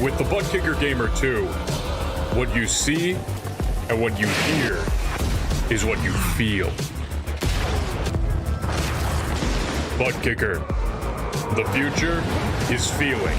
With the Butt Kicker Gamer 2, what you see and what you hear is what you feel. Butt Kicker. The future is feeling.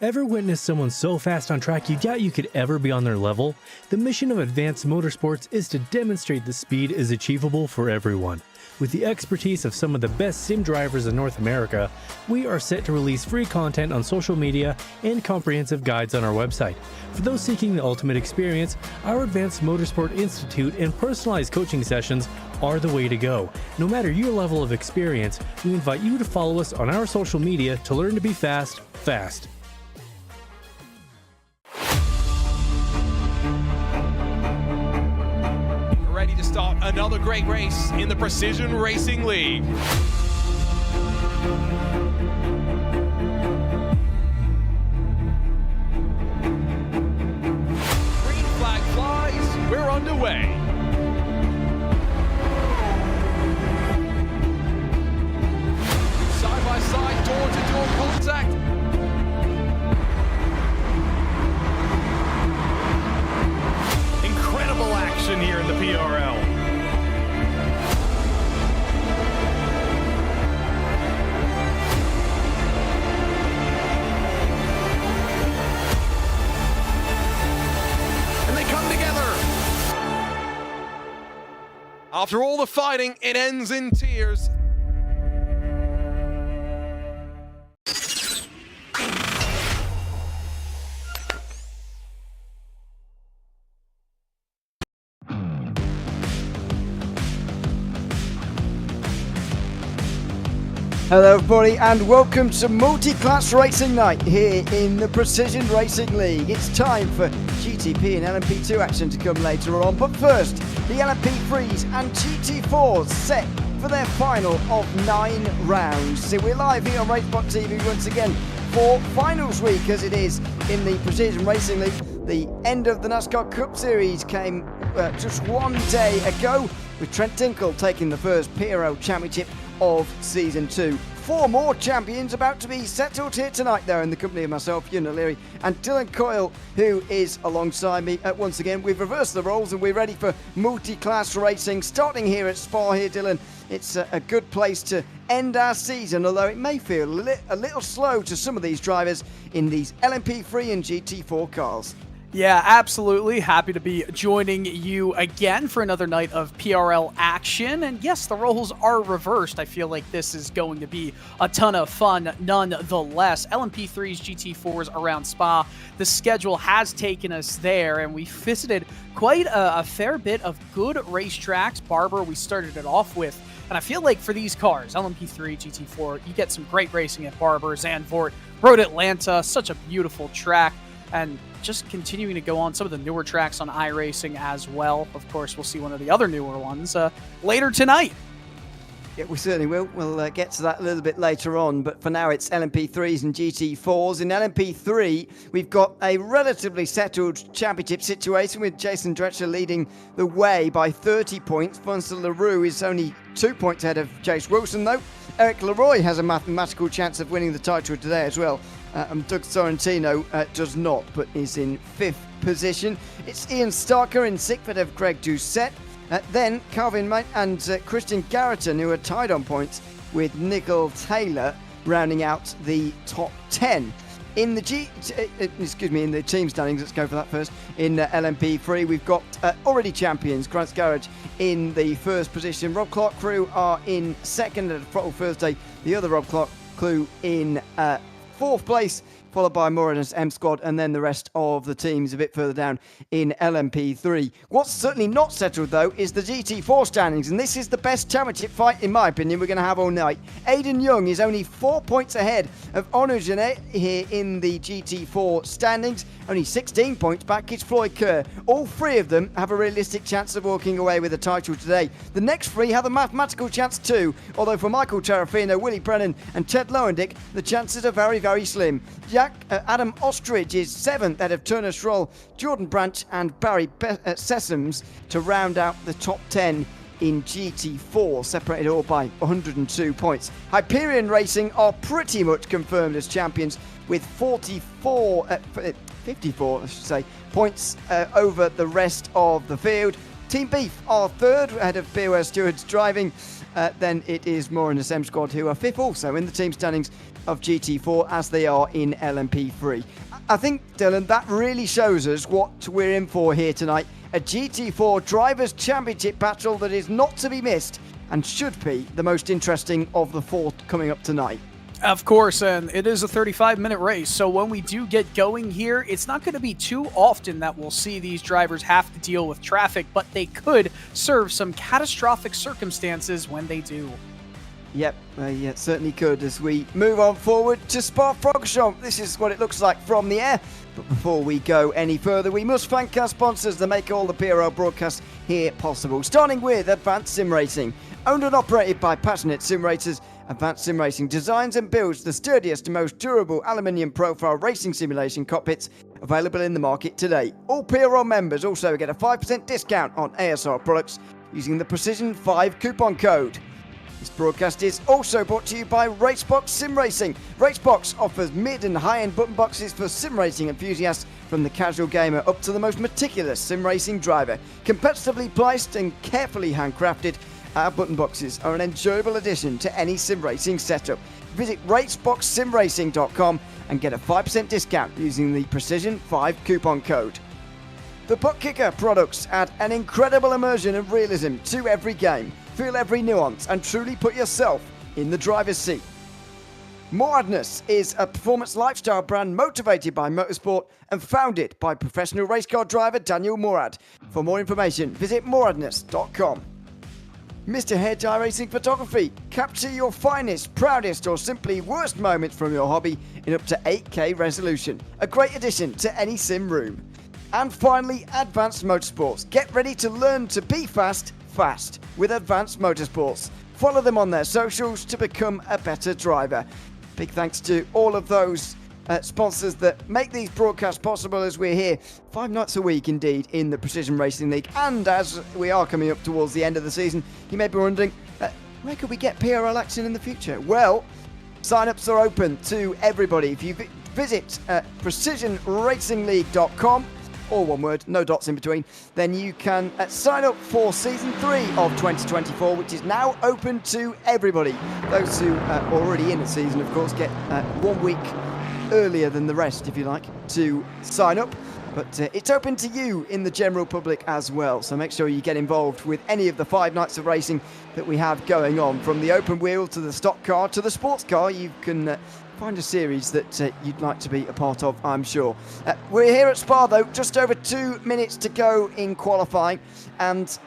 Ever witnessed someone so fast on track you doubt you could ever be on their level? The mission of Advanced Motorsports is to demonstrate the speed is achievable for everyone. With the expertise of some of the best sim drivers in North America, we are set to release free content on social media and comprehensive guides on our website. For those seeking the ultimate experience, our Advanced Motorsport Institute and personalized coaching sessions are the way to go. No matter your level of experience, we invite you to follow us on our social media to learn to be fast. Ready to start another great race in the Precision Racing League. Green flag flies, we're underway. Side by side, door-to-door contact. Incredible action here in the PRL. And they come together. After all the fighting, it ends in tears. Hello everybody and welcome to Multi-Class Racing Night here in the Precision Racing League. It's time for GTP and LMP2 action to come later on, but first the LMP3s and GT4s set for their final of 9 rounds. So we're live here on RaceSpotTV once again for finals week as it is in the Precision Racing League. The end of the NASCAR Cup Series came just one day ago with Trent Tinkle taking the first PRL Championship of Season 2. 4 more champions about to be settled here tonight though in the company of myself, Ewan O'Leary, and Dylan Coyle, who is alongside me. Once again, we've reversed the roles and we're ready for multi-class racing, starting here at Spa here, Dylan. It's a good place to end our season, although it may feel a little slow to some of these drivers in these LMP3 and GT4 cars. Yeah, absolutely. Happy to be joining you again for another night of PRL action. And yes, the roles are reversed. I feel like this is going to be a ton of fun nonetheless. LMP3's GT4s around Spa. The schedule has taken us there, and we visited quite a fair bit of good racetracks. Barber, we started it off with. And I feel like for these cars, LMP3, GT4, you get some great racing at Barber, Zandvoort, Road Atlanta, such a beautiful track. And just continuing to go on some of the newer tracks on iRacing as well. Of course, we'll see one of the other newer ones later tonight. Yeah, we certainly will. We'll get to that a little bit later on, but for now it's LMP3s and GT4s. In LMP3, we've got a relatively settled championship situation with Jason Dretcher leading the way by 30 points. Funsel LaRue is only 2 points ahead of Chase Wilson, though. Eric Leroy has a mathematical chance of winning the title today as well. Doug Sorrentino does not, but is in 5th position. It's Ian Starker in 6th ahead of Greg Doucette. Then Calvin Mate and Christian Garreton, who are tied on points with Nicole Taylor, rounding out the top 10. In the in the team standings, let's go for that first. In LMP3, we've got already champions, Grant's Garage in the 1st position. Rob Clark crew are in 2nd at Throttle Thursday. The other Rob Clark crew in 4th place, followed by Moradin's M Squad, and then the rest of the teams a bit further down in LMP3. What's certainly not settled, though, is the GT4 standings, and this is the best championship fight, in my opinion, we're going to have all night. Aidan Young is only 4 points ahead of Onu Genet here in the GT4 standings. Only 16 points back is Floyd Kerr. All 3 of them have a realistic chance of walking away with the title today. The next 3 have a mathematical chance too, although for Michael Terrafino, Willie Brennan and Ted Lowendick, the chances are very, very slim. Adam Ostrich is 7th ahead of Turner Schroll, Jordan Branch and Barry Sessoms to round out the top 10 in GT4, separated all by 102 points. Hyperion Racing are pretty much confirmed as champions with 54 points over the rest of the field. Team Beef are 3rd ahead of Beware Stewards Driving. Then it is Moore and the SEM Squad who are 5th also in the team standings of GT4 as they are in LMP3. I think, Dylan, that really shows us what we're in for here tonight. A GT4 Drivers' Championship battle that is not to be missed and should be the most interesting of the 4 coming up tonight. Of course, and it is a 35-minute race, so when we do get going here, it's not going to be too often that we'll see these drivers have to deal with traffic, but they could serve some catastrophic circumstances when they do. Yep, yeah, certainly could. As we move on forward to Spa-Francorchamps, this is what it looks like from the air. But before we go any further, we must thank our sponsors that make all the PRL broadcasts here possible. Starting with Advanced Sim Racing. Owned and operated by passionate sim racers, Advanced Sim Racing designs and builds the sturdiest and most durable aluminium profile racing simulation cockpits available in the market today. All PRL members also get a 5% discount on ASR products using the Precision 5 coupon code. This broadcast is also brought to you by RaceBox Sim Racing. RaceBox offers mid and high-end button boxes for sim racing enthusiasts, from the casual gamer up to the most meticulous sim racing driver. Competitively priced and carefully handcrafted, our button boxes are an enjoyable addition to any sim racing setup. Visit RaceBoxSimRacing.com and get a 5% discount using the Precision 5 coupon code. The Puck Kicker products add an incredible immersion of realism to every game. Feel every nuance and truly put yourself in the driver's seat. Moradness is a performance lifestyle brand motivated by motorsport and founded by professional race car driver Daniel Morad. For more information, visit moradness.com. Mr. Hedge iRacing Photography. Capture your finest, proudest or simply worst moments from your hobby in up to 8K resolution. A great addition to any sim room. And finally, Advanced Motorsports. Get ready to learn to be fast with Advanced Motorsports. Follow them on their socials to become a better driver. Big thanks to all of those sponsors that make these broadcasts possible as we're here 5 nights a week indeed in the Precision Racing League. And as we are coming up towards the end of the season, you may be wondering, where could we get PRL action in the future? Well, sign-ups are open to everybody. If you visit precisionracingleague.com, all one word, no dots in between, then you can sign up for Season 3 of 2024, which is now open to everybody. Those who are already in the season, of course, get 1 week earlier than the rest, if you like, to sign up. But it's open to you in the general public as well, so make sure you get involved with any of the 5 nights of racing that we have going on. From the open wheel to the stock car to the sports car, you can find a series that you'd like to be a part of, I'm sure. We're here at Spa, though, just over 2 minutes to go in qualifying, and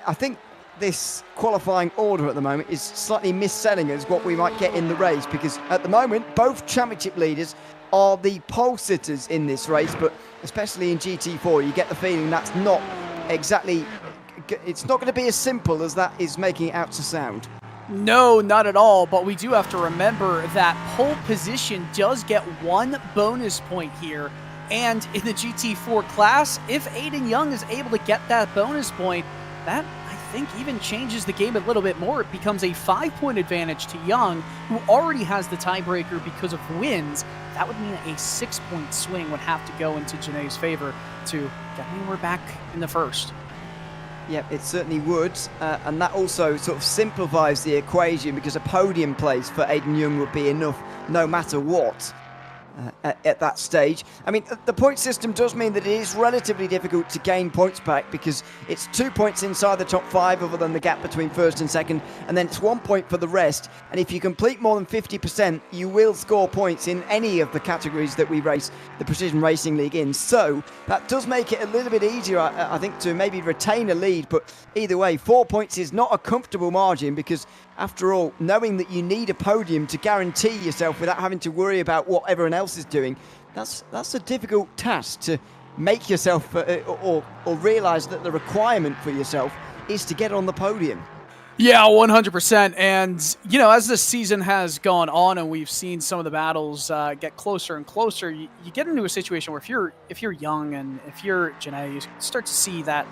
I think this qualifying order at the moment is slightly misselling us what we might get in the race, because at the moment both championship leaders are the pole sitters in this race, but especially in GT4 you get the feeling that's not exactly it's not going to be as simple as that is making it out to sound. No, not at all, but we do have to remember that pole position does get 1 bonus point here, and in the GT4 class, if Aiden Young is able to get that bonus point, that, I think, even changes the game a little bit more. It becomes a 5-point advantage to Young, who already has the tiebreaker because of wins. That would mean a 6-point swing would have to go into Janae's favor to get anywhere back in the first. Yep, it certainly would, and that also sort of simplifies the equation, because a podium place for Aiden Young would be enough no matter what at that stage. I mean, the point system does mean that it is relatively difficult to gain points back, because it's 2 points inside the top 5 other than the gap between first and second, and then it's 1 point for the rest. And if you complete more than 50%, you will score points in any of the categories that we race the Precision Racing League in. So that does make it a little bit easier, I think, to maybe retain a lead. But either way, 4 points is not a comfortable margin, because after all, knowing that you need a podium to guarantee yourself without having to worry about what everyone else is doing, that's a difficult task to make yourself or realise that the requirement for yourself is to get on the podium. Yeah, 100%. And, you know, as this season has gone on and we've seen some of the battles get closer and closer, you get into a situation where if you're Young and if you're Janae, you start to see that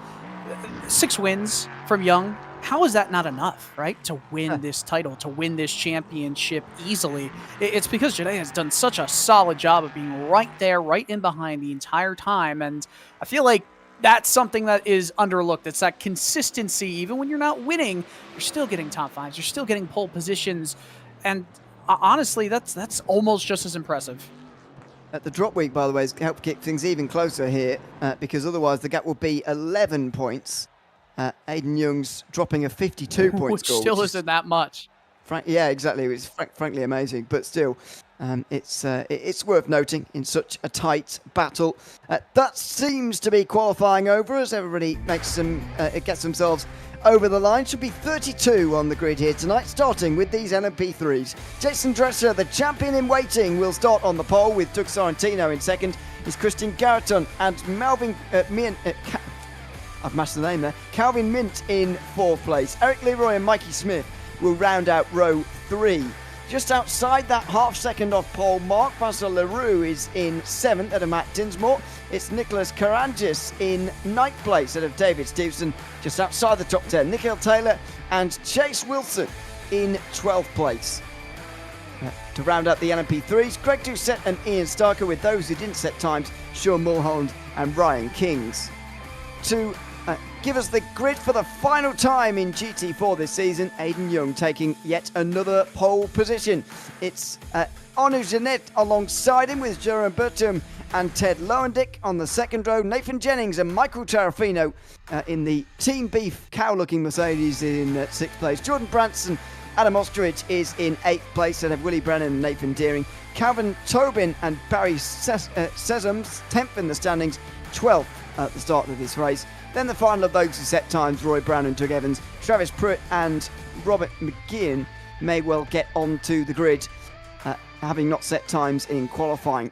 6 wins from Young. How is that not enough, right, to win this title, to win this championship easily? It's because Janae has done such a solid job of being right there, right in behind the entire time. And I feel like that's something that is underlooked. It's that consistency. Even when you're not winning, you're still getting top 5s. You're still getting pole positions. And honestly, that's almost just as impressive. The drop week, by the way, has helped keep things even closer here, because otherwise the gap will be 11 points. Aiden Young's dropping a 52-point Which score. still isn't that much. Yeah, exactly. It's frankly amazing, but still, it's worth noting in such a tight battle. That seems to be qualifying over as everybody makes gets themselves over the line. Should be 32 on the grid here tonight, starting with these LMP3s. Jason Dresser, the champion in waiting, will start on the pole with Doug Sorrentino in second. Is Christian Garreton and Melvin I've mashed the name there. Calvin Mint in 4th place. Eric Leroy and Mikey Smith will round out row 3. Just outside that half-second off pole mark, Basil LaRue is in 7th ahead of Matt Dinsmore. It's Nicholas Karangis in 9th place ahead of David Stevenson, just outside the top 10. Nikhil Taylor and Chase Wilson in 12th place. To round out the LMP3s, Greg Doucette and Ian Starker, with those who didn't set times, Sean Mulholland and Ryan Kings. To give us the grid for the final time in GT4 this season, Aiden Young taking yet another pole position. It's Anu Jeanette alongside him with Jerome Bertum and Ted Lowendick on the second row. Nathan Jennings and Michael Tarafino in the Team Beef cow-looking Mercedes in 6th place. Jordan Branson, Adam Ostrich is in 8th place, and have Willie Brennan and Nathan Deering. Calvin Tobin and Barry Sesams, 10th in the standings, 12th at the start of this race. Then the final of those who set times, Roy Brown and Doug Evans, Travis Pruitt and Robert McGeehan may well get onto the grid, having not set times in qualifying.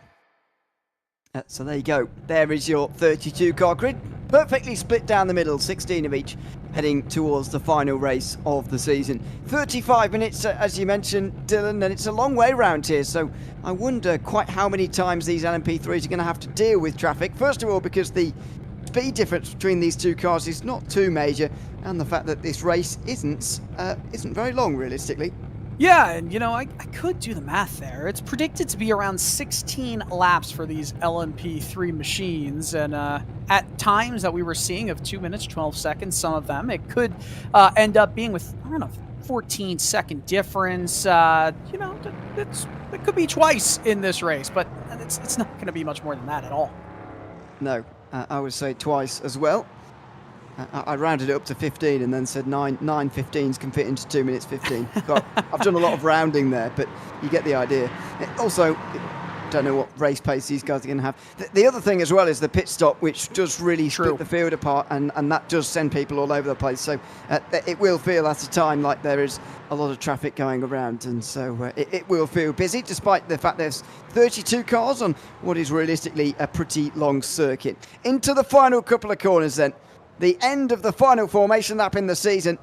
So there you go. There is your 32-car grid, perfectly split down the middle, 16 of each, heading towards the final race of the season. 35 minutes, as you mentioned, Dylan, and it's a long way round here, so I wonder quite how many times these LMP3s are going to have to deal with traffic. First of all, because the speed difference between these two cars is not too major, and the fact that this race isn't very long, realistically. Yeah, and you know, I could do the math there. It's predicted to be around 16 laps for these LMP3 machines, and at times that we were seeing of 2 minutes, 12 seconds, some of them, it could end up being with, I don't know, 14-second difference. You know, it could be twice in this race, but it's not going to be much more than that at all. No, I would say twice as well. I rounded it up to 15 and then said 9 15s can fit into 2 minutes 15. I've done a lot of rounding there, but you get the idea. Also, don't know what race pace these guys are going to have. The other thing as well is the pit stop, which does really split the field apart, and that does send people all over the place. So it will feel at a time like there is a lot of traffic going around, and so it will feel busy, despite the fact there's 32 cars on what is realistically a pretty long circuit. Into the final couple of corners then. the end of the final formation lap in the season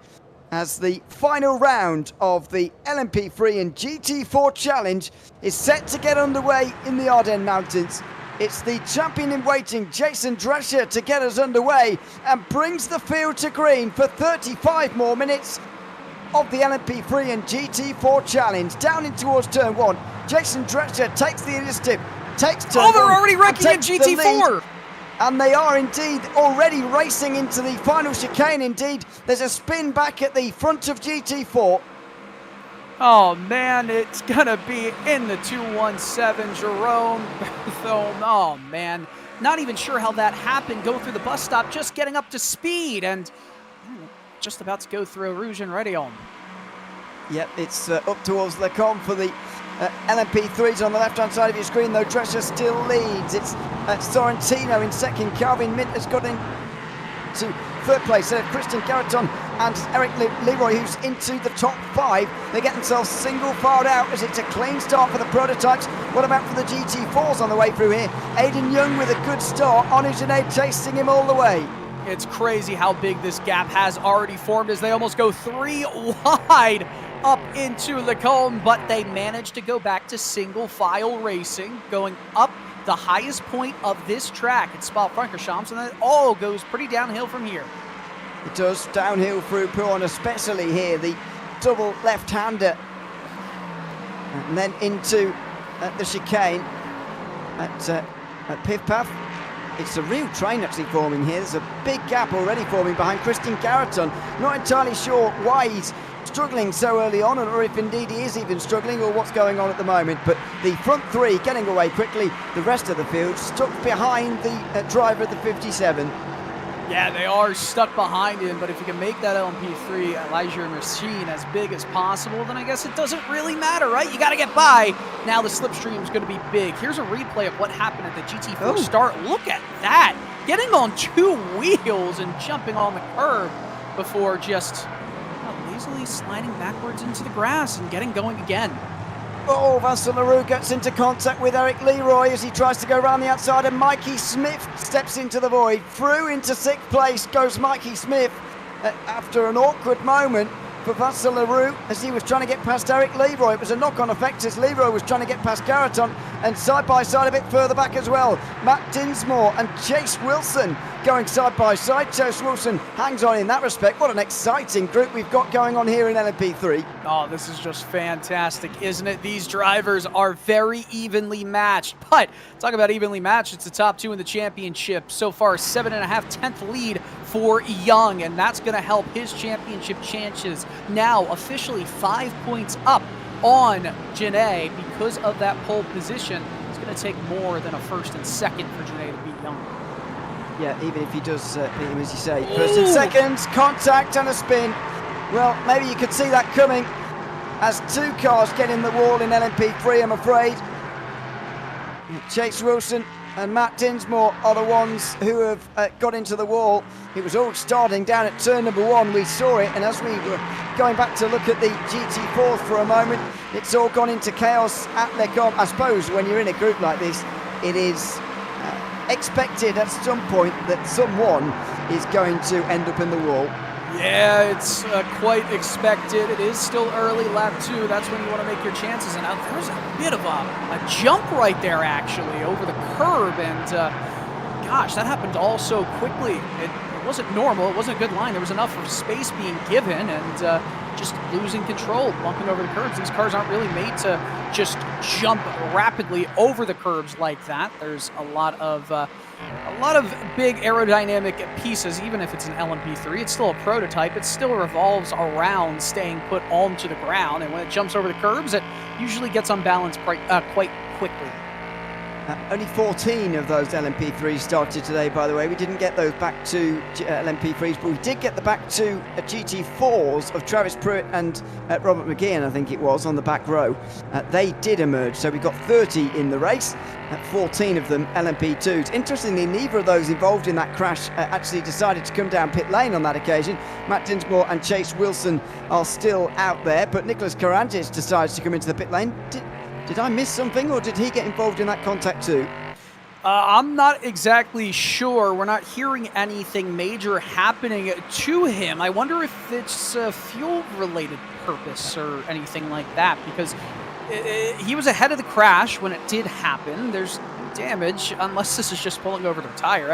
as the final round of the LMP3 and GT4 challenge is set to get underway in the Ardennes Mountains. It's the champion in waiting, Jason Drescher, to get us underway and brings the field to green for 35 more minutes of the LMP3 and GT4 challenge. Down in towards turn 1, Jason Drescher takes the initiative, takes turn 1. Oh, they're already wrecking in GT4! And they are indeed already racing into the final chicane. Indeed, there's a spin back at the front of GT4. Oh man, it's gonna be in the 217, Jerome Berthome. Oh man, not even sure how that happened. Go through the bus stop, just getting up to speed, and just about to go through Rouge and Rédillon. Yep, it's up towards Le Combe for the LMP3s on the left-hand side of your screen, though Drescher still leads. It's Sorrentino in second. Calvin Mint has got into third place. Christian Garreton and Eric Leroy, who's into the top 5. They get themselves single filed out as it's a clean start for the prototypes. What about for the GT4s on the way through here? Aidan Young with a good start. Onu Junaid chasing him all the way. It's crazy how big this gap has already formed as they almost go 3 wide up into Le Combe, but they managed to go back to single file racing, going up the highest point of this track at Spa-Francorchamps, and then it all goes pretty downhill from here. It does, downhill through Pouhon, especially here, the double left-hander. And then into the chicane at Pif-Paf. It's a real train actually forming here. There's a big gap already forming behind Christian Garreton. Not entirely sure why he's struggling so early on, or if indeed he is even struggling, or what's going on at the moment. But the front 3 getting away quickly, the rest of the field stuck behind the driver at the 57. Yeah, they are stuck behind him, but if you can make that LMP3 Elijah machine as big as possible, then I guess it doesn't really matter, right? You got to get by. Now the slipstream is going to be big. Here's a replay of what happened at the GT4 start. Look at that. Getting on 2 wheels and jumping on the curb before just lazily sliding backwards into the grass and getting going again. Oh, Vincent Leroux gets into contact with Eric Leroy as he tries to go around the outside, and Mikey Smith steps into the void. Through into 6th place goes Mikey Smith after an awkward moment for Vincent Leroux as he was trying to get past Eric Leroy. It was a knock-on effect as Leroy was trying to get past Garreton, and side by side a bit further back as well, Matt Dinsmore and Chase Wilson going side by side. Chase Wilson hangs on in that respect. What an exciting group we've got going on here in LMP3. Oh, this is just fantastic, isn't it? These drivers are very evenly matched, but talk about evenly matched, it's the top 2 in the championship. So far, 7.5 10th lead for Young, and that's going to help his championship chances. Now officially 5 points up on Janae because of that pole position. It's going to take more than a first and second for Janae to beat Young. Yeah, even if he does beat him, as you say. First and seconds, contact and a spin. Well, maybe you could see that coming as 2 cars get in the wall in LMP3, I'm afraid. Chase Wilson and Matt Dinsmore are the ones who have got into the wall. It was all starting down at turn number 1. We saw it, and as we were going back to look at the GT4 for a moment, it's all gone into chaos at Le Combe. I suppose when you're in a group like this, it is expected at some point that someone is going to end up in the wall. Yeah, it's quite expected. It is still early, lap 2. That's when you want to make your chances. And there's a bit of a jump right there, actually, over the curb. And gosh, that happened all so quickly. It wasn't normal. It wasn't a good line. There was enough of space being given and just losing control, bumping over the curbs. These cars aren't really made to just jump rapidly over the curbs like that. There's a lot of big aerodynamic pieces. Even if it's an LMP3, it's still a prototype. It still revolves around staying put onto the ground, and when it jumps over the curbs, it usually gets unbalanced quite quickly. Only 14 of those LMP3s started today, by the way. We didn't get those back to LMP3s, but we did get the back to GT4s of Travis Pruitt and Robert McGeehan, I think it was, on the back row. They did emerge, so we got 30 in the race, 14 of them LMP2s. Interestingly, neither of those involved in that crash actually decided to come down pit lane on that occasion. Matt Dinsmore and Chase Wilson are still out there, but Nicholas Carantes decides to come into the pit lane. Did I miss something, or did he get involved in that contact too? I'm not exactly sure. We're not hearing anything major happening to him. I wonder if it's a fuel-related purpose or anything like that, because he was ahead of the crash when it did happen. There's damage, unless this is just pulling over the tire.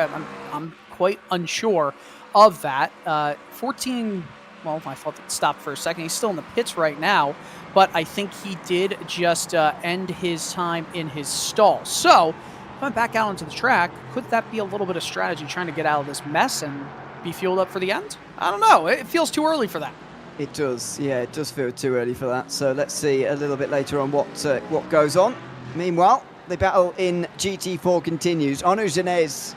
I'm quite unsure of that. 14, well, I thought it stopped for a second. He's still in the pits right now, but I think he did just end his time in his stall. So, coming back out onto the track, could that be a little bit of strategy trying to get out of this mess and be fueled up for the end? I don't know. It feels too early for that. It does, yeah, it does feel too early for that. So let's see a little bit later on what goes on. Meanwhile, the battle in GT4 continues. Onu Zinez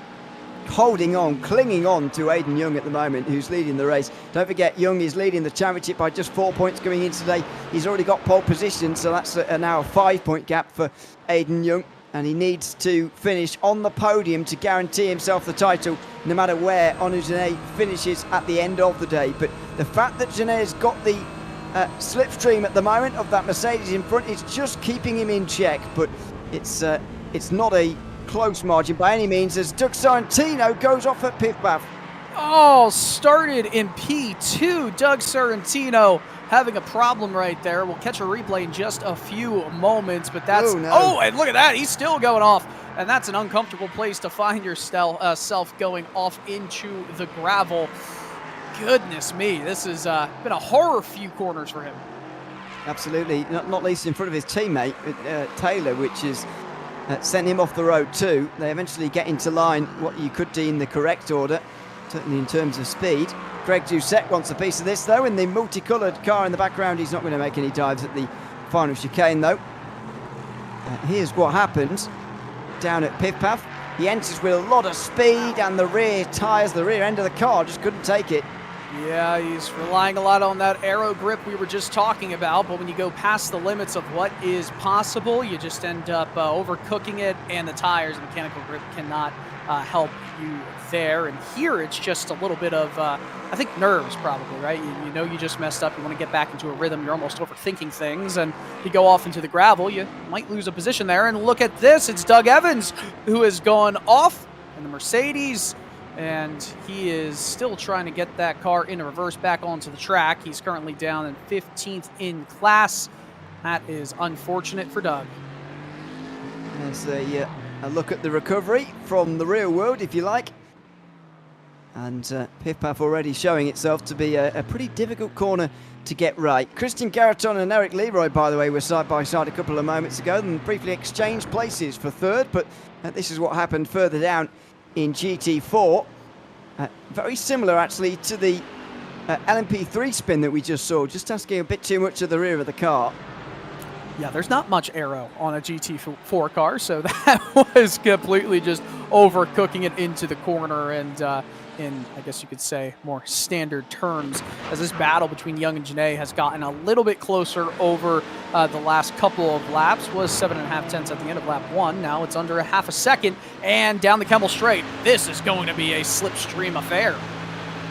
holding on, clinging on to Aiden Young at the moment, who's leading the race. Don't forget, Young is leading the championship by just 4 points going in today. He's already got pole position, so that's now a 5-point gap for Aiden Young. And he needs to finish on the podium to guarantee himself the title, no matter where Onu Zinez finishes at the end of the day. But the fact that Zinez's got the slipstream at the moment of that Mercedes in front is just keeping him in check. But it's not a close margin by any means, as Doug Sorrentino goes off at pit path. Oh, started in P2. Doug Sorrentino having a problem right there. We'll catch a replay in just a few moments, but that's... Oh, and look at that. He's still going off, and that's an uncomfortable place to find yourself going off into the gravel. Goodness me, this has been a horror few corners for him. Absolutely, not least in front of his teammate, Taylor, which is sent him off the road too. They eventually get into line, what you could deem the correct order, certainly in terms of speed. Greg Doucette wants a piece of this though, in the multicoloured car in the background. He's not going to make any dives at the final chicane though. Here's what happens down at pit path. He enters with a lot of speed, and the rear tyres, the rear end of the car just couldn't take it. Yeah, he's relying a lot on that aero grip we were just talking about, but when you go past the limits of what is possible, you just end up overcooking it, and the tires and mechanical grip cannot help you there. And here it's just a little bit of, I think, nerves probably, right? You know you just messed up, you want to get back into a rhythm, you're almost overthinking things, and you go off into the gravel, you might lose a position there. And look at this, it's Doug Evans who has gone off in the Mercedes, and he is still trying to get that car in reverse back onto the track. He's currently down in 15th in class. That is unfortunate for Doug. There's a look at the recovery from the real world, if you like. And Pif-Paf already showing itself to be a pretty difficult corner to get right. Christian Garreton and Eric Leroy, by the way, were side by side a couple of moments ago and briefly exchanged places for third, but this is what happened further down in GT4. Very similar actually to the LMP3 spin that we just saw, just asking a bit too much of the rear of the car. Yeah, there's not much aero on a GT4 car, so that was completely just overcooking it into the corner, and in, I guess you could say, more standard terms, as this battle between Young and Janae has gotten a little bit closer over the last couple of laps. Was 7.5 tenths at the end of lap 1. Now it's under a half a second, and down the Kemmel Straight. This is going to be a slipstream affair.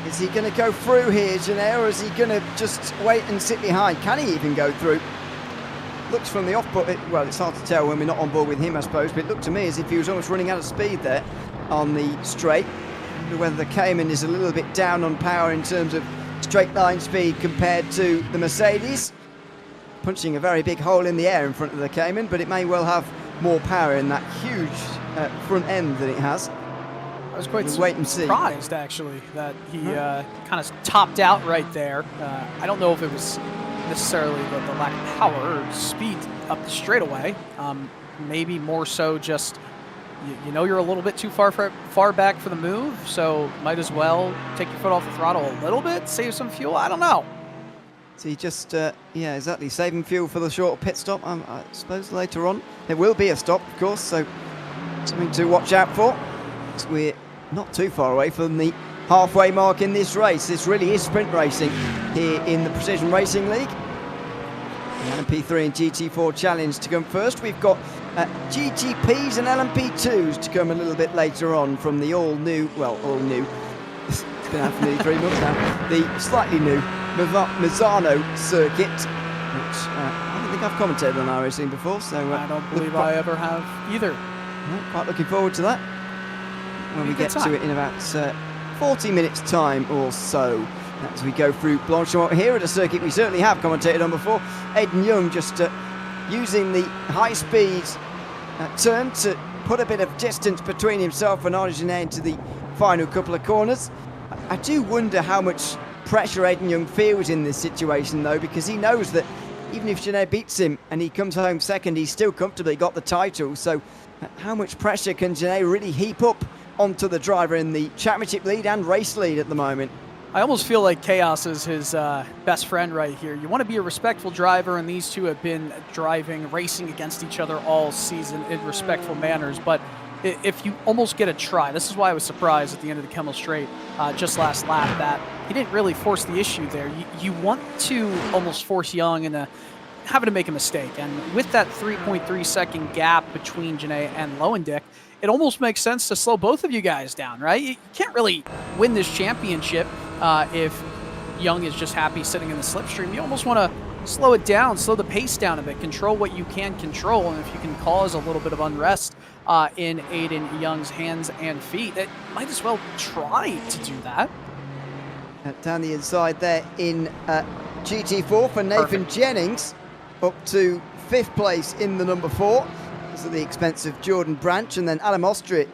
Is he going to go through here, Janae, or is he going to just wait and sit behind? Can he even go through? Looks from the off, but well, it's hard to tell when we're not on board with him, I suppose, but it looked to me as if he was almost running out of speed there on the straight. I wonder whether the Cayman is a little bit down on power in terms of straight line speed compared to the Mercedes. Punching a very big hole in the air in front of the Cayman, but it may well have more power in that huge front end than it has. I was quite wait and see. surprised, actually, that he kind of topped out right there. I don't know if it was necessarily the lack of power or speed up the straightaway. Maybe more so just, you know, you're a little bit too far back for the move, so might as well take your foot off the throttle a little bit, save some fuel. I don't know. So you just, yeah, exactly, saving fuel for the short pit stop. I suppose later on there will be a stop, of course, so something to watch out for. So we're not too far away from the halfway mark in this race. This really is sprint racing here in the Precision Racing League. The LMP3 and GT4 challenge to come first. We've got GTPs and LMP2s to come a little bit later on from the all-new, well, all-new, it's been out for nearly 3 months now, the slightly new Misano circuit, which I don't think I've commentated on iRacing before, so... I don't believe I ever have either. Well, quite looking forward to that when we get to it in about 40 minutes time or so. As we go through Blanchimont here at a circuit we certainly have commentated on before. Aidan Young just using the high-speed turn to put a bit of distance between himself and Arnaud Genet into the final couple of corners. I do wonder how much pressure Aidan Young feels in this situation, though, because he knows that even if Genet beats him and he comes home second, he's still comfortably got the title. So how much pressure can Genet really heap up onto the driver in the championship lead and race lead at the moment? I almost feel like Chaos is his best friend right here. You want to be a respectful driver, and these two have been racing against each other all season in respectful manners. But if you almost get a try, this is why I was surprised at the end of the Kemmel Straight just last lap that he didn't really force the issue there. You want to almost force Young into having to make a mistake. And with that 3.3 second gap between Genet and Lowendick, it almost makes sense to slow both of you guys down, right? You can't really win this championship if Young is just happy sitting in the slipstream. You almost want to slow it down, slow the pace down a bit, control what you can control, and if you can cause a little bit of unrest in Aidan Young's hands and feet, it might as well try to do that. Down the inside there in GT4 for Nathan Jennings, up to 5th place in the number 4. This is at the expense of Jordan Branch, and then Adam Ostrich,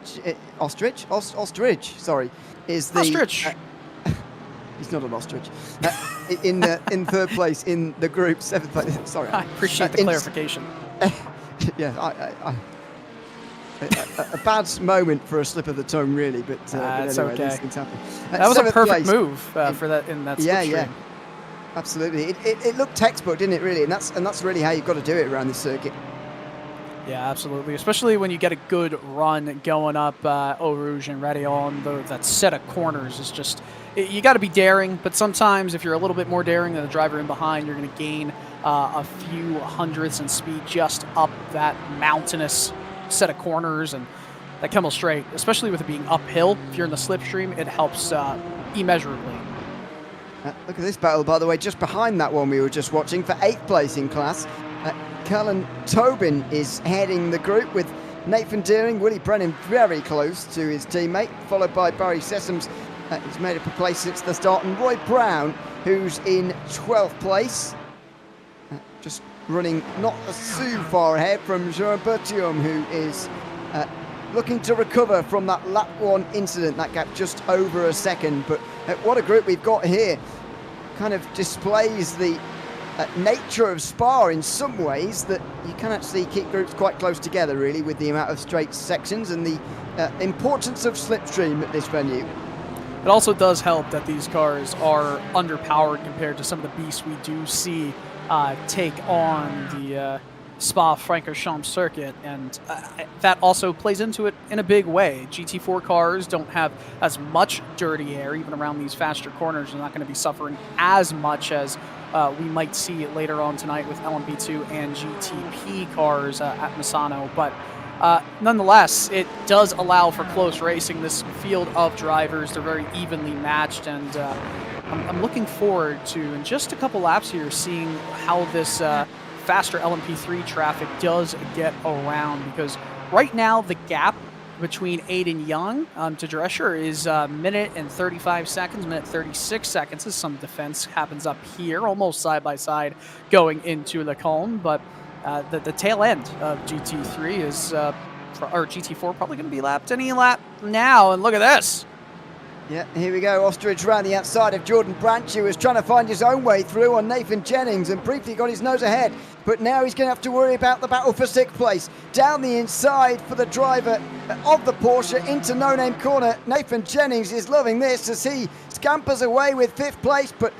sorry, is the... Ostrich! He's not an ostrich. In 3rd place in the group, 7th place. Sorry. I appreciate the clarification. Yeah, a bad moment for a slip of the tongue, really, but that's anyway, okay. these things happen. That was a perfect place move for that in that slipstream. Yeah, absolutely. It looked textbook, didn't it? Really, and that's really how you've got to do it around this circuit. Yeah, absolutely. Especially when you get a good run going up Eau Rouge and Rédillon, that set of corners is just, you got to be daring, but sometimes if you're a little bit more daring than the driver in behind, you're going to gain a few hundredths in speed just up that mountainous set of corners. And that Kemmel Straight, especially with it being uphill, if you're in the slipstream, it helps immeasurably. Look at this battle, by the way, just behind that one we were just watching for 8th place in class. Cullen Tobin is heading the group with Nathan Deering, Willie Brennan very close to his teammate, followed by Barry Sessoms, who's made up a place since the start, and Roy Brown, who's in 12th place. Just running not too far ahead from Jean Bertium, who is looking to recover from that lap 1 incident, that gap just over a second. But what a group we've got here. Kind of displays the nature of Spa in some ways, that you can actually keep groups quite close together, really, with the amount of straight sections and the importance of slipstream at this venue. It also does help that these cars are underpowered compared to some of the beasts we do see take on the Spa-Francorchamps circuit, and that also plays into it in a big way. GT4 cars don't have as much dirty air, even around these faster corners. They're not going to be suffering as much as we might see it later on tonight with LMP2 and GTP cars at Misano. But nonetheless, it does allow for close racing. This field of drivers, they're very evenly matched, and I'm looking forward to, in just a couple laps here, seeing how this faster LMP3 traffic does get around, because right now the gap between Aidan Young to Drescher is minute and 35 seconds, minute 36 seconds, as some defense happens up here, almost side by side going into Le Combe. But the tail end of GT3 is, or GT4, probably going to be lapped any lap now. And look at this. Yeah, here we go. Ostrich round the outside of Jordan Branch, who was trying to find his own way through on Nathan Jennings and briefly got his nose ahead. But now he's going to have to worry about the battle for 6th place. Down the inside for the driver of the Porsche into No Name Corner. Nathan Jennings is loving this as he scampers away with 5th place, but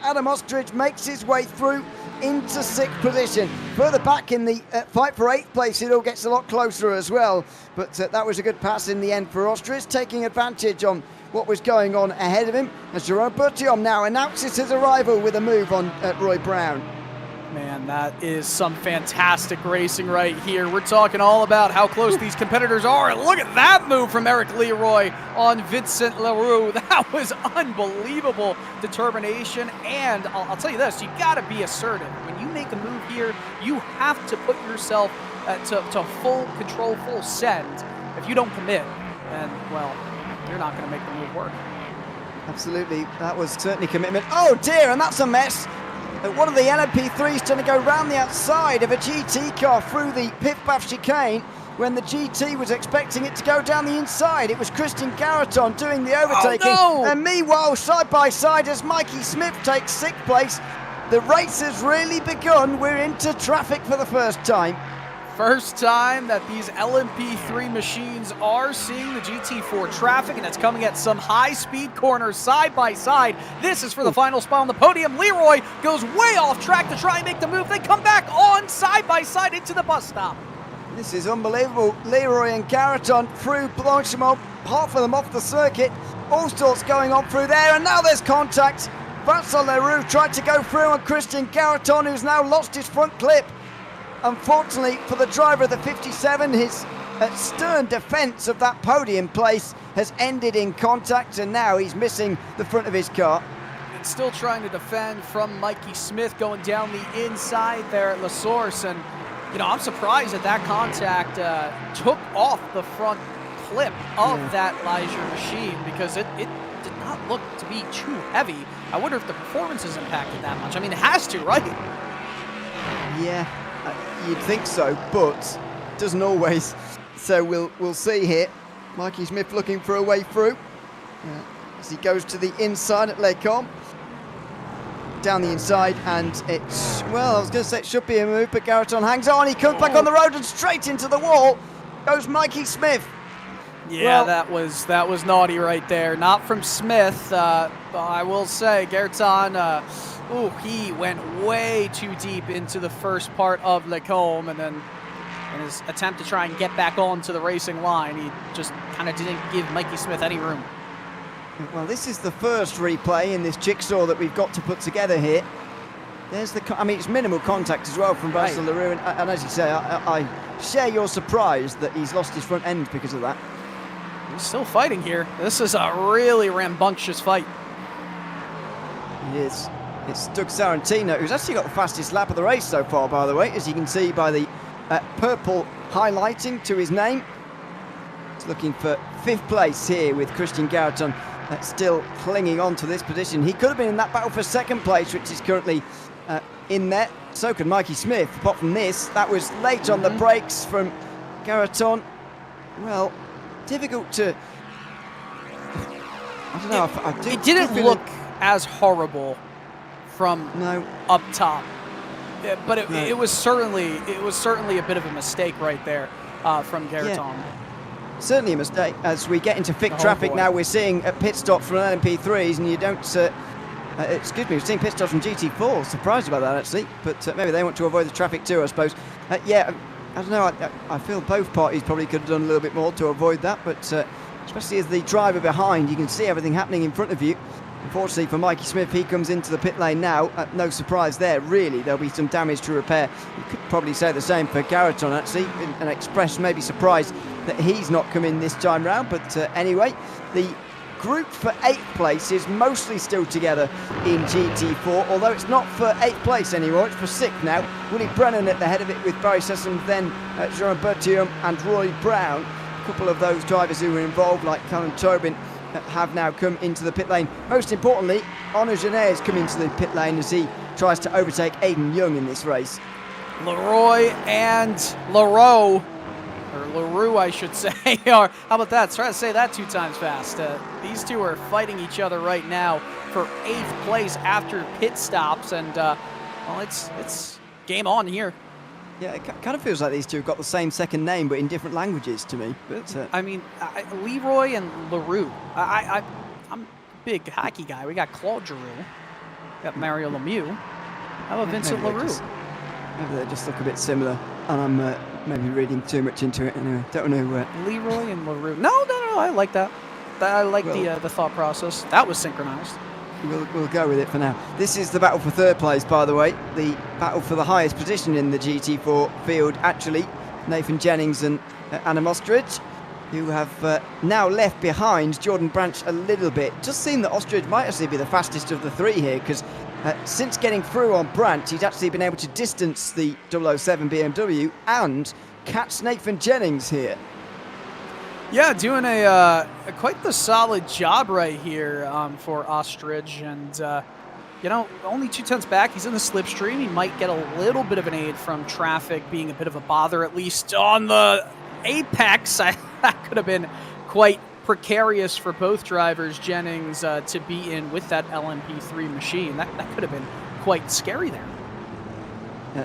Adam Ostrich makes his way through into 6th position. Further back in the fight for 8th place, it all gets a lot closer as well. But that was a good pass in the end for Ostrich, taking advantage on what was going on ahead of him, as Jerome Bertium now announces his arrival with a move on Roy Brown. Man, that is some fantastic racing right here. We're talking all about how close these competitors are. And look at that move from Eric Leroy on Vincent Leroux. That was unbelievable determination. And I'll tell you this, you got to be assertive. When when you make a move here, you have to put yourself to full control, full send. If you don't commit, then, well, you're not going to make the move work. Absolutely, that was certainly commitment. Oh dear, and that's a mess. One of the LMP3s trying to go round the outside of a GT car through the pit-path chicane when the GT was expecting it to go down the inside. It was Christian Garreton doing the overtaking. Oh, no! And meanwhile, side by side as Mikey Smith takes 6th place. The race has really begun. We're into traffic for the first time. First time that these LMP3 machines are seeing the GT4 traffic, and it's coming at some high-speed corners side by side. This is for the final spot on the podium. Leroy goes way off track to try and make the move. They come back on side by side into the bus stop. This is unbelievable. Leroy and Garreton through Blanchimont, half of them off the circuit. All sorts going on through there, and now there's contact. Vincent Leroux tried to go through on Christian Garreton, who's now lost his front clip. Unfortunately for the driver of the 57, his stern defence of that podium place has ended in contact, and now he's missing the front of his car. And still trying to defend from Mikey Smith going down the inside there at La Source. And, you know, I'm surprised that contact took off the front clip of that Ligier machine, because it did not look to be too heavy. I wonder if the performance is impacted that much. I mean, it has to, right? Yeah. You'd think so, but doesn't always. So we'll see here. Mikey Smith looking for a way through as he goes to the inside at Lecombe. Down the inside, and it's, well, I was going to say it should be a move, but Garreton hangs on. He comes back on the road and straight into the wall goes Mikey Smith. Yeah, well, that was naughty right there. Not from Smith. I will say, Garreton, he went way too deep into the first part of Lecombe, and then in his attempt to try and get back onto the racing line, he just kind of didn't give Mikey Smith any room. Well, this is the first replay in this jigsaw that we've got to put together here. There's I mean, it's minimal contact as well from Vincent Leroux, and as you say, I share your surprise that he's lost his front end because of that. He's still fighting here. This is a really rambunctious fight. It is. It's Doug Sarantino, who's actually got the fastest lap of the race so far, by the way, as you can see by the purple highlighting to his name. He's looking for 5th place here with Christian Garreton still clinging on to this position. He could have been in that battle for 2nd place, which is currently in there. So could Mikey Smith. Apart from this, that was late on the brakes from Garreton. Well, difficult to... I don't know. It didn't look as horrible from up top, but it was certainly a bit of a mistake right there from Garreton. Yeah. Certainly a mistake. As we get into thick traffic now, we're seeing pit stops from LMP3s, and you don't. Excuse me, we're seeing pit stops from GT4. Surprised about that actually, but maybe they want to avoid the traffic too, I suppose. Yeah, I don't know. I feel both parties probably could have done a little bit more to avoid that, but especially as the driver behind, you can see everything happening in front of you. Unfortunately for Mikey Smith, he comes into the pit lane now. No surprise there, really. There'll be some damage to repair. You could probably say the same for Garreton, actually. An Express may be surprised that he's not come in this time round. But anyway, the group for 8th place is mostly still together in GT4, although it's not for 8th place anymore. It's for 6th now. Willie Brennan at the head of it with Barry Sessom, then Jean Bertium and Roy Brown. A couple of those drivers who were involved, like Callum Tobin, have now come into the pit lane. Most importantly, Honor Genet has come into the pit lane as he tries to overtake Aidan Young in this race. Leroy and Leroux, or Leroux I should say, or how about that? Try to say that 2 times fast. These two are fighting each other right now for 8th place after pit stops, and well, it's game on here. Yeah, it kind of feels like these two have got the same second name, but in different languages to me. But I mean, Leroy and Leroux. I'm a big hockey guy. We got Claude Giroux. We got Mario Lemieux. How about Vincent Leroux? Maybe they just look a bit similar, and I'm maybe reading too much into it anyway. Don't know. Leroy and Leroux. No, I like that. I like the thought process. That was synchronized. We'll go with it for now. This is the battle for 3rd place, by the way. The battle for the highest position in the GT4 field, actually. Nathan Jennings and Anna Mostridge, who have now left behind Jordan Branch a little bit. Just seemed that Ostrich might actually be the fastest of the 3 here, because Since getting through on Brandt, he's actually been able to distance the 007 BMW and catch Nathan Jennings here. Yeah, doing a quite the solid job right here for Ostrich, and you know, only 2/10 back. He's in the slipstream. He might get a little bit of an aid from traffic being a bit of a bother, at least on the apex. That could have been quite precarious for both drivers. Jennings to be in with that LMP3 machine. That could have been quite scary there.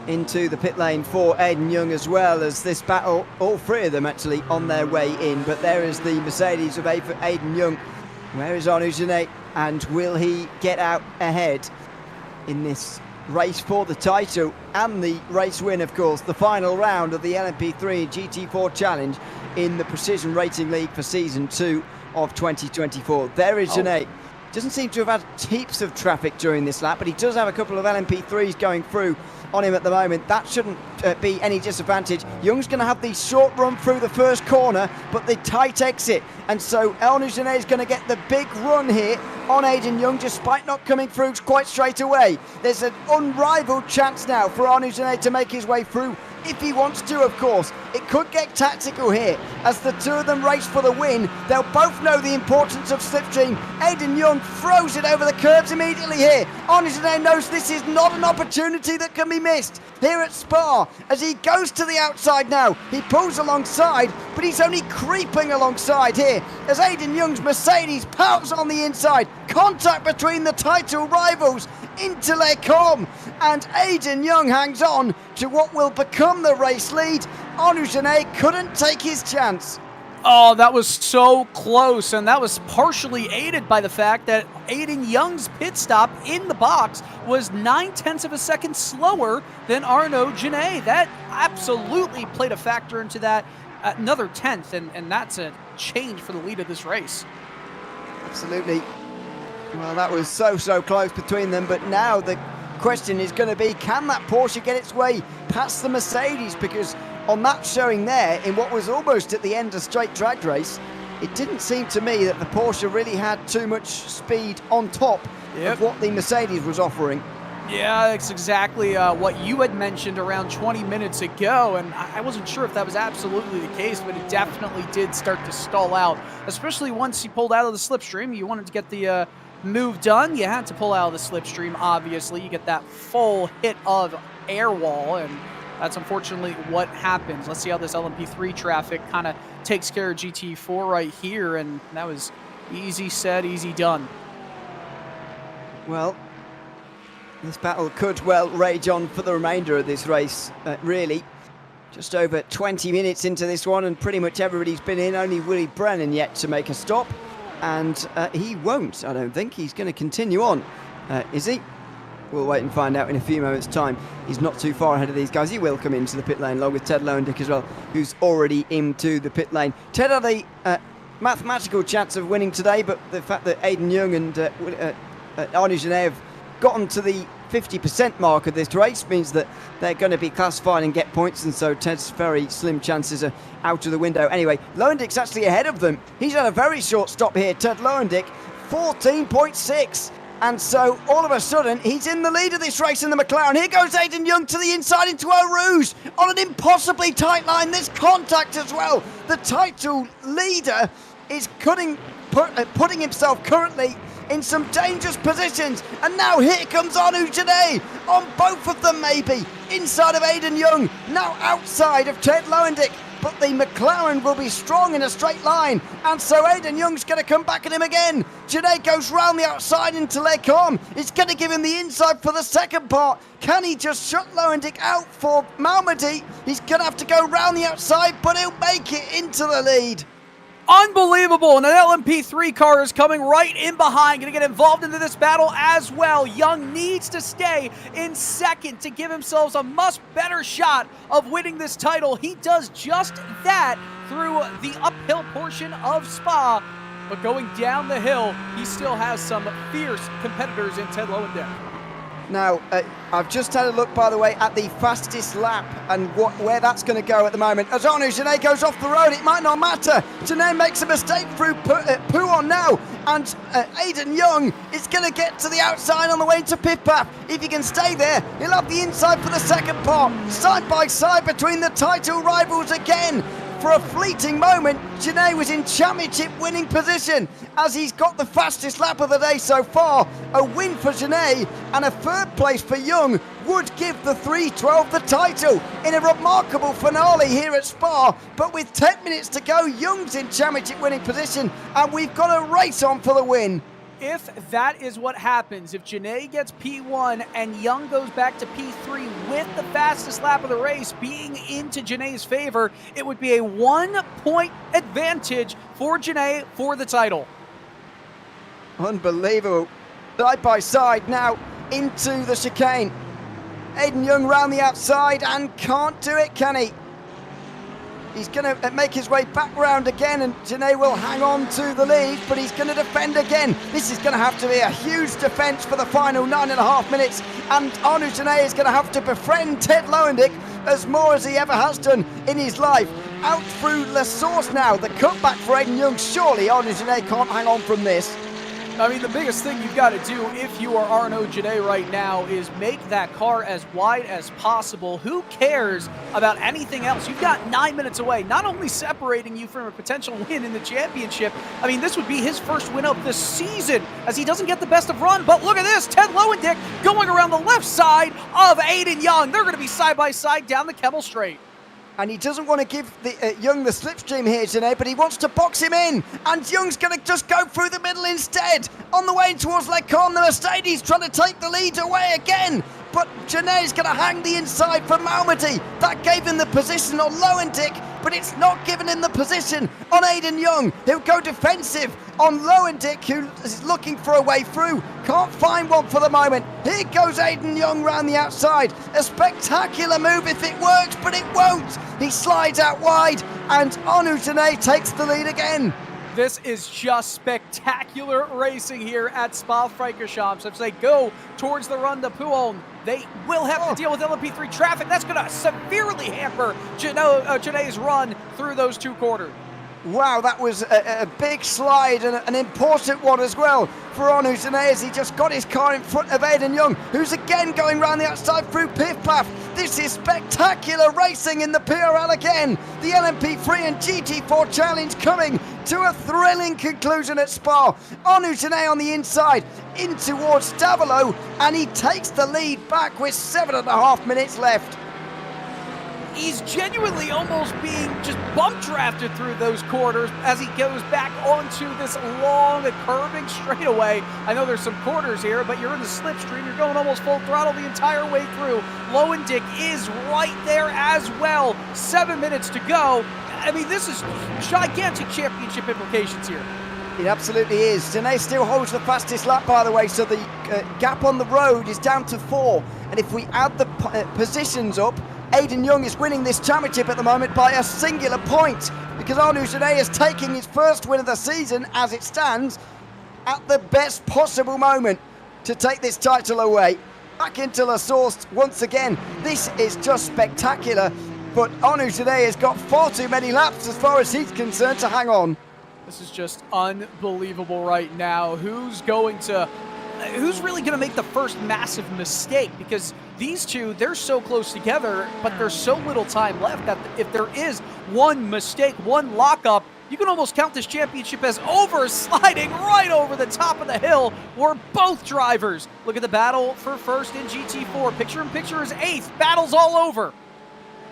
Into the pit lane for Aiden Young as well, as this battle, all three of them actually on their way in. But there is the Mercedes of Aiden Young. Where is Arnaud Genet, and will he get out ahead in this race for the title and the race win, of course, the final round of the LMP3 and GT4 Challenge in the Precision Racing League for Season 2 of 2024. There is Genet. Doesn't seem to have had heaps of traffic during this lap, but he does have a couple of LMP3s going through on him at the moment. That shouldn't be any disadvantage. Young's going to have the short run through the first corner, but the tight exit. And so Arnaud Genet is going to get the big run here on Aiden Young, despite not coming through quite straight away. There's an unrivaled chance now for Arnaud Genet to make his way through, if he wants to, of course. It could get tactical here as the two of them race for the win. They'll both know the importance of slipstream. Aiden Young throws it over the curbs immediately here. Arnaud Genet knows this is not an opportunity that can be missed here at Spa as he goes to the outside now. He pulls alongside, but he's only creeping alongside here as Aiden Young's Mercedes powers on the inside. Contact between the title rivals into Les Combes, and Aiden Young hangs on to what will become the race lead. Arnaud Genet couldn't take his chance. Oh, that was so close, and that was partially aided by the fact that Aiden Young's pit stop in the box was 0.9 of a second slower than Arnaud Genet. That absolutely played a factor into that another 10th, and that's a change for the lead of this race. Absolutely. Well, that was so close between them, but now the question is going to be, can that Porsche get its way past the Mercedes? Because on that showing there, in what was almost at the end of straight drag race, it didn't seem to me that the Porsche really had too much speed on top of what the Mercedes was offering. Yeah, that's exactly what you had mentioned around 20 minutes ago, and I wasn't sure if that was absolutely the case, but it definitely did start to stall out, especially once he pulled out of the slipstream. You wanted to get the move done, you had to pull out of the slipstream, obviously. You get that full hit of air wall, and that's unfortunately what happens. Let's see how this LMP3 traffic kind of takes care of GT4 right here, and that was easy said, easy done. Well, this battle could well rage on for the remainder of this race, really. Just over 20 minutes into this one, and pretty much everybody's been in, only Willie Brennan yet to make a stop. And he won't, I don't think. He's going to continue on, is he? We'll wait and find out in a few moments' time. He's not too far ahead of these guys. He will come into the pit lane along with Ted Lowendick as well, who's already into the pit lane. Ted had a mathematical chance of winning today, but the fact that Aiden Young and Arnaud Genet have gotten to the 50% mark of this race means that they're going to be classified and get points, and so Ted's very slim chances are out of the window. Anyway, Lowendick's actually ahead of them. He's had a very short stop here, Ted Lowendick, 14.6. And so all of a sudden, he's in the lead of this race in the McLaren. Here goes Aiden Young to the inside into Eau Rouge on an impossibly tight line. There's contact as well. The title leader is putting himself currently in some dangerous positions, and now here comes Arnaud Genet on both of them, maybe inside of Aiden Young, now outside of Ted Lowendick, but the McLaren will be strong in a straight line, and so Aiden Young's going to come back at him again. Genet goes round the outside into Les Combes. It's going to give him the inside for the second part. Can he just shut Lowendick out for Malmedy? He's going to have to go round the outside, but he'll make it into the lead. Unbelievable, and an LMP3 car is coming right in behind, going to get involved into this battle as well. Young needs to stay in second to give himself a much better shot of winning this title. He does just that through the uphill portion of Spa, but going down the hill, he still has some fierce competitors in Ted Lowendick. Now, I've just had a look, by the way, at the fastest lap and where that's going to go at the moment. As Arnaud Genet goes off the road, it might not matter. Genet makes a mistake through Pouhon now. And Aiden Young is going to get to the outside on the way into pit path. If he can stay there, he'll have the inside for the second part. Side by side between the title rivals again. For a fleeting moment, Janae was in championship winning position as he's got the fastest lap of the day so far. A win for Janae and a third place for Young would give the 312 the title in a remarkable finale here at Spa. But with 10 minutes to go, Young's in championship winning position and we've got a race on for the win. If that is what happens, if Janae gets P1 and Young goes back to P3 with the fastest lap of the race being into Janae's favor, it would be a 1-point advantage for Janae for the title. Unbelievable. Side by side now into the chicane. Aiden Young round the outside and can't do it, can he? He's going to make his way back round again and Janae will hang on to the lead, but he's going to defend again. This is going to have to be a huge defence for the final 9.5 minutes, and Arnaud Janae is going to have to befriend Ted Lowendick as more as he ever has done in his life. Out through La Source now, the cutback for Aiden Young. Surely Arnaud Janae can't hang on from this. I mean, the biggest thing you've got to do if you are Arnaud Janae right now is make that car as wide as possible. Who cares about anything else? You've got 9 minutes away, not only separating you from a potential win in the championship. I mean, this would be his first win of the season as he doesn't get the best of run. But look at this, Ted Lowendick going around the left side of Aiden Young. They're going to be side by side down the Kemmel Straight. And he doesn't want to give Young the slipstream here, Janae, but he wants to box him in. And Young's going to just go through the middle instead. On the way towards Lecon, the Mercedes trying to take the lead away again. But Janae's going to hang the inside for Malmedy. That gave him the position on Lowendick, but it's not given him the position on Aiden Young. He'll go defensive on Lowendick, who is looking for a way through. Can't find one for the moment. Here goes Aiden Young round the outside. A spectacular move if it works, but it won't. He slides out wide, and Arnaud Janae takes the lead again. This is just spectacular racing here at Spa-Francorchamps. As they go towards the run to Pouhon, they will have to deal with LMP3 traffic. That's going to severely hamper Janae's run through those two quarters. Wow, that was a big slide and an important one as well for Arnaud Janae as he just got his car in front of Aiden Young, who's again going round the outside through pit path. This is spectacular racing in the PRL again. The LMP3 and GT4 challenge coming to a thrilling conclusion at Spa. Arnaud Janae on the inside in towards Davolo, and he takes the lead back with 7.5 minutes left. He's genuinely almost being just bump drafted through those quarters as he goes back onto this long curving straightaway. I know there's some quarters here, but you're in the slipstream. You're going almost full throttle the entire way through. Lowendick is right there as well. 7 minutes to go. I mean, this is gigantic championship implications here. It absolutely is. Janae still holds the fastest lap, by the way, so the gap on the road is down to 4. And if we add the positions up, Aiden Young is winning this championship at the moment by a singular point, because Arnaud Janae is taking his first win of the season as it stands at the best possible moment to take this title away. Back into La Source once again. This is just spectacular, but Arnaud Janae has got far too many laps as far as he's concerned to hang on. This is just unbelievable right now. Who's really going to make the first massive mistake? Because these two, they're so close together, but there's so little time left that if there is one mistake, one lockup, you can almost count this championship as over, sliding right over the top of the hill where both drivers. Look at the battle for first in GT4. Picture-in-picture is 8th. Battle's all over.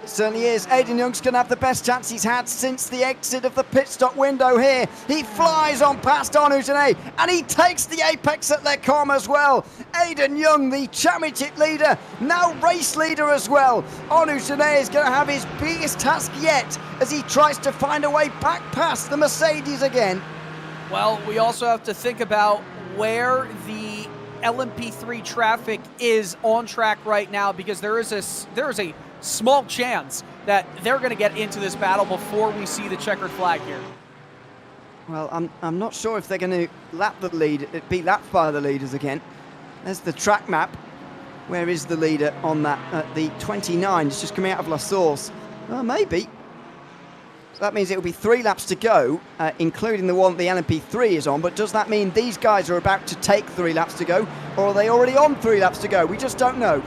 It certainly is. Aiden Young's going to have the best chance he's had since the exit of the pit stop window here. He flies on past Arnaud Janae, and he takes the apex at Lecom as well. Aiden Young, the championship leader, now race leader as well. Arnaud Janae is going to have his biggest task yet as he tries to find a way back past the Mercedes again. Well, we also have to think about where the LMP3 traffic is on track right now, because there is a small chance that they're going to get into this battle before we see the checkered flag here. Well, I'm not sure if they're going to be lapped by the leaders again. There's the track map. Where is the leader on that? The 29. It's just coming out of La Source. Well, maybe. that means it will be 3 laps to go, including the one the LMP3 is on. But does that mean these guys are about to take 3 laps to go, or are they already on 3 laps to go? We just don't know.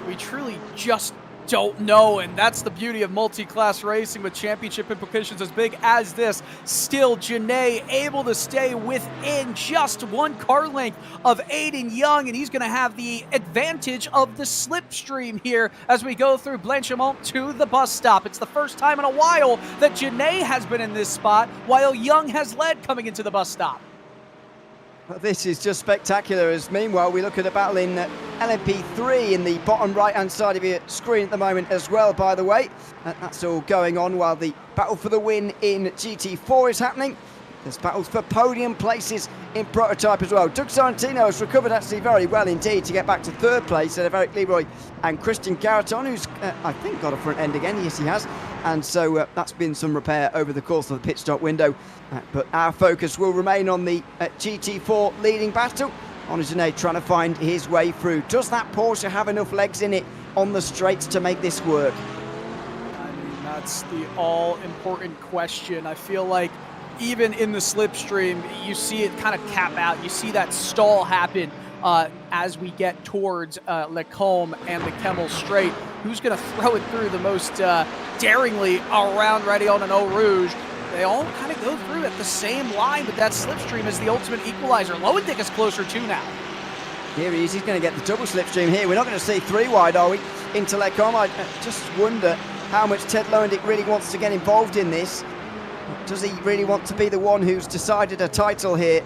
We truly just don't know, and that's the beauty of multi-class racing with championship implications as big as this. Still, Janae able to stay within just 1 car length of Aiden Young, and he's going to have the advantage of the slipstream here as we go through Blanchimont to the bus stop. It's the first time in a while that Janae has been in this spot, while Young has led coming into the bus stop. Well, this is just spectacular, as meanwhile we look at a battle in LMP3 in the bottom right-hand side of your screen at the moment as well, by the way. That's all going on while the battle for the win in GT4 is happening. There's battles for podium places in prototype as well. Doug Sorrentino has recovered actually very well indeed to get back to 3rd place ahead of Eric Leroy and Christian Garaton, who's, I think, got a front end again. Yes, he has. And so that's been some repair over the course of the pit stop window. But our focus will remain on the GT4 leading battle. Onizune trying to find his way through. Does that Porsche have enough legs in it on the straights to make this work? I mean, that's the all-important question. I feel like even in the slipstream, you see it kind of cap out. You see that stall happen as we get towards Lacombe and the Kemmel Straight. Who's going to throw it through the most daringly around Radion and Eau Rouge? They all kind of go through at the same line, but that slipstream is the ultimate equalizer. Lowendick is closer too now. Here he is. He's going to get the double slipstream here. We're not going to see 3 wide, are we, into Lacombe? I just wonder how much Ted Lowendick really wants to get involved in this. Does he really want to be the one who's decided a title here?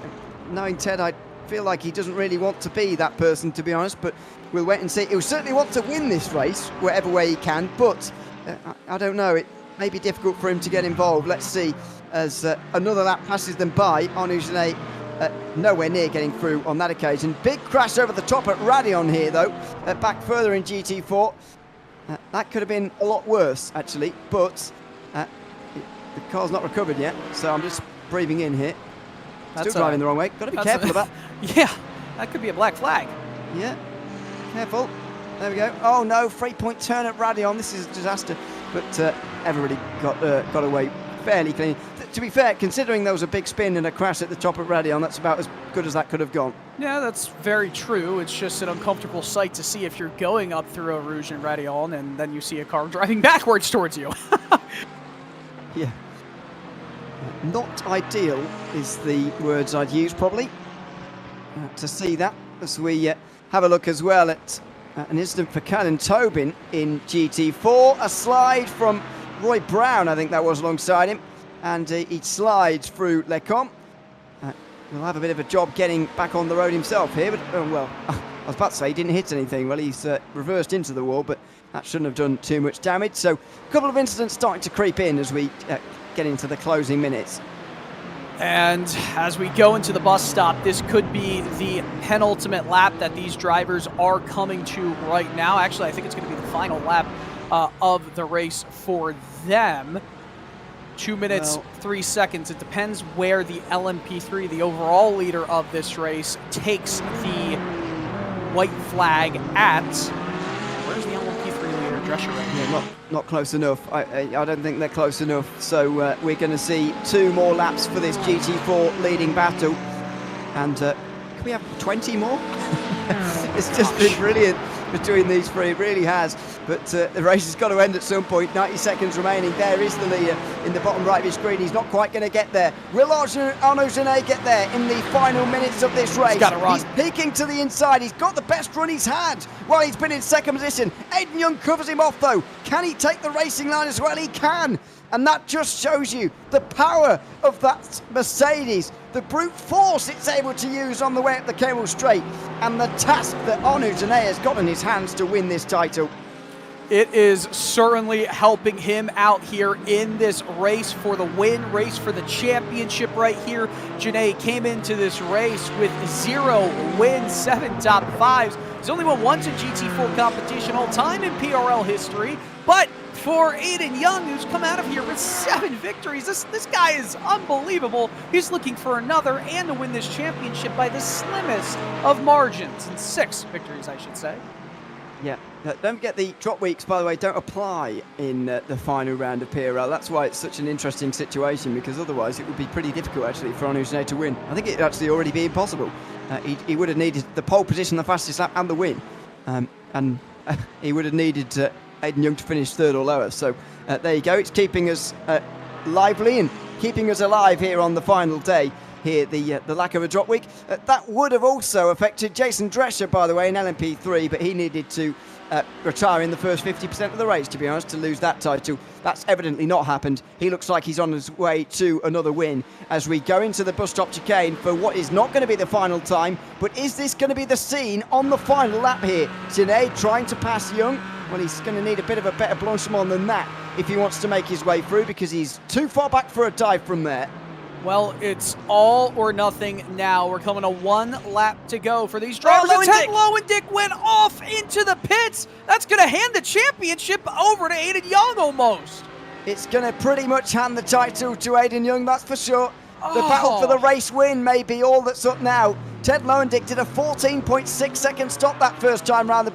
Knowing Ted, I feel like he doesn't really want to be that person, to be honest, but we'll wait and see. He'll certainly want to win this race, whatever way he can, but I don't know. It may be difficult for him to get involved. Let's see as another lap passes them by. Onizune nowhere near getting through on that occasion. Big crash over the top at Radion here, though, back further in GT4. That could have been a lot worse, actually, but the car's not recovered yet, so I'm just breathing in here. Still driving the wrong way. Got to be careful of that. Yeah, that could be a black flag. Yeah, careful. There we go. Oh no, 3-point turn at Radion. This is a disaster. But everybody got away fairly clean. To be fair, considering there was a big spin and a crash at the top of Radion, that's about as good as that could have gone. Yeah, that's very true. It's just an uncomfortable sight to see if you're going up through Eau Rouge and Radion, and then you see a car driving backwards towards you. Yeah. Not ideal is the words I'd use, probably, to see that, as we have a look as well at an incident for Callan Tobin in GT4. A slide from Roy Brown, I think that was, alongside him, and he slides through Lacombe. He'll have a bit of a job getting back on the road himself here, but, oh, well, I was about to say he didn't hit anything. Well, he's reversed into the wall, but that shouldn't have done too much damage. So a couple of incidents starting to creep in as we get into the closing minutes. And as we go into the bus stop, this could be the penultimate lap that these drivers are coming to right now. Actually, I think it's going to be the final lap of the race for them. 2 minutes, 3 seconds. It depends where the LMP3, the overall leader of this race, takes the white flag at. Where's the LMP3 leader? Drescher right here. Yeah, not close enough. I don't think they're close enough. So we're going to see 2 more laps for this GT4 leading battle. And can we have 20 more? It's just been brilliant between these 3, it really has. But the race has got to end at some point. 90 seconds remaining. There is the leader in the bottom right of his screen. He's not quite going to get there. Will Onizune get there in the final minutes of this race? He's got to run. He's peeking to the inside. He's got the best run he's had while he's been in second position. Aiden Young covers him off, though. Can he take the racing line as well? He can. And that just shows you the power of that Mercedes, the brute force it's able to use on the way up the Kemmel Straight, and the task that Onizune has got in his hands to win this title. It is certainly helping him out here in this race for the win, race for the championship right here. Janae came into this race with 0 wins, 7 top 5s. He's only won once in GT4 competition all time in PRL history, but for Aiden Young, who's come out of here with 7 victories, this guy is unbelievable. He's looking for another and to win this championship by the slimmest of margins, and 6 victories, I should say. Yeah, Don't forget the drop weeks, by the way, don't apply in the final round of PRL. That's why it's such an interesting situation, because otherwise it would be pretty difficult actually for Onuzene to win. I think it'd actually already be impossible. He would have needed the pole position, the fastest lap and the win. And he would have needed Aiden Young to finish third or lower. So there you go. It's keeping us lively and keeping us alive here on the final day. Here, the lack of a drop week. That would have also affected Jason Drescher, by the way, in LMP3, but he needed to retire in the first 50% of the race, to be honest, to lose that title. That's evidently not happened. He looks like he's on his way to another win as we go into the bus stop chicane for what is not going to be the final time, but is this going to be the scene on the final lap here? Janae trying to pass Young. Well, he's going to need a bit of a better blanchiment than that if he wants to make his way through, because he's too far back for a dive from there. Well, it's all or nothing now. We're coming to one lap to go for these drivers. Ted Lowendick went off into the pits. That's going to hand the championship over to Aiden Young almost. It's going to pretty much hand the title to Aiden Young, that's for sure. The battle for the race win may be all that's up now. Ted Lowendick did a 14.6 second stop that first time round,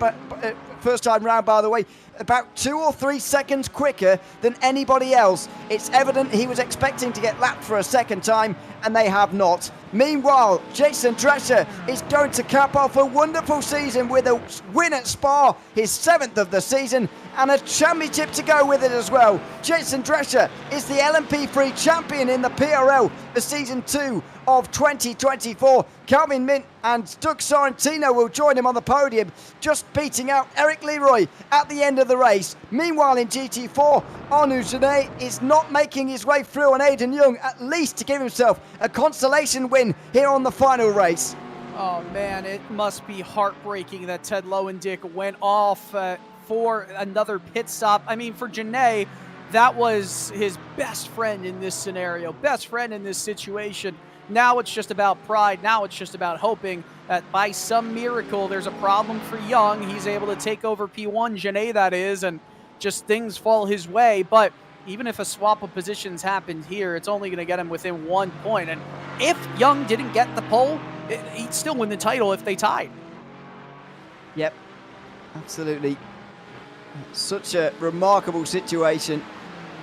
by the way. About 2 or 3 seconds quicker than anybody else. It's evident he was expecting to get lapped for a second time, and they have not. Meanwhile, Jason Drescher is going to cap off a wonderful season with a win at Spa, his 7th of the season, and a championship to go with it as well. Jason Drescher is the LMP3 champion in the PRL for Season 2 of 2024. Calvin Mint and Doug Sorrentino will join him on the podium, just beating out Eric Leroy at the end of the race. Meanwhile, in GT4, Onuzene is not making his way through on Aiden Young, at least to give himself a consolation win here on the final race. Oh man, it must be heartbreaking that Ted Lowendick went off for another pit stop. I mean, for Janae, that was his best friend in this scenario, best friend in this situation. Now it's just about pride. Now it's just about hoping that by some miracle there's a problem for Young. He's able to take over P1, Janae that is, and just things fall his way. But even if a swap of positions happened here, it's only going to get him within 1 point. And if Young didn't get the pole, he'd still win the title if they tied. Yep, absolutely. Such a remarkable situation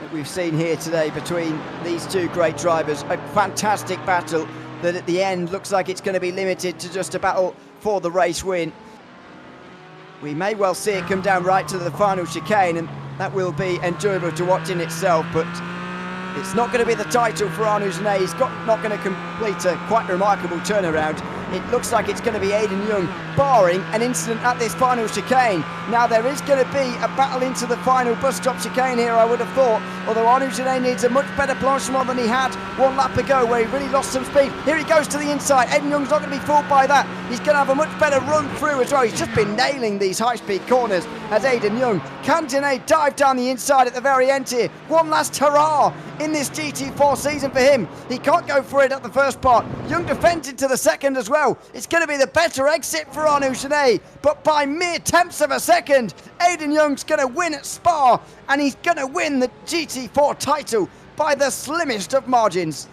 that we've seen here today between these two great drivers. A fantastic battle that at the end looks like it's going to be limited to just a battle for the race win. We may well see it come down right to the final chicane, and that will be enjoyable to watch in itself, but it's not going to be the title for Onuzene. He's not going to complete a quite remarkable turnaround. It looks like it's going to be Aiden Young, barring an incident at this final chicane. Now, there is going to be a battle into the final bus stop chicane here, I would have thought, although Onuzene needs a much better blanchiment than he had 1 lap ago, where he really lost some speed. Here he goes to the inside. Aiden Young's not going to be fooled by that. He's going to have a much better run through as well. He's just been nailing these high-speed corners as Aiden Young. Can Janae dive down the inside at the very end here? One last hurrah in this GT4 season for him. He can't go for it at the first part. Young defended to the second as well. It's going to be the better exit for Onuzene, but by mere tenths of a second, Aiden Young's going to win at Spa, and he's going to win the GT4 title by the slimmest of margins.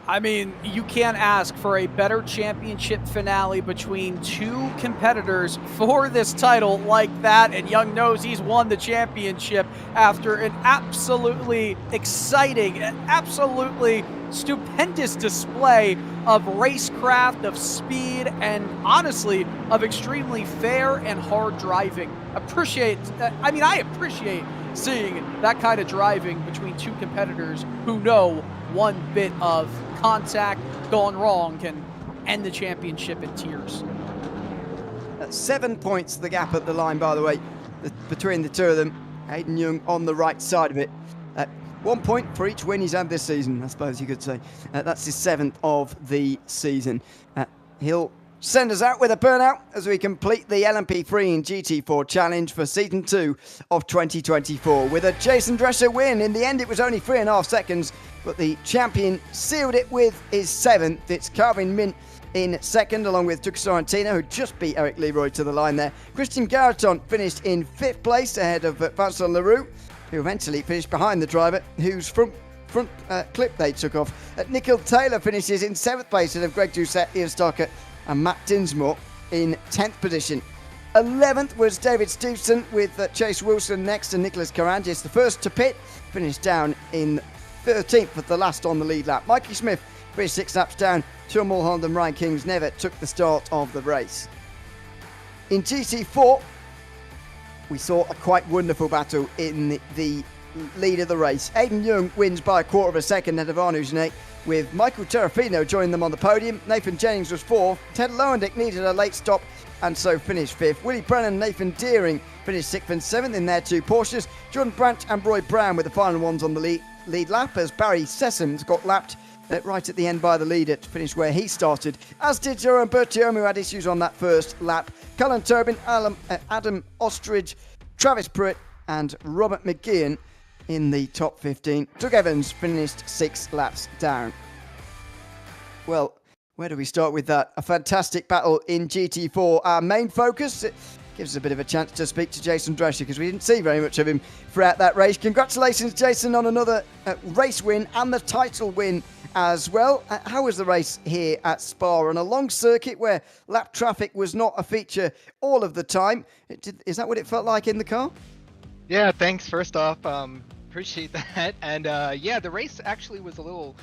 I mean, you can't ask for a better championship finale between two competitors for this title like that, and Young knows he's won the championship after an absolutely exciting, absolutely stupendous display of racecraft, of speed, and honestly, of extremely fair and hard driving. I appreciate seeing that kind of driving between two competitors who know one bit of contact gone wrong can end the championship in tears. 7 points the gap at the line, by the way, between the two of them. Aiden Young on the right side of it. 1 point for each win he's had this season, I suppose you could say. That's his 7th of the season. He'll send us out with a burnout as we complete the LMP3 and GT4 challenge for Season 2 of 2024. With a Jason Drescher win, in the end it was only 3.5 seconds, but the champion sealed it with his 7th. It's Calvin Mint in second, along with Doug Sorrentino, who just beat Eric Leroy to the line there. Christian Garaton finished in 5th place ahead of Vincent Leroux, who eventually finished behind the driver, whose front clip they took off. Nikhil Taylor finishes in 7th place ahead of Greg Doucette, Ian Starker, and Matt Dinsmore in 10th position. 11th was David Stewson with Chase Wilson next and Nicholas Carangis, the first to pit, finished down in 13th at the last on the lead lap. Mikey Smith finished 6 laps down. Sean Mulholland and Ryan Kings never took the start of the race. In GT4, we saw a quite wonderful battle in the lead of the race. Aidan Young wins by a quarter of a second ahead of Arnaud Genet, with Michael Terrafino joining them on the podium. Nathan Jennings was 4th. Ted Lowendick needed a late stop and so finished 5th. Willie Brennan and Nathan Deering finished 6th and 7th in their 2 Porsches. Jordan Brandt and Roy Brown were the final ones on the lead lap, as Barry Sessoms got lapped right at the end by the leader to finish where he started, as did Jerome Bertium, who had issues on that first lap. Cullen Turbin, Adam Ostrich, Travis Pruitt and Robert McGeehan in the top 15. Doug Evans finished 6 laps down. Well, where do we start with that? A fantastic battle in GT4. Our main focus, it gives us a bit of a chance to speak to Jason Drescher, because we didn't see very much of him throughout that race. Congratulations, Jason, on another race win and the title win as well. How was the race here at Spa on a long circuit where lap traffic was not a feature all of the time? Is that what it felt like in the car? Yeah, thanks first off. Appreciate that. And yeah, the race actually was a little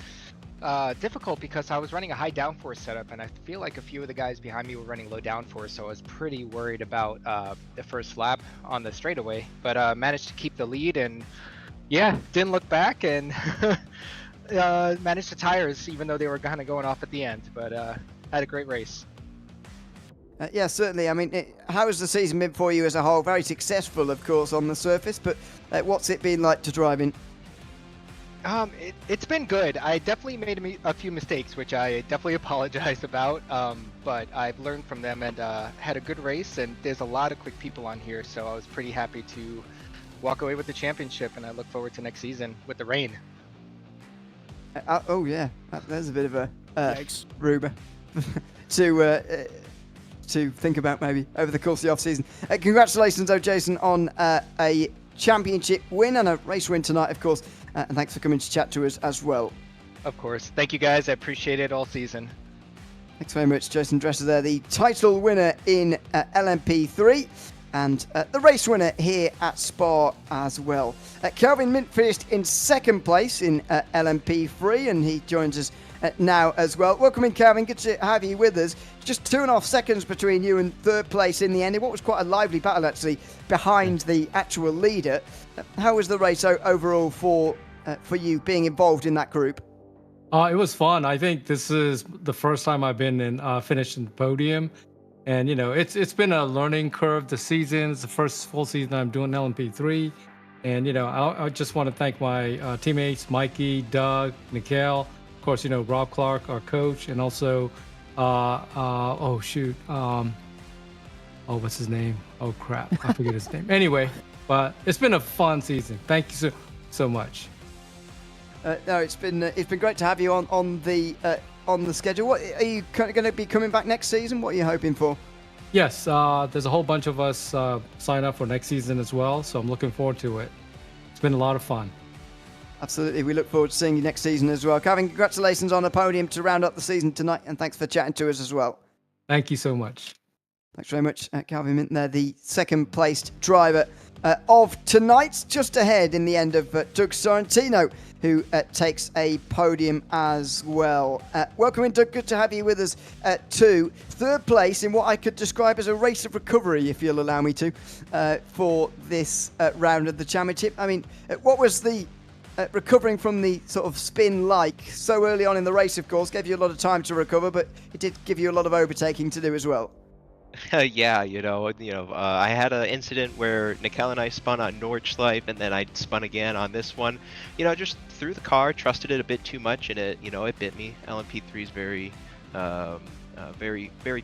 difficult because I was running a high downforce setup, and I feel like a few of the guys behind me were running low downforce, so I was pretty worried about the first lap on the straightaway, but managed to keep the lead, and yeah, didn't look back, and managed the tires even though they were kind of going off at the end, but had a great race. Yeah, certainly. I mean, how has the season been for you as a whole? Very successful, of course, on the surface, but what's it been like to drive in? It's been good. I definitely made a few mistakes, which I definitely apologize about, but I've learned from them, and had a good race, and there's a lot of quick people on here, so I was pretty happy to walk away with the championship, and I look forward to next season with the rain. Oh yeah, there's a bit of a rumor to think about maybe over the course of the off-season. Congratulations though, Jason, on a championship win and a race win tonight, of course, and thanks for coming to chat to us as well. Of course. Thank you guys. I appreciate it all season. Thanks very much, Jason Drescher there, the title winner in LMP3 and the race winner here at Spa as well. Kelvin Mint finished in 2nd place in LMP3, and he joins us now as well. Welcome in, Kelvin. Good to have you with us. Just 2.5 seconds between you and 3rd place in the end. What was quite a lively battle, actually, behind the actual leader. How was the race overall for you being involved in that group? It was fun. I think this is the first time I've been in finished in the podium. And, you know, it's been a learning curve this season. It's the first full season I'm doing LMP3. And, you know, I just want to thank my teammates, Mikey, Doug, Nikhil, of course, you know, Rob Clark, our coach, and also, what's his name? Oh, crap. I forget his name. Anyway, but it's been a fun season. Thank you so much. No, it's been great to have you on the schedule. What are you going to be coming back next season? What are you hoping for? Yes, there's a whole bunch of us sign up for next season as well, so I'm looking forward to it. It's been a lot of fun. Absolutely, we look forward to seeing you next season as well. Kevin, congratulations on the podium to round up the season tonight, and thanks for chatting to us as well. Thank you so much. Thanks very much, Calvin Mint there, the 2nd placed driver of tonight, just ahead in the end of Doug Sorrentino, who takes a podium as well. Welcome in, Doug. Good to have you with us too. 3rd place in what I could describe as a race of recovery, if you'll allow me to, for this round of the championship. I mean, what was the recovering from the sort of spin like so early on in the race? Of course, gave you a lot of time to recover, but it did give you a lot of overtaking to do as well. Yeah, I had an incident where Nikhil and I spun on Nordschleife, and then I spun again on this one. You know, just threw the car, trusted it a bit too much, and it bit me. LMP3 is very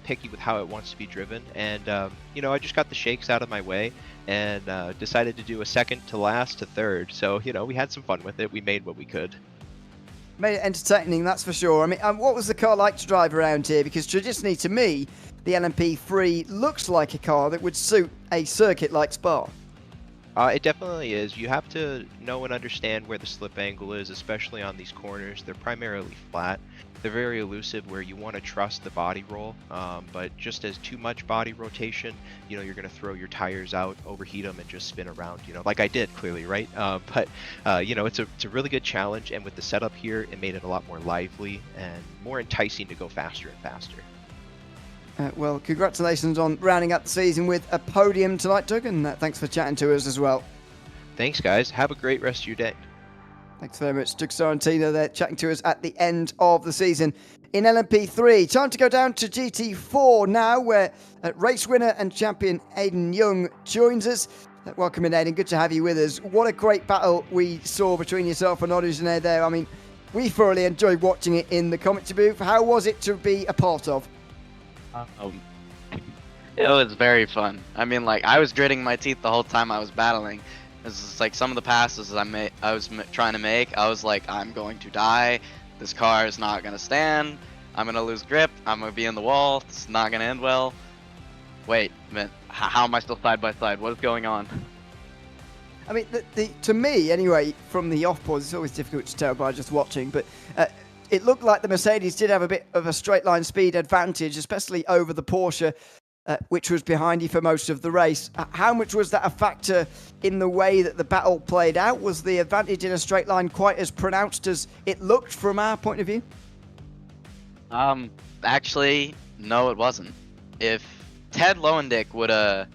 picky with how it wants to be driven, and I just got the shakes out of my way and decided to do a 2nd to last to 3rd. So we had some fun with it. We made what we could. Made it entertaining, that's for sure. I mean, what was the car like to drive around here? Because traditionally, to me, the LMP3 looks like a car that would suit a circuit like Spa. It definitely is. You have to know and understand where the slip angle is, especially on these corners. They're primarily flat. they're very elusive where you want to trust the body roll, but just as too much body rotation, you know, you're going to throw your tires out, overheat them, and just spin around, you know, like I did clearly, right? But you know, it's a really good challenge, and with the setup here, it made it a lot more lively and more enticing to go faster and faster. Well, congratulations on rounding up the season with a podium tonight, Doug, and thanks for chatting to us as well. Thanks, guys. Have a great rest of your day. Thanks very much, Doug Sorrentino there, chatting to us at the end of the season in LMP3. Time to go down to GT4 now, where race winner and champion Aidan Young joins us. Welcome in, Aidan. Good to have you with us. What a great battle we saw between yourself and Oduzane there. I mean, we thoroughly enjoyed watching it in the commentary booth. How was it to be a part of? It was very fun. I mean, like, I was gritting my teeth the whole time I was battling. It's just like some of the passes I was trying to make, I was like, I'm going to die. This car is not going to stand. I'm going to lose grip. I'm going to be in the wall. It's not going to end well. Wait a minute. How am I still side by side? What is going on? I mean, to me, anyway, from the off-pause, it's always difficult to tell by just watching, but it looked like the Mercedes did have a bit of a straight-line speed advantage, especially over the Porsche, which was behind you for most of the race. How much was that a factor in the way that the battle played out? Was the advantage in a straight line quite as pronounced as it looked from our point of view? Actually, no, it wasn't. If Ted Lowendick would have,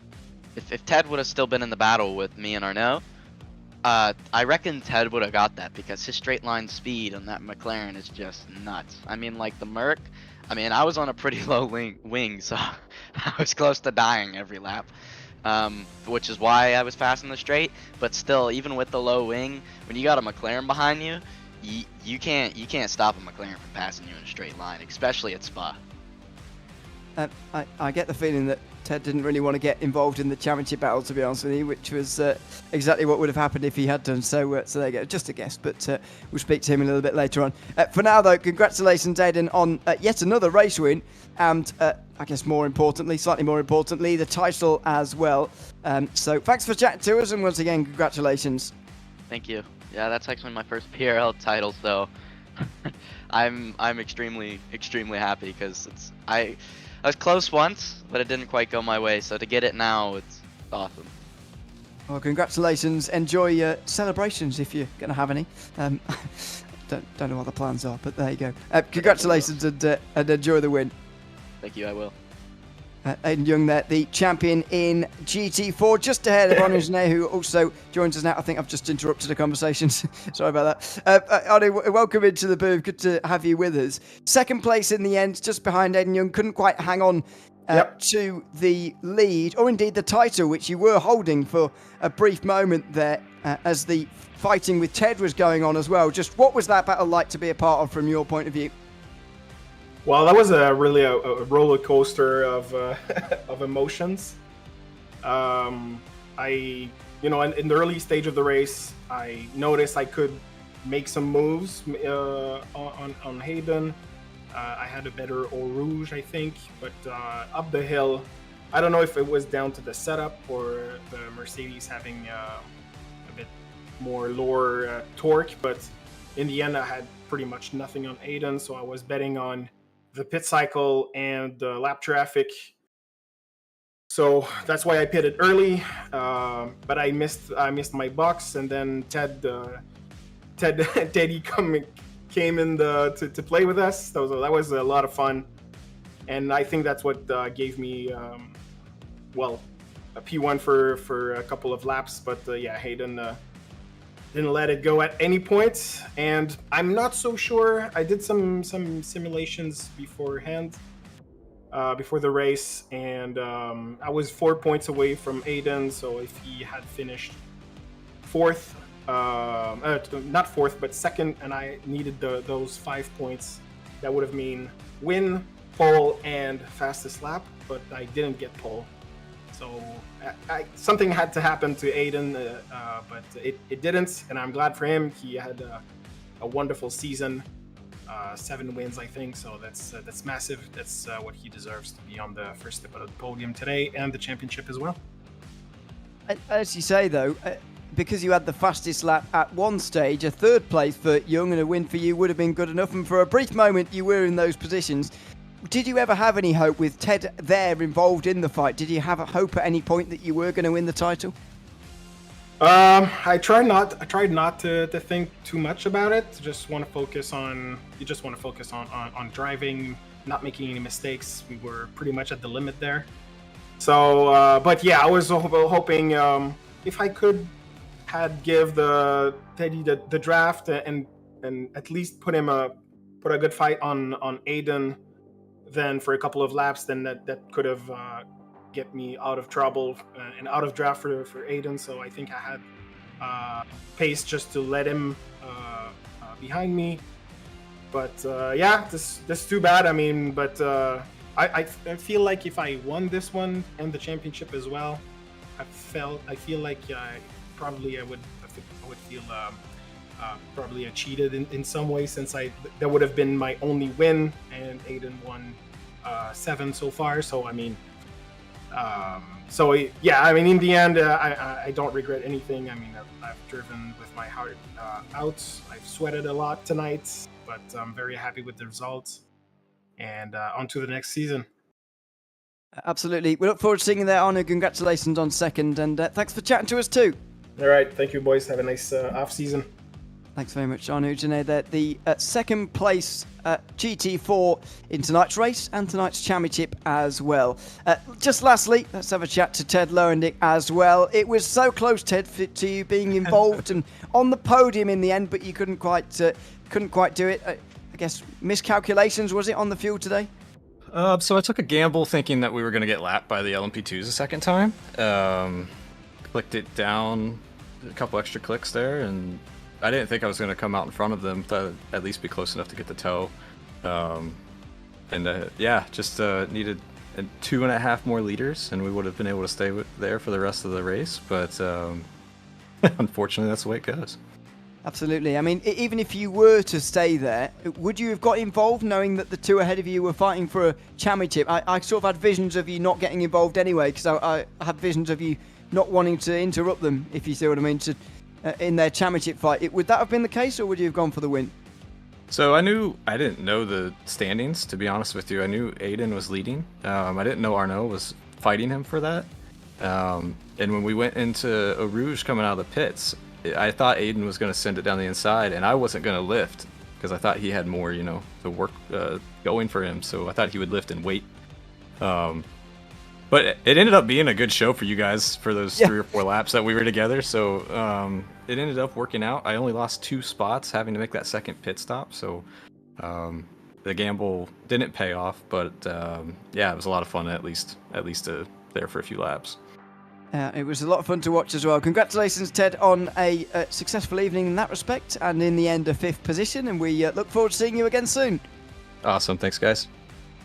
if Ted would have still been in the battle with me and Arnaud, I reckon Ted would have got that, because his straight line speed on that McLaren is just nuts. I mean, like the Merc, I mean, I was on a pretty low wing, so I was close to dying every lap, which is why I was fast in the straight. But still, even with the low wing, when you got a McLaren behind you, you can't stop a McLaren from passing you in a straight line, especially at Spa. I get the feeling that Ted didn't really want to get involved in the championship battle, to be honest with you, which was exactly what would have happened if he had done. So there you go, just a guess, but we'll speak to him a little bit later on. For now, though, congratulations, Aidan, on yet another race win, and I guess slightly more importantly, the title as well. So thanks for chatting to us, and once again, congratulations. Thank you. Yeah, that's actually my first PRL title, so I'm extremely happy, because I was close once, but it didn't quite go my way, so to get it now, it's awesome. Well, congratulations. Enjoy your celebrations if you're going to have any. Don't know what the plans are, but there you go. Congratulations, and enjoy the win. Thank you, I will. Aidan Young there, the champion in GT4, just ahead of Oduzane, who also joins us now. I think I've just interrupted the conversation. Sorry about that. Anu, welcome into the booth. Good to have you with us. Second place in the end, just behind Aidan Young. Couldn't quite hang on to the lead, or indeed the title, which you were holding for a brief moment there as the fighting with Ted was going on as well. Just what was that battle like to be a part of from your point of view? Well, that was really a roller coaster of of emotions. In the early stage of the race, I noticed I could make some moves on Hayden. I had a better Eau Rouge, I think, but up the hill, I don't know if it was down to the setup or the Mercedes having a bit more lower torque, but in the end, I had pretty much nothing on Hayden, so I was betting on the pit cycle and the lap traffic. So that's why I pitted early, but I missed my box, and then Teddy came in to play with us. So that was a lot of fun, and I think that's what gave me a P1 for a couple of laps. But Hayden didn't let it go at any point, and I'm not so sure. I did some simulations beforehand, before the race, and I was 4 points away from Aidan. So if he had finished fourth, not fourth, but second, and I needed those 5 points, that would have mean win, pole, and fastest lap. But I didn't get pole. So something had to happen to Aidan, but it didn't, and I'm glad for him. He had a wonderful season, 7 wins, I think. So that's massive. That's what he deserves, to be on the first step of the podium today and the championship as well. As you say, though, because you had the fastest lap at one stage, a third place for Young and a win for you would have been good enough. And for a brief moment, you were in those positions. Did you ever have any hope with Ted there involved in the fight? Did you have a hope at any point that you were going to win the title? I tried not to think too much about it. You just want to focus on driving, not making any mistakes. We were pretty much at the limit there. So, but yeah, I was hoping if I could give Teddy the draft and at least put a good fight on Aiden, then for a couple of laps, then that could have get me out of trouble and out of draft for Aiden. So I think I had pace just to let him behind me. But yeah, this is too bad. I mean, but I feel like if I won this one and the championship as well, I feel like I would feel probably cheated in some way, since that would have been my only win, and Aiden won 7 so far. So I mean, so yeah, I mean, in the end, I don't regret anything. I mean, I've driven with my heart out. I've sweated a lot tonight, but I'm very happy with the results. And on to the next season. Absolutely. We look forward to seeing you there, Arno. Congratulations on second, and thanks for chatting to us too. All right. Thank you, boys. Have a nice off season. Thanks very much, Arno Genet there. The second place GT4 in tonight's race and tonight's championship as well. Just lastly, let's have a chat to Ted Lowendick as well. It was so close, Ted, to you being involved and on the podium in the end, but you couldn't quite do it. I guess miscalculations, was it, on the fuel today? So I took a gamble thinking that we were going to get lapped by the LMP2s a second time. Clicked it down a couple extra clicks there, and I didn't think I was going to come out in front of them. Thought I'd at least be close enough to get the tow. Yeah, just needed 2.5 more liters, and we would have been able to stay there for the rest of the race. But unfortunately, that's the way it goes. Absolutely. I mean, even if you were to stay there, would you have got involved knowing that the two ahead of you were fighting for a championship? I sort of had visions of you not getting involved anyway, because I had visions of you not wanting to interrupt them, if you see what I mean, in their championship fight. Would that have been the case, or would you have gone for the win? So I didn't know the standings, to be honest with you. I knew Aiden was leading. I didn't know Arnaud was fighting him for that. And when we went into Eau Rouge coming out of the pits, I thought Aiden was going to send it down the inside, and I wasn't going to lift because I thought he had more, the work going for him. So I thought he would lift and wait. But it ended up being a good show for you guys for those 3 or 4 laps that we were together. So it ended up working out. I only lost 2 spots having to make that second pit stop. So the gamble didn't pay off, but yeah, it was a lot of fun at least there for a few laps. It was a lot of fun to watch as well. Congratulations, Ted, on a successful evening in that respect, and in the end, a 5th position. And we look forward to seeing you again soon. Awesome. Thanks, guys.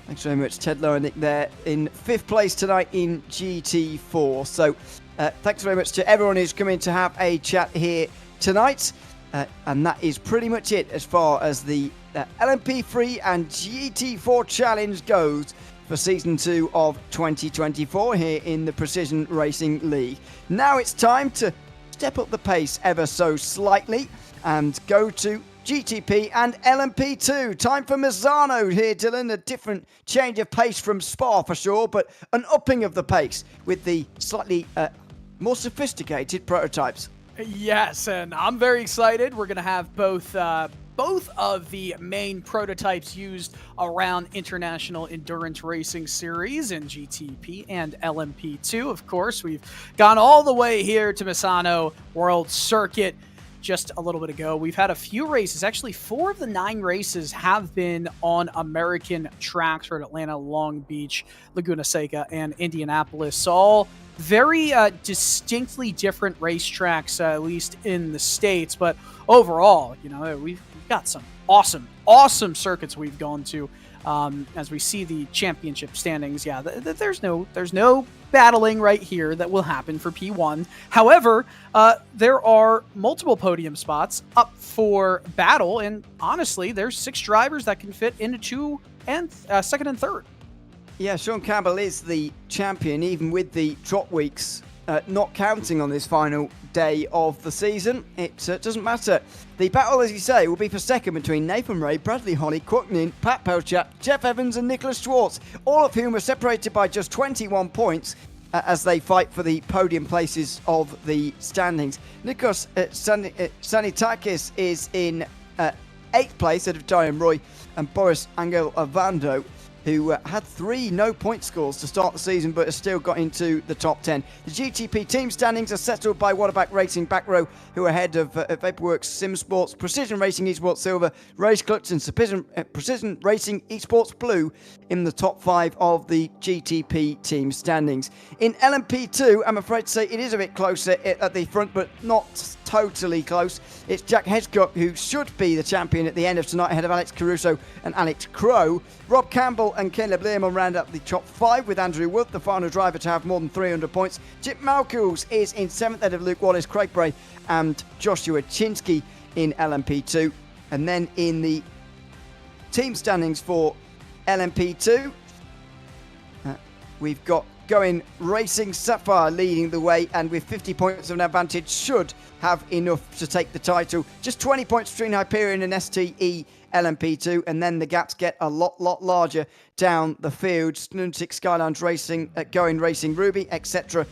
Thanks very much, Ted Lowendick there in 5th place tonight in GT4. So thanks very much to everyone who's come in to have a chat here tonight. And that is pretty much it as far as the LMP3 and GT4 challenge goes for Season 2 of 2024 here in the Precision Racing League. Now it's time to step up the pace ever so slightly and go to GTP and LMP2. Time for Misano here, Dylan. A different change of pace from Spa for sure, but an upping of the pace with the slightly more sophisticated prototypes. Yes, and I'm very excited. We're going to have both of the main prototypes used around International Endurance Racing Series in GTP and LMP2. Of course, we've gone all the way here to Misano World Circuit just a little bit ago. We've had a few races. Actually, 4 of the 9 races have been on American tracks for Atlanta, Long Beach, Laguna Seca, and Indianapolis. So all very distinctly different racetracks, at least in the States. But overall, we've got some awesome circuits we've gone to. As we see the championship standings, yeah, there's no battling right here that will happen for P1. However, there are multiple podium spots up for battle, and honestly, there's 6 drivers that can fit into 2 and second and third. Yeah, Sean Campbell is the champion, even with the trot weeks not counting on this final day of the season. It doesn't matter. The battle, as you say, will be for second between Nathan Ray, Bradley Holly, Kwoknin, Pat Pelchat, Jeff Evans and Nicholas Schwartz, all of whom are separated by just 21 points as they fight for the podium places of the standings. Nikos Sanitakis is in 8th place ahead of Diane Roy and Boris Angel Avando, who had 3 no-point scores to start the season but has still got into the top 10. The GTP team standings are settled by Waterback Racing back row, who are ahead of Vaporworks Sim Sports, Precision Racing Esports Silver, Race Clutch and Precision Racing Esports Blue in the top 5 of the GTP team standings. In LMP2, I'm afraid to say it is a bit closer at the front, but not totally close. It's Jack Hedgecock who should be the champion at the end of tonight, ahead of Alex Caruso and Alex Crow. Rob Campbell and Caleb Learmon round up the top 5, with Andrew Wood, the final driver, to have more than 300 points. Chip Malkules is in 7th ahead of Luke Wallace, Craig Bray and Joshua Chinsky in LMP2. And then in the team standings for LMP2, we've got Going Racing Sapphire leading the way, and with 50 points of an advantage should have enough to take the title. Just 20 points between Hyperion and STE LMP2, and then the gaps get a lot larger down the field. Lunatic Skylands Racing, Going Racing Ruby, etc.,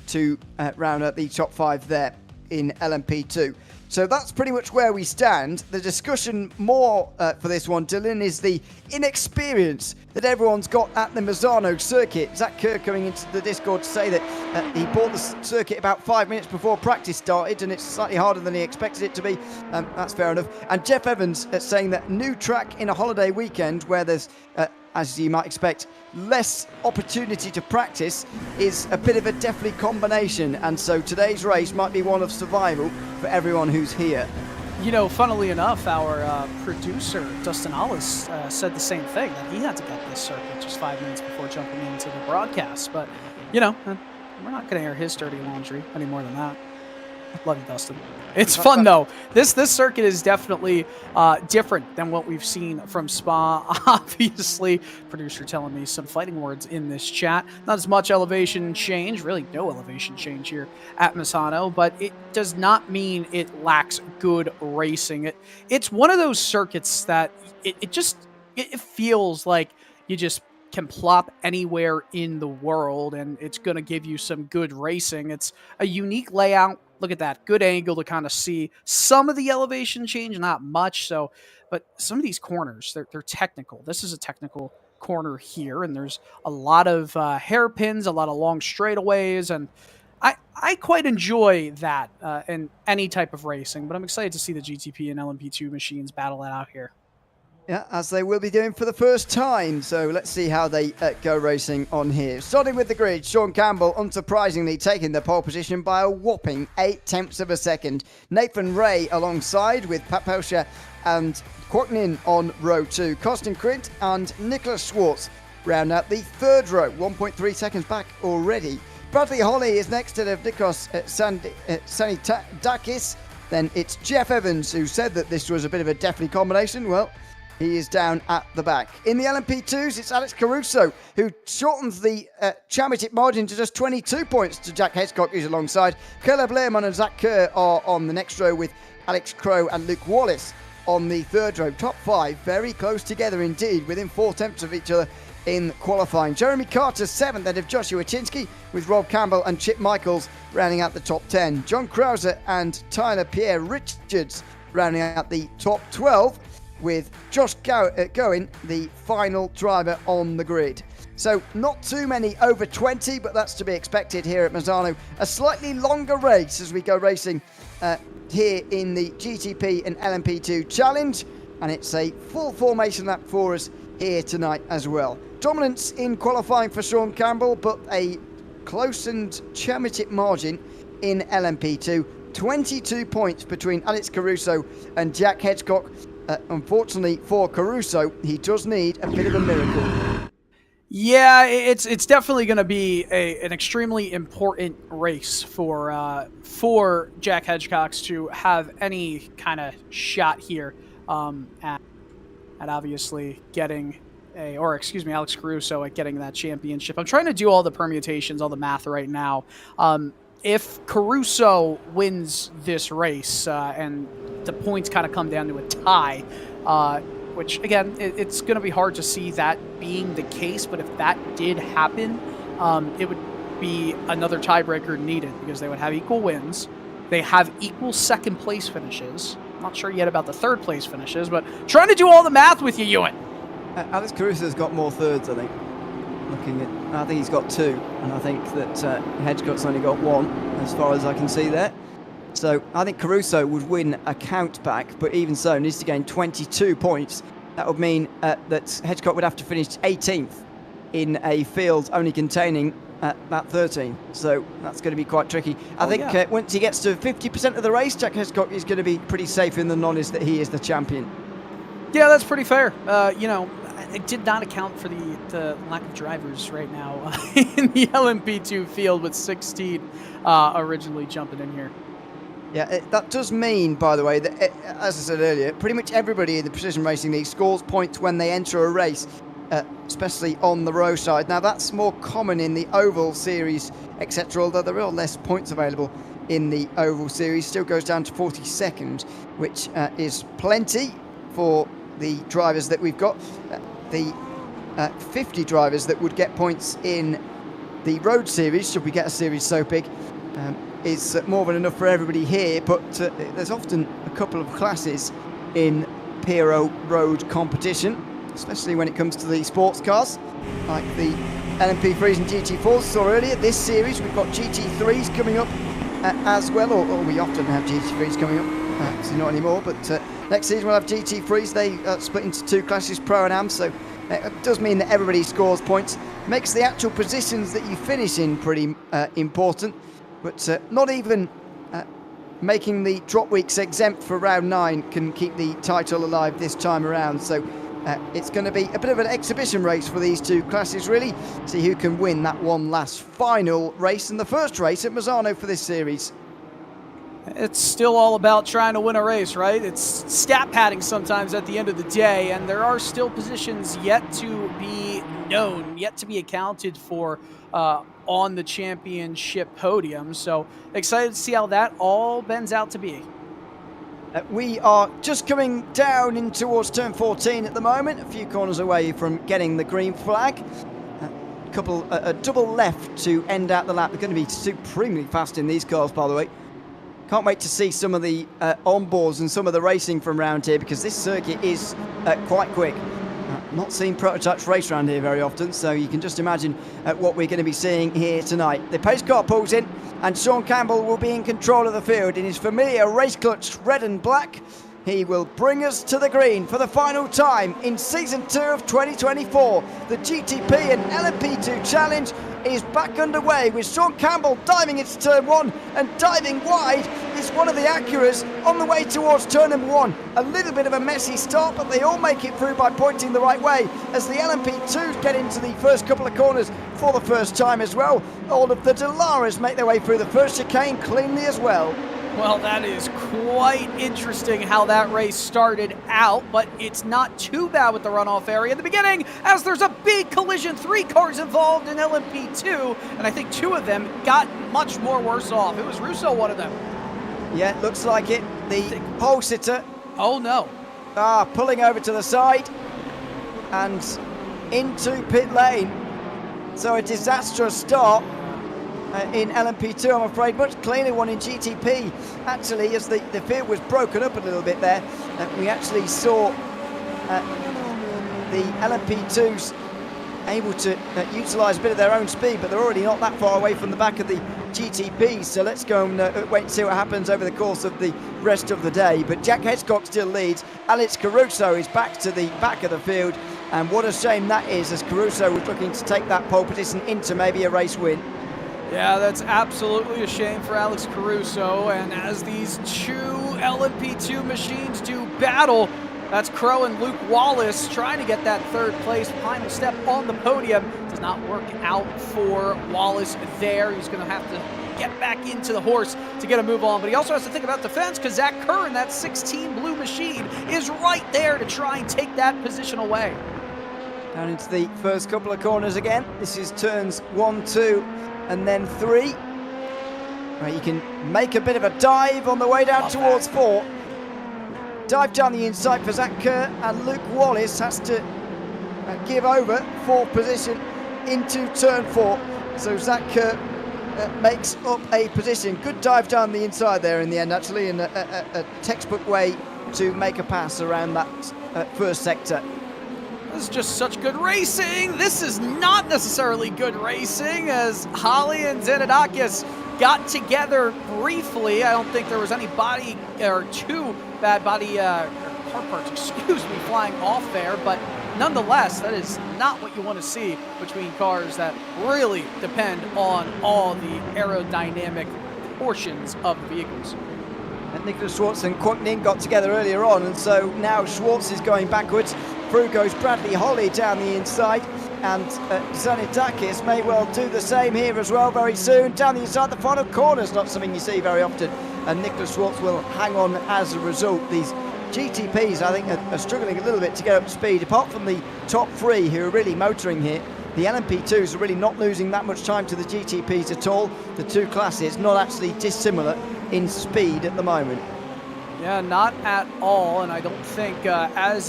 to round out the top 5 there in LMP2. So that's pretty much where we stand. The discussion more for this one, Dylan, is the inexperience that everyone's got at the Misano circuit. Zach Kerr coming into the Discord to say that he bought the circuit about 5 minutes before practice started, and it's slightly harder than he expected it to be. That's fair enough. And Jeff Evans saying that new track in a holiday weekend where there's, as you might expect, less opportunity to practice is a bit of a deathly combination, and so today's race might be one of survival for everyone who's here. You know, funnily enough, our producer, Dustin Hollis, said the same thing, that he had to get this circuit just 5 minutes before jumping into the broadcast. But, you know, we're not going to air his dirty laundry any more than that. Love you, Dustin. It's fun, though. This circuit is definitely different than what we've seen from Spa. Obviously, producer telling me some fighting words in this chat. Not as much elevation change, really no elevation change here at Misano, but it does not mean it lacks good racing. It's one of those circuits that it feels like you just can plop anywhere in the world and it's going to give you some good racing. It's a unique layout. Look at that. Good angle to kind of see some of the elevation change, not much. So, but some of these corners, they're technical. This is a technical corner here, and there's a lot of hairpins, a lot of long straightaways, and I quite enjoy that in any type of racing, but I'm excited to see the GTP and LMP2 machines battle it out here. Yeah, as they will be doing for the first time. So let's see how they go racing on here. Starting with the grid, Sean Campbell, unsurprisingly, taking the pole position by a whopping 0.8 of a second. Nathan Ray alongside with Pat Pelcher and Kwoknin on row 2. Costin Quint and Nicholas Schwartz round out the 3rd row, 1.3 seconds back already. Bradley Holly is next to Nikos Sanidakis. Then it's Jeff Evans, who said that this was a bit of a deathly combination. Well, he is down at the back. In the LMP2s, it's Alex Caruso, who shortens the championship margin to just 22 points to Jack Hedgecock, who's alongside. Caleb Learmon and Zach Kerr are on the next row, with Alex Crow and Luke Wallace on the 3rd row. Top 5, very close together indeed, within 4/10 of each other in qualifying. Jeremy Carter 7th ahead of Joshua Chinsky, with Rob Campbell and Chip Michaels rounding out the top 10. John Krause and Tyler Pierre Richards rounding out the top 12, with Josh Goin, the final driver on the grid. So not too many over 20, but that's to be expected here at Misano. A slightly longer race as we go racing here in the GTP and LMP2 Challenge, and it's a full formation lap for us here tonight as well. Dominance in qualifying for Sean Campbell, but a close-ened championship margin in LMP2. 22 points between Alex Caruso and Jack Hedgecock. Unfortunately for Caruso, he does need a bit of a miracle. Yeah, it's definitely going to be an extremely important race for Jack Hedgecock to have any kind of shot here at obviously getting or excuse me, Alex Caruso at getting that championship. I'm trying to do all the permutations, all the math right now. If Caruso wins this race and the points kind of come down to a tie, which again, it's going to be hard to see that being the case, but if that did happen, it would be another tiebreaker needed because they would have equal wins. They have equal second place finishes. I'm not sure yet about the third place finishes, but trying to do all the math with you, Ewan. Alex Caruso's got more thirds, I think. I think he's got 2, and I think that Hedgecock's only got 1, as far as I can see there. So I think Caruso would win a count back, but even so, needs to gain 22 points. That would mean that Hedgecock would have to finish 18th in a field only containing about 13. So that's going to be quite tricky. I think once he gets to 50% of the race, Jack Hedgecock is going to be pretty safe in the knowledge that he is the champion. Yeah, that's pretty fair. You know, it did not account for the lack of drivers right now in the LMP2 field with 16 originally jumping in here. Yeah, that does mean, by the way, that, as I said earlier, pretty much everybody in the Precision Racing League scores points when they enter a race, especially on the row side. Now, that's more common in the Oval Series, etc., although there are less points available in the Oval Series. Still goes down to 42nd, which is plenty for the drivers that we've got. The 50 drivers that would get points in the Road Series, should we get a series so big, is more than enough for everybody here, but there's often a couple of classes in PRL Road competition, especially when it comes to the sports cars, like the LMP3s and GT4s saw earlier. This series we've got GT3s coming up as well, or we often have GT3s coming up, so not anymore, but next season we'll have GT3s. They split into 2 classes, Pro and Am, so it does mean that everybody scores points. Makes the actual positions that you finish in pretty important, but not even making the drop weeks exempt for round 9 can keep the title alive this time around. So it's going to be a bit of an exhibition race for these 2 classes, really. See who can win that one last final race and the first race at Misano for this series. It's still all about trying to win a race, right? It's stat padding sometimes at the end of the day, and there are still positions yet to be known, yet to be accounted for on the championship podium. So excited to see how that all bends out to be. We are just coming down in towards turn 14 at the moment, a few corners away from getting the green flag. A double left to end out the lap. They're going to be supremely fast in these cars, by the way. Can't wait to see some of the onboards and some of the racing from around here, because this circuit is quite quick. Not seen prototypes race around here very often, so you can just imagine what we're going to be seeing here tonight. The pace car pulls in, and Sean Campbell will be in control of the field in his familiar race clutch red and black. He will bring us to the green for the final time in Season 2 of 2024. The GTP and LMP2 Challenge is back underway with Sean Campbell diving into turn 1 and diving wide. Is one of the Acuras on the way towards turn number 1. A little bit of a messy start, but they all make it through by pointing the right way as the LMP2s get into the first couple of corners for the first time as well. All of the Delaras make their way through the first chicane cleanly as well. Well, that is quite interesting how that race started out, but it's not too bad with the runoff area in the beginning, as there's a big collision. 3 cars involved in LMP2, and I think 2 of them got much more worse off. It was Russo, one of them. Yeah, it looks like it. The pole sitter. Oh, no. Pulling over to the side and into pit lane. So a disastrous start in LMP2, I'm afraid. Much cleaner one in GTP, actually, as the field was broken up a little bit there. We actually saw the LMP2s able to utilise a bit of their own speed, but they're already not that far away from the back of the GTP, so let's go and wait and see what happens over the course of the rest of the day. But Jack Hedgecock still leads. Alex Caruso is back to the back of the field, and what a shame that is, as Caruso was looking to take that pole position into maybe a race win. Yeah, that's absolutely a shame for Alex Caruso, and as these 2 LMP2 machines do battle, that's Crow and Luke Wallace trying to get that 3rd place final step on the podium. Does not work out for Wallace there. He's going to have to get back into the horse to get a move on, but he also has to think about defense, because Zach Kerr in that 16 blue machine is right there to try and take that position away. Down into the first couple of corners again. This is turns 1, 2, and then 3. Right, you can make a bit of a dive on the way down towards 4. Dive down the inside for Zach Kerr, and Luke Wallace has to give over 4th position into turn 4. So Zach Kerr makes up a position. Good dive down the inside there in the end, actually, and a textbook way to make a pass around that first sector. This is just such good racing. This is not necessarily good racing, as Holly and Zanadakis got together briefly. I don't think there was any body or two bad body car parts, excuse me, flying off there, but nonetheless, that is not what you want to see between cars that really depend on all the aerodynamic portions of the vehicles. And Nicholas Schwartz and Kwok Ning got together earlier on, and so now Schwartz is going backwards. Through goes Bradley Holly down the inside, and Zanidakis may well do the same here as well very soon. Down the inside, the final corner's not something you see very often, and Nicholas Schwartz will hang on as a result. These GTPs, I think, are struggling a little bit to get up to speed. Apart from the top 3 who are really motoring here, the LMP2s are really not losing that much time to the GTPs at all. The two classes not actually dissimilar in speed at the moment. Yeah, not at all, and I don't think I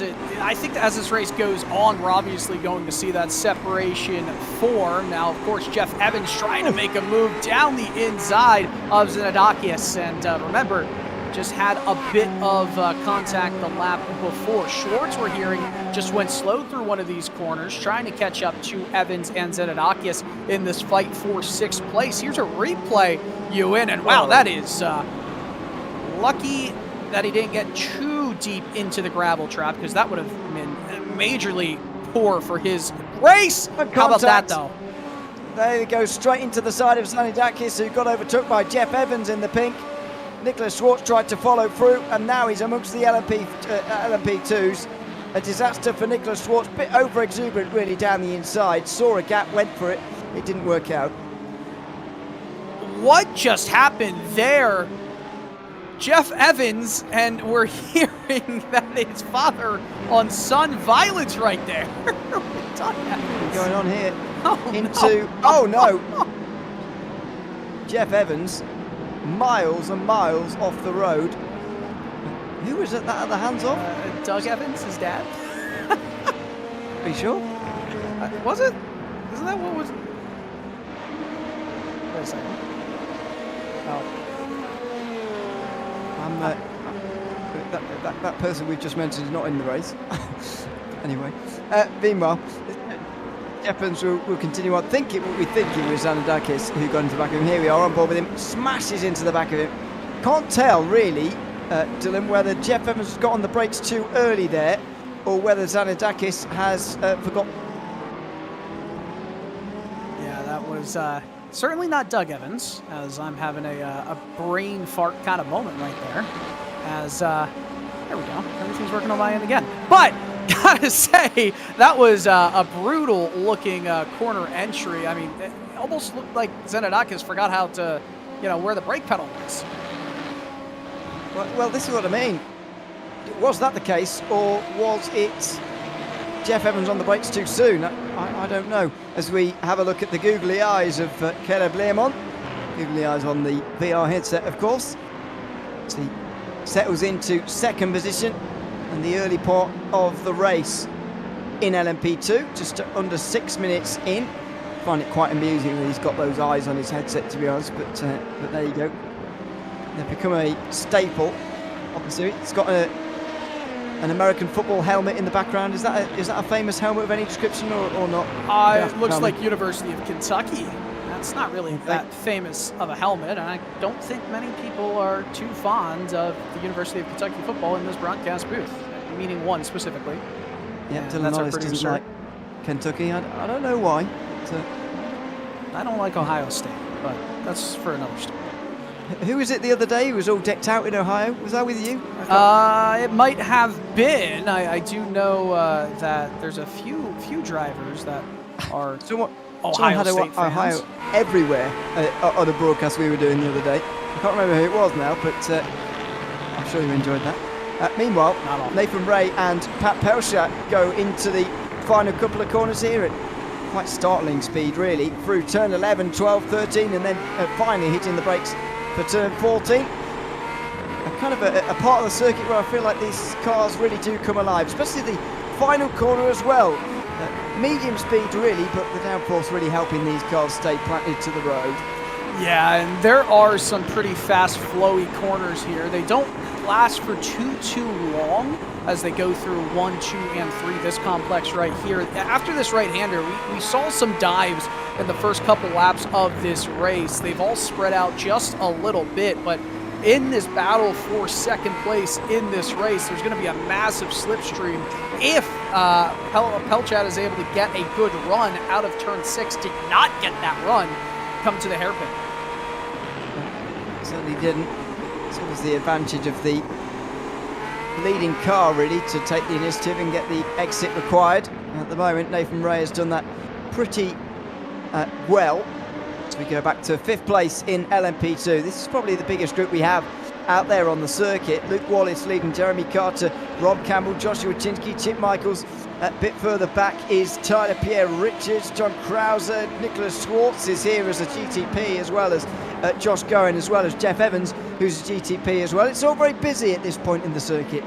think as this race goes on, we're obviously going to see that separation form. Now, of course, Jeff Evans trying to make a move down the inside of Zanadakis, and remember, just had a bit of contact the lap before. Schwartz, we're hearing, just went slow through one of these corners, trying to catch up to Evans and Zanadakis in this fight for 6th place. Here's a replay, Ewan, and wow, that is lucky that he didn't get too deep into the gravel trap, because that would have been majorly poor for his race. How about that, though? There he goes, straight into the side of Zanidakis, who got overtook by Jeff Evans in the pink. Nicholas Schwartz tried to follow through, and now he's amongst the LMP2s. A disaster for Nicholas Schwartz, bit over-exuberant really down the inside. Saw a gap, went for it, it didn't work out. What just happened there? Jeff Evans, and we're hearing that it's father on son violence right there. What's going on here? Oh no! Jeff Evans, miles and miles off the road. Who was at that at the hands of? Doug Evans, his dad. Are you sure? Was it? Isn't that what was? Wait a second. Oh. That person we've just mentioned is not in the race. Anyway, meanwhile, Jeff Evans will continue on. We think it was Zanadakis who got into the back of him. Here we are on board with him, smashes into the back of him. Can't tell really, Dylan, whether Jeff Evans got on the brakes too early there, or whether Zanadakis has forgotten. Yeah, that was certainly not Doug Evans, as I'm having a brain fart kind of moment right there. As, there we go, everything's working on my end again. But, gotta say, that was a brutal looking corner entry. I mean, it almost looked like Zanadakis forgot how to, where the brake pedal was. Well, this is what I mean. Was that the case, or was it Jeff Evans on the brakes too soon? I don't know. As we have a look at the googly eyes of Caleb Learmont. Googly eyes on the VR headset, of course. As he settles into 2nd position and the early part of the race in LMP2, just under 6 minutes in. I find it quite amusing that he's got those eyes on his headset, to be honest, but there you go. They've become a staple. Obviously, it's got an American football helmet in the background. Is that a famous helmet of any description or not? It looks like University of Kentucky. That's not really that famous of a helmet, and I don't think many people are too fond of the University of Kentucky football in this broadcast booth, meaning one specifically. Yeah, Dylan Norris doesn't like Kentucky. I don't know why. I don't like Ohio State, but that's for another story. Who was it the other day who was all decked out in Ohio? Was that with you? It might have been. I do know that there's a few drivers that are Ohio State fans. Ohio everywhere on the broadcast we were doing the other day. I can't remember who it was now, but I'm sure you enjoyed that. Meanwhile, Nathan Ray and Pat Pelchat go into the final couple of corners here at quite startling speed, really, through turn 11, 12, 13, and then finally hitting the brakes for turn 14. Kind of a part of the circuit where I feel like these cars really do come alive, especially the final corner as well. Medium speed, really, but the downforce really helping these cars stay planted to the road. Yeah, and there are some pretty fast, flowy corners here. They don't last for too long as they go through 1, 2, and 3, this complex right here. After this right-hander, we saw some dives in the first couple laps of this race. They've all spread out just a little bit, but in this battle for second place in this race, there's going to be a massive slipstream if Pelchat is able to get a good run out of turn 6. Did not get that run come to the hairpin. Certainly didn't. It's always the advantage of the leading car, really, to take the initiative and get the exit required. At the moment, Nathan Ray has done that pretty well. So we go back to 5th place in LMP2. This is probably the biggest group we have out there on the circuit. Luke Wallace leading Jeremy Carter, Rob Campbell, Joshua Chinsky, Chip Michaels. A bit further back is Tyler Pierre Richards, John Krause, Nicholas Schwartz is here as a GTP, as well as Josh Goen, as well as Jeff Evans, who's a GTP as well. It's all very busy at this point in the circuit.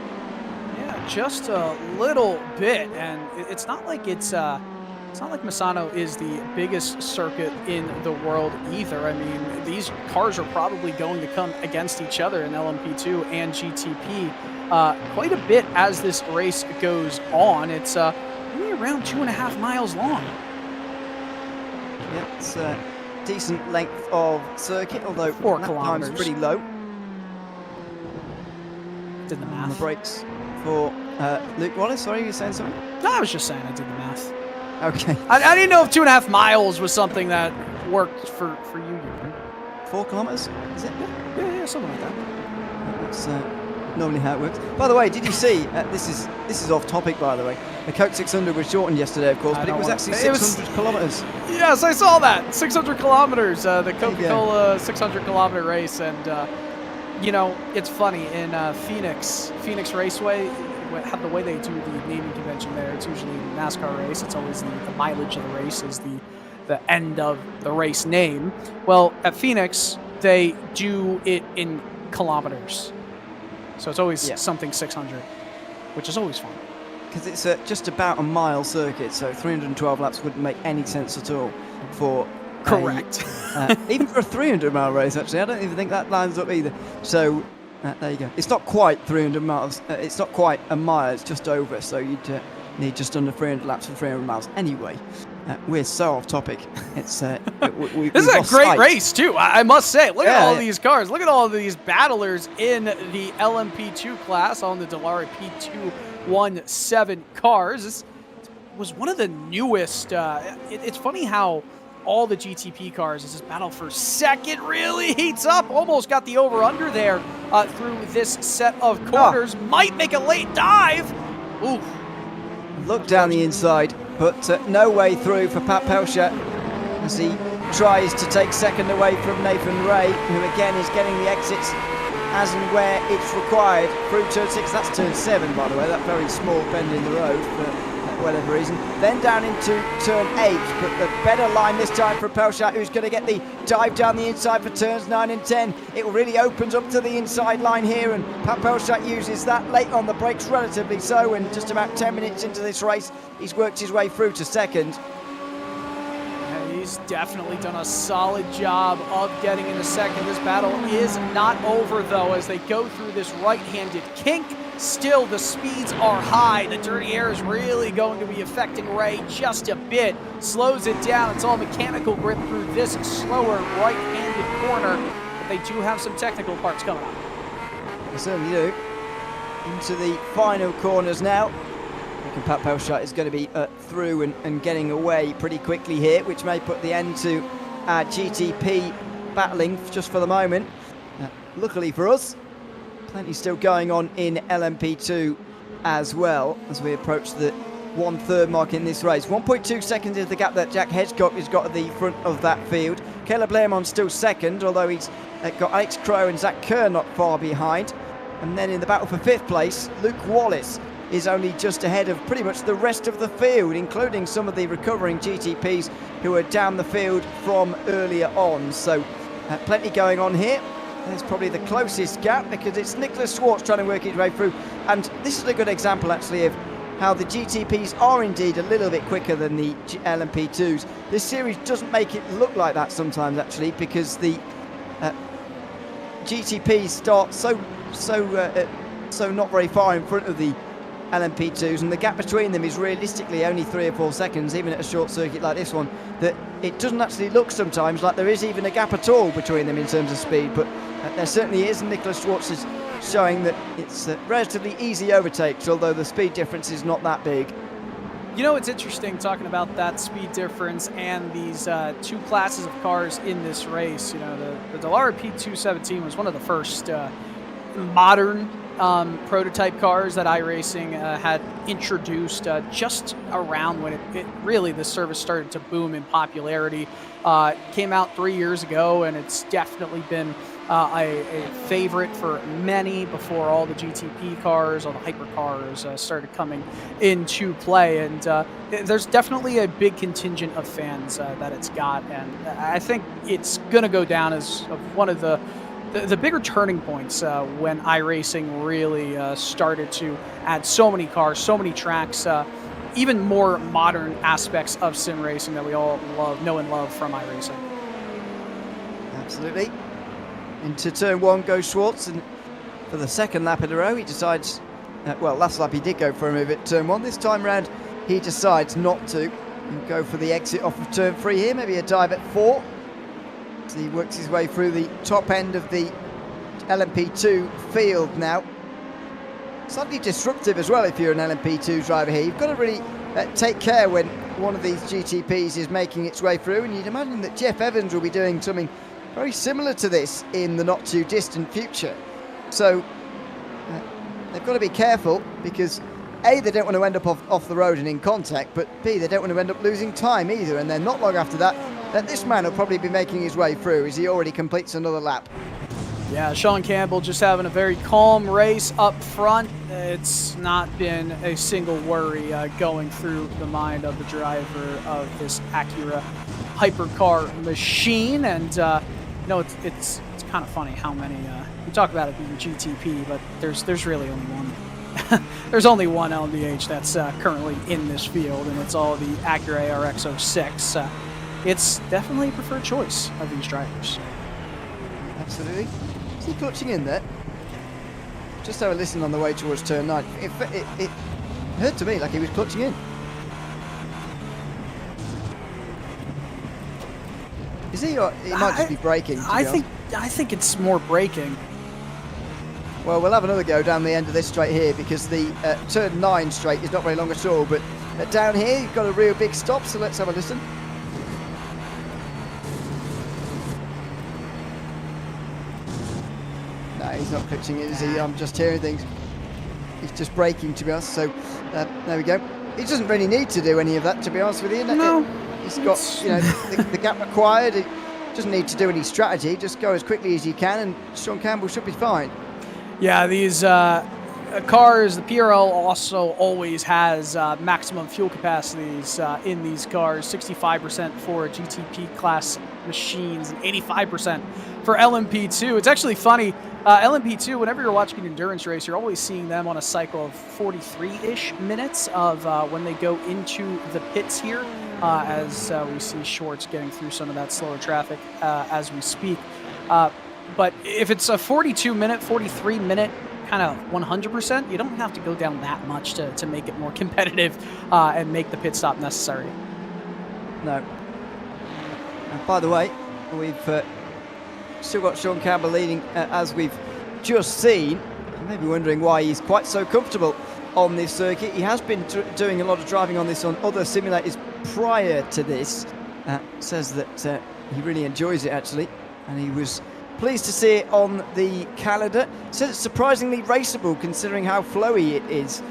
Yeah, just a little bit, and it's not like it's not like Misano is the biggest circuit in the world either. I mean, these cars are probably going to come against each other in LMP2 and GTP quite a bit as this race goes on. It's only around 2.5 miles long. Yeah, it's a decent length of circuit, although 4 lap kilometers. time's pretty low. Did the On math. the brakes for Luke Wallace. Sorry, you were saying something? No, I was just saying I did the math. Okay. I didn't know if 2.5 miles was something that worked for you, Ewan. 4 kilometers, is it? Yeah, something like that. That's normally how it works. By the way, did you see, this is off topic, by the way, the Coke 600 was shortened yesterday, of course, but it was actually 600 kilometers. Yes, I saw that. 600 kilometers, the Coca-Cola 600 kilometer race. And, you know, it's funny, in Phoenix Raceway, the way they do the naming convention there, it's usually a NASCAR race. It's always the mileage of the race is the end of the race name. Well, at Phoenix, they do it in kilometers. So it's always something 600, which is always fun. Because it's just about a mile circuit, so 312 laps wouldn't make any sense at all for correct. Even for a 300-mile race, actually. I don't even think that lines up either. So there you go. It's not quite 300 miles. It's not quite a mile. It's just over. So you'd need just under 300 laps for 300 miles. Anyway, we're so off topic. It's this is a great race too. I must say. Look at all these cars. Look at all of these battlers in the LMP2 class on the Dallara P217 cars. This was one of the newest. It's funny how all the GTP cars, as this battle for second really heats up. Almost got the over-under there through this set of corners. Might make a late dive. Oof. Look down the inside, but no way through for Pat Pelchat as he tries to take second away from Nathan Ray, who again is getting the exits as and where it's required through turn 6. That's turn 7, by the way, that very small bend in the road for whatever reason. Then down into turn 8, but the better line this time for Pelchat, who's going to get the dive down the inside for turns 9 and 10. It really opens up to the inside line here, and Pat Pelchat uses that late on the brakes, relatively so, and just about 10 minutes into this race, he's worked his way through to second. He's definitely done a solid job of getting into second. This battle is not over, though, as they go through this right-handed kink. Still, the speeds are high. The dirty air is really going to be affecting Ray just a bit. Slows it down. It's all mechanical grip through this slower right-handed corner. But they do have some technical parts coming up. They certainly do. Into the final corners now. And Pat Pelchat is going to be through and getting away pretty quickly here, which may put the end to GTP battling just for the moment. Luckily for us, plenty still going on in LMP2 as well as we approach the 1/3 mark in this race. 1.2 seconds is the gap that Jack Hedgecock has got at the front of that field. Caleb Learmon's still second, although he's got Alex Crowe and Zach Kerr not far behind. And then in the battle for 5th place, Luke Wallace is only just ahead of pretty much the rest of the field, including some of the recovering GTPs who are down the field from earlier on. So plenty going on here. There's probably the closest gap because it's Nicholas Schwartz trying to work his way through. And this is a good example actually of how the GTPs are indeed a little bit quicker than the LMP2s. This series doesn't make it look like that sometimes actually, because the GTPs start so not very far in front of the LMP2s, and the gap between them is realistically only 3 or 4 seconds, even at a short circuit like this one, that it doesn't actually look sometimes like there is even a gap at all between them in terms of speed, but there certainly is, and Nicholas Schwartz is showing that it's relatively easy overtakes, although the speed difference is not that big. You know, it's interesting talking about that speed difference and these two classes of cars in this race. You know, the Dallara P217 was one of the first modern prototype cars that iRacing had introduced just around when it really, the service started to boom in popularity. Came out 3 years ago, and it's definitely been a favorite for many before all the GTP cars, all the hypercars started coming into play. And there's definitely a big contingent of fans that it's got, and I think it's going to go down as one of the bigger turning points when iRacing really started to add so many cars, so many tracks, even more modern aspects of sim racing that we all know and love from iRacing. Absolutely. Into turn 1 goes Schwartz, and for the second lap in a row he decides, well, last lap he did go for a move at turn 1. This time round he decides not to and go for the exit off of turn 3 here, maybe a dive at 4. So he works his way through the top end of the LMP2 field now. Slightly disruptive as well if you're an LMP2 driver here. You've got to really take care when one of these GTPs is making its way through, and you'd imagine that Jeff Evans will be doing something very similar to this in the not too distant future. So they've got to be careful, because A, they don't want to end up off the road and in contact, but B, they don't want to end up losing time either, and then not long after that, then this man will probably be making his way through as he already completes another lap. Yeah, Sean Campbell just having a very calm race up front. It's not been a single worry going through the mind of the driver of this Acura hypercar machine. And you know, it's kind of funny how many we talk about it being GTP, but there's really only one. There's only one LMDH that's currently in this field, and it's all the Acura ARX 06. It's definitely a preferred choice of these drivers. Absolutely. Is he clutching in there? Just have a listen on the way towards turn 9. It heard to me like he was clutching in. Is he, or he might just be braking? I think it's more braking. Well, we'll have another go down the end of this straight here, because the turn 9 straight is not very long at all, but down here you've got a real big stop, so let's have a listen. No, he's not clutching in, is he? I'm just hearing things. He's just braking, to be honest, so there we go. He doesn't really need to do any of that, to be honest with you. No. He's got, you know, the gap required. He doesn't need to do any strategy, just go as quickly as you can, and Sean Campbell should be fine. Yeah, these cars, the PRL also always has maximum fuel capacities in these cars, 65% for GTP class machines and 85% for LMP2. It's actually funny, LMP2, whenever you're watching an endurance race, you're always seeing them on a cycle of 43-ish minutes of when they go into the pits here, as we see Schwartz getting through some of that slower traffic as we speak. But if it's a 42-minute, 43-minute kind of 100%, you don't have to go down that much to make it more competitive and make the pit stop necessary. No. And by the way, we've still got Sean Campbell leading, as we've just seen. You may be wondering why he's quite so comfortable on this circuit. He has been doing a lot of driving on this on other simulators prior to this. Says that he really enjoys it, actually, and he was pleased to see it on the calendar. Says it's surprisingly raceable considering how flowy it is.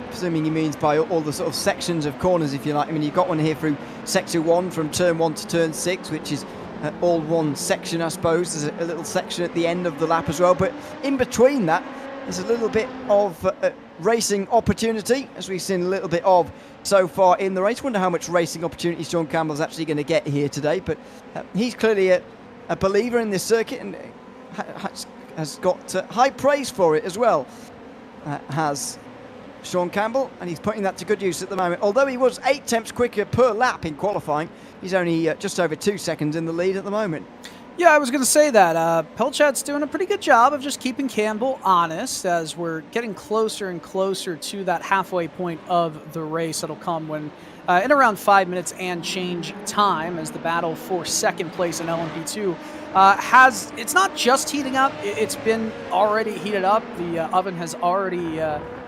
Presuming he means by all the sort of sections of corners, if you like. I mean, you've got one here through sector 1 from turn 1 to turn 6, which is all one section, I suppose. There's a little section at the end of the lap as well, but in between that, there's a little bit of racing opportunity, as we've seen a little bit of so far in the race. Wonder how much racing opportunity Sean Campbell's actually going to get here today, but he's clearly a believer in this circuit and has got high praise for it as well, has Sean Campbell, and he's putting that to good use at the moment. Although he was 8 tenths quicker per lap in qualifying, he's only just over 2 seconds in the lead at the moment. Yeah, I was going to say that. Pelchat's doing a pretty good job of just keeping Campbell honest as we're getting closer and closer to that halfway point of the race that'll come when in around 5 minutes and change time, as the battle for second place in LMP2 it's not just heating up, it's been already heated up. The oven has already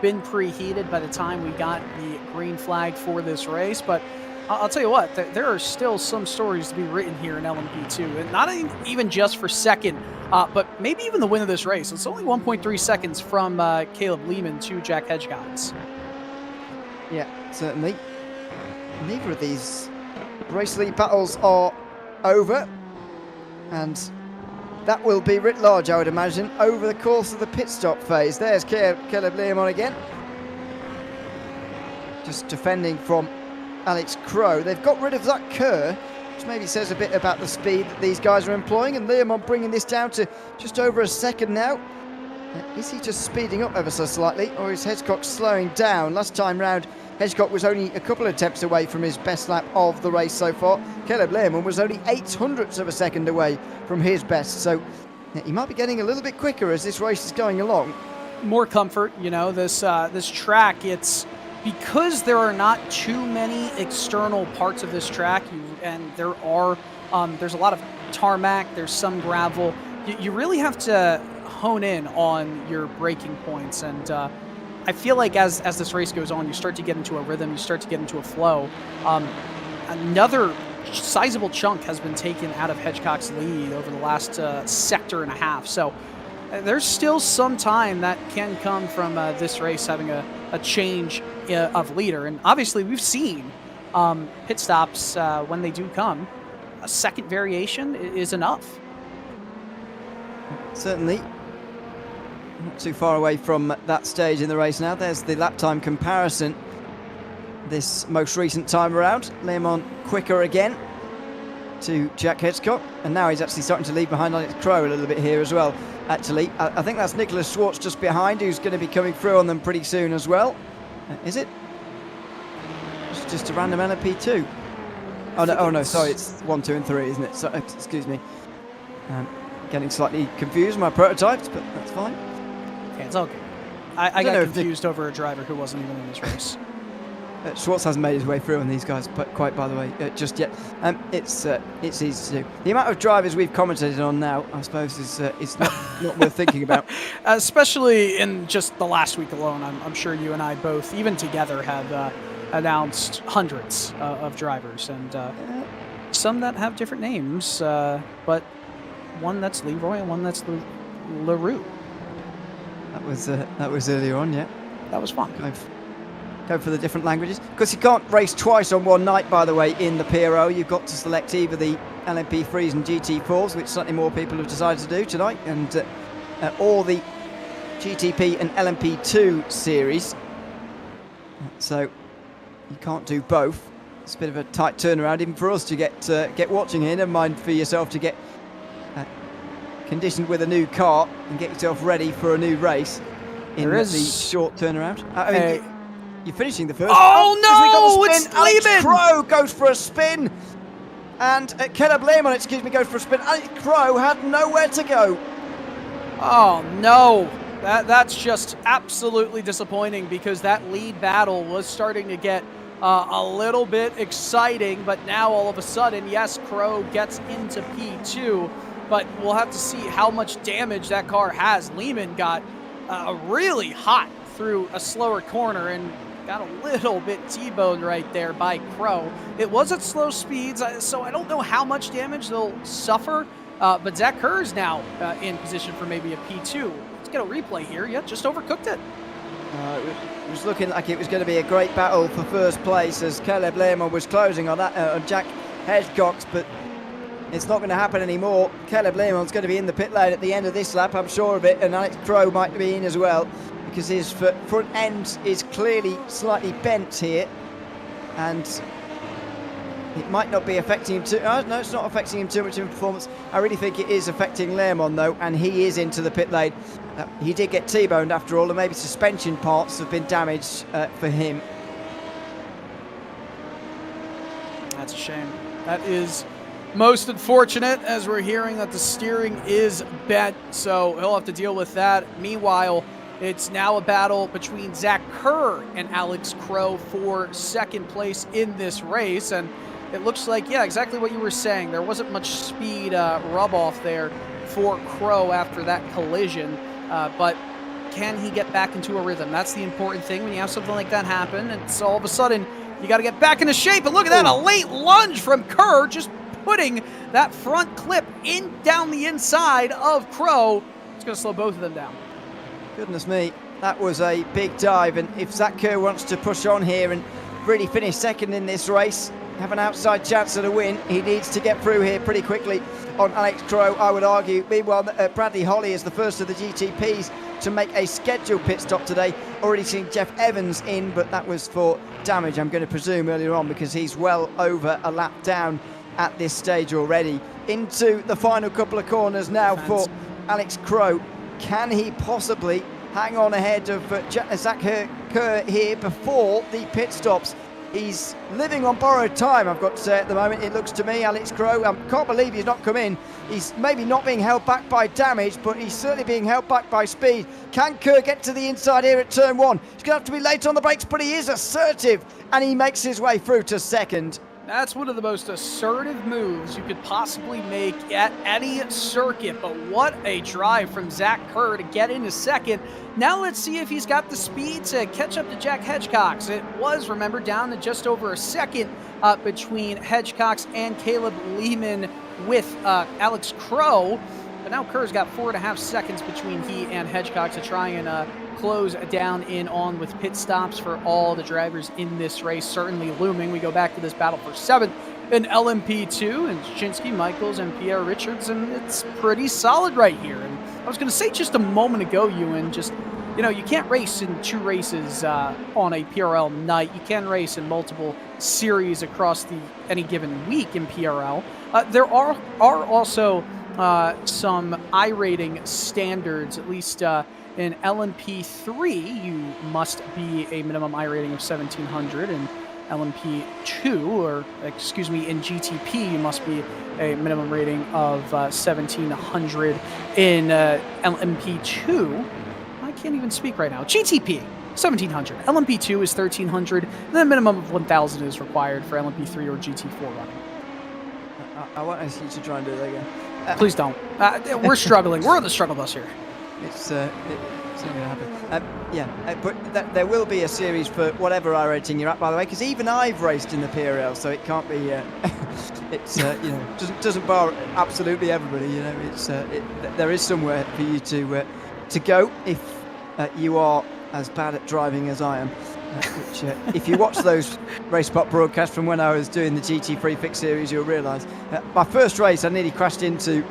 been preheated by the time we got the green flag for this race, but I'll tell you what, there are still some stories to be written here in LMP2, and not even just for second, but maybe even the win of this race. It's only 1.3 seconds from Caleb Lehman to Jack Hedgecox. Yeah, certainly. Neither of these race lead battles are over, and that will be writ large, I would imagine, over the course of the pit stop phase. There's Caleb Lehman again, just defending from Alex Crow. They've got rid of Zach Kerr, which maybe says a bit about the speed that these guys are employing, and Learmont bringing this down to just over a second now. Is he just speeding up ever so slightly, or is Hedgecock slowing down? Last time round, Hedgecock was only a couple of attempts away from his best lap of the race so far. Caleb Learmont was only 0.08 of a second away from his best, so he might be getting a little bit quicker as this race is going along. More comfort, you know, this track, it's because there are not too many external parts of this track, and there's a lot of tarmac, there's some gravel. You really have to hone in on your braking points, and I feel like as this race goes on, you start to get into a rhythm, you start to get into a flow. Another sizable chunk has been taken out of Hedgecock's lead over the last sector and a half, so there's still some time that can come from this race having a change of leader. And obviously we've seen pit stops when they do come, a second variation is enough. Certainly. Not too far away from that stage in the race now. There's the lap time comparison this most recent time around. Learmont quicker again to Jack Hedgecock, and now he's actually starting to leave behind Alex Crow a little bit here as well. Actually, I think that's Nicholas Schwartz just behind, who's going to be coming through on them pretty soon as well. Is it? It's just a random LMP2. Oh no, sorry, it's 1, 2, and 3, isn't it? So, excuse me. Getting slightly confused with my prototypes, but that's fine. Okay, it's all good. I got confused over a driver who wasn't even in this race. Schwartz hasn't made his way through on these guys quite, by the way, just yet. It's easy to do. The amount of drivers we've commentated on now, I suppose, is not worth thinking about. Especially in just the last week alone, I'm sure you and I both, even together, have announced hundreds of drivers, and some that have different names, but one that's Leroy and one that's LaRue. That was earlier on, yeah. That was fun. Go for the different languages. Because you can't race twice on one night, by the way, in the PRL. You've got to select either the LMP3s and GT4s, which certainly more people have decided to do tonight, and or the GTP and LMP2 series. So you can't do both. It's a bit of a tight turnaround, even for us to get watching here. Never mind for yourself to get conditioned with a new car and get yourself ready for a new race in the short turnaround. I mean, you're finishing the first. Oh no! It's Alex Crow goes for a spin, and Caleb Learmont, goes for a spin. Alex Crow had nowhere to go. Oh no! That's just absolutely disappointing, because that lead battle was starting to get a little bit exciting, but now all of a sudden, yes, Crow gets into P2, but we'll have to see how much damage that car has. Lehman got really hot through a slower corner and got a little bit T-boned right there by Crow. It was at slow speeds, so I don't know how much damage they'll suffer, but Zach Kerr's now in position for maybe a P2. Let's get a replay here. Yeah, just overcooked it. It was looking like it was going to be a great battle for first place as Caleb Learmont was closing on that on Jack Hedgecock, but it's not going to happen anymore. Caleb Learmont's going to be in the pit lane at the end of this lap, I'm sure of it, and Alex Crow might be in as well, because his front end is clearly slightly bent here, and it might not be affecting him too. Oh, no, it's not affecting him too much in performance. I really think it is affecting Lermon though, and he is into the pit lane. He did get T-boned after all, and maybe suspension parts have been damaged for him. That's a shame. That is most unfortunate, as we're hearing that the steering is bent, so he'll have to deal with that. Meanwhile, it's now a battle between Zach Kerr and Alex Crow for second place in this race, and it looks like, yeah, exactly what you were saying. There wasn't much speed rub-off there for Crow after that collision, but can he get back into a rhythm? That's the important thing when you have something like that happen. It's all of a sudden, you got to get back into shape, and look at that, a late lunge from Kerr, just putting that front clip in down the inside of Crow. It's going to slow both of them down. Goodness me, that was a big dive, and if Zach Kerr wants to push on here and really finish second in this race, have an outside chance at a win, he needs to get through here pretty quickly on Alex Crow, I would argue. Meanwhile, Bradley Holly is the first of the GTPs to make a scheduled pit stop today. Already seen Jeff Evans in, but that was for damage, I'm going to presume, earlier on, because he's well over a lap down at this stage already. Into the final couple of corners now for Alex Crow. Can he possibly hang on ahead of Zach Kerr here before the pit stops? He's living on borrowed time, I've got to say, at the moment, it looks to me. Alex Crow, can't believe he's not come in. He's maybe not being held back by damage, but he's certainly being held back by speed. Can Kerr get to the inside here at turn one? He's going to have to be late on the brakes, but he is assertive, and he makes his way through to second. That's one of the most assertive moves you could possibly make at any circuit, but what a drive from Zach Kerr to get into second. Now let's see if he's got the speed to catch up to Jack Hedgecox. It was, remember, down to just over a second between Hedgecox and Caleb Lehman with Alex Crow, but now Kerr's got 4.5 seconds between he and Hedgecox to try and close down in on with pit stops for all the drivers in this race, certainly looming. We go back to this battle for 7th in LMP2, and Shinsky, Michaels, and Pierre Richards, and it's pretty solid right here. And I was going to say just a moment ago, Ewan, just, you know, you can't race in 2 races on a PRL night. You can race in multiple series across any given week in PRL. There are also some iRating standards, at least in LMP3, you must be a minimum I rating of 1700, and LMP2, or excuse me, in GTP, you must be a minimum rating of 1700. In LMP2, I can't even speak right now. GTP, 1700. LMP2 is 1300. And then a minimum of 1000 is required for LMP3 or GT4 running. I want you to try and do that again. Please don't. We're struggling. We're on the struggle bus here. It's not going to happen. But there will be a series for whatever I rating you're at, by the way, because even I've raced in the PRL, so it can't be. It's you know, doesn't bar absolutely everybody. You know, it's there is somewhere for you to go if you are as bad at driving as I am. Which, if you watch those RaceSpot broadcasts from when I was doing the GT3 Fix Series, you'll realise my first race I nearly crashed into.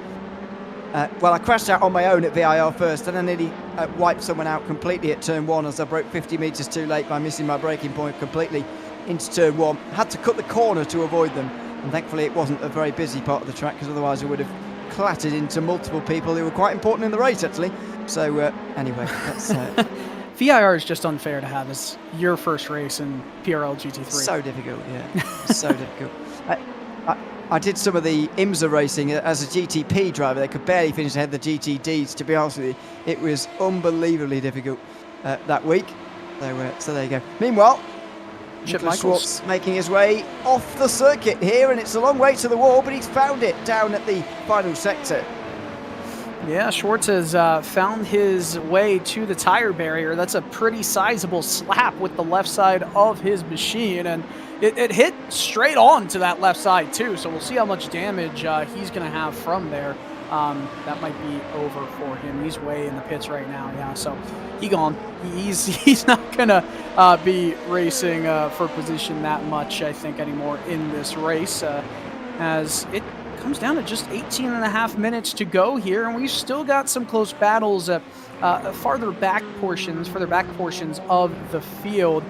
Well, I crashed out on my own at VIR first, and I nearly wiped someone out completely at turn 1 as I broke 50 metres too late by missing my braking point completely into turn 1. Had to cut the corner to avoid them, and thankfully it wasn't a very busy part of the track, because otherwise I would have clattered into multiple people who were quite important in the race, actually. So anyway, that's... VIR is just unfair to have as your first race in PRL GT3. So difficult, yeah. So difficult. I did some of the IMSA racing as a GTP driver. They could barely finish ahead of the GTDs, to be honest with you. It was unbelievably difficult that week. So there you go. Meanwhile, Chip Nicholas Michaels Schwartz making his way off the circuit here, and it's a long way to the wall, but he's found it down at the final sector. Yeah, Schwartz has found his way to the tire barrier. That's a pretty sizable slap with the left side of his machine, and it hit straight on to that left side too, so we'll see how much damage he's going to have from there. That might be over for him. He's way in the pits right now, yeah, so he gone. He's not going to be racing for position that much, I think, anymore in this race, as it comes down to just 18 and a half minutes to go here, and we've still got some close battles at further back portions of the field.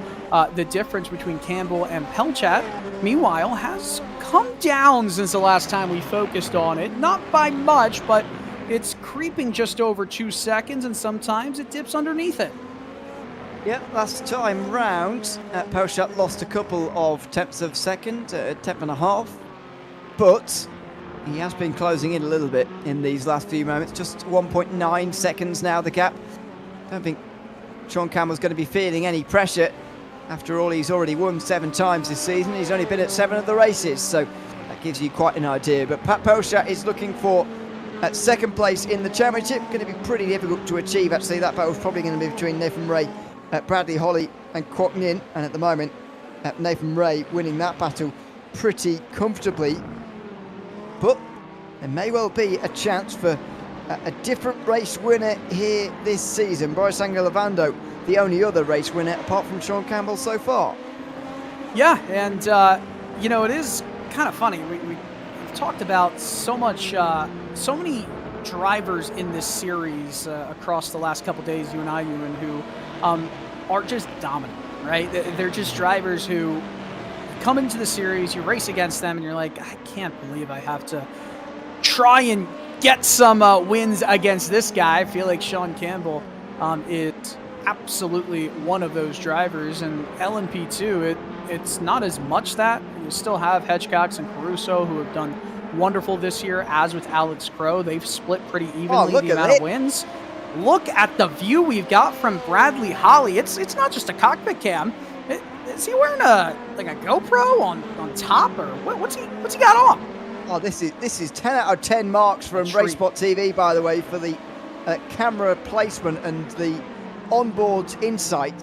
The difference between Campbell and Pelchat, meanwhile, has come down since the last time we focused on it. Not by much, but it's creeping just over 2 seconds, and sometimes it dips underneath it. Yep, last time round, Pelchat lost a couple of tenths of second, a tenth and a half, but he has been closing in a little bit in these last few moments, just 1.9 seconds now the gap. Don't think Sean Campbell's going to be feeling any pressure. After all, he's already won 7 times this season. He's only been at 7 of the races, so that gives you quite an idea. But Pat Pelchat is looking for second place in the championship. Going to be pretty difficult to achieve, actually. That battle's probably going to be between Nathan Ray, Bradley Holly and Kwok Nin. And at the moment, Nathan Ray winning that battle pretty comfortably. But there may well be a chance for a different race winner here this season. Boris Angelovando, the only other race winner apart from Sean Campbell so far. Yeah, and you know, it is kind of funny. We've talked about so many drivers in this series across the last couple days, you and I, Ewan, who are just dominant, right? They're just drivers who come into the series, you race against them, and you're like, I can't believe I have to try and get some wins against this guy. I feel like Sean Campbell is absolutely one of those drivers, and LMP2, it's not as much that. You still have Hedgecox and Caruso, who have done wonderful this year, as with Alex Crow. They've split pretty evenly the amount of wins. Look at the view we've got from Bradley Holly. It's not just a cockpit cam. Is he wearing a GoPro on top, or what's he got on? Oh, this is 10 out of 10 marks from RaceSpotTV, by the way, for the camera placement and the onboard insight.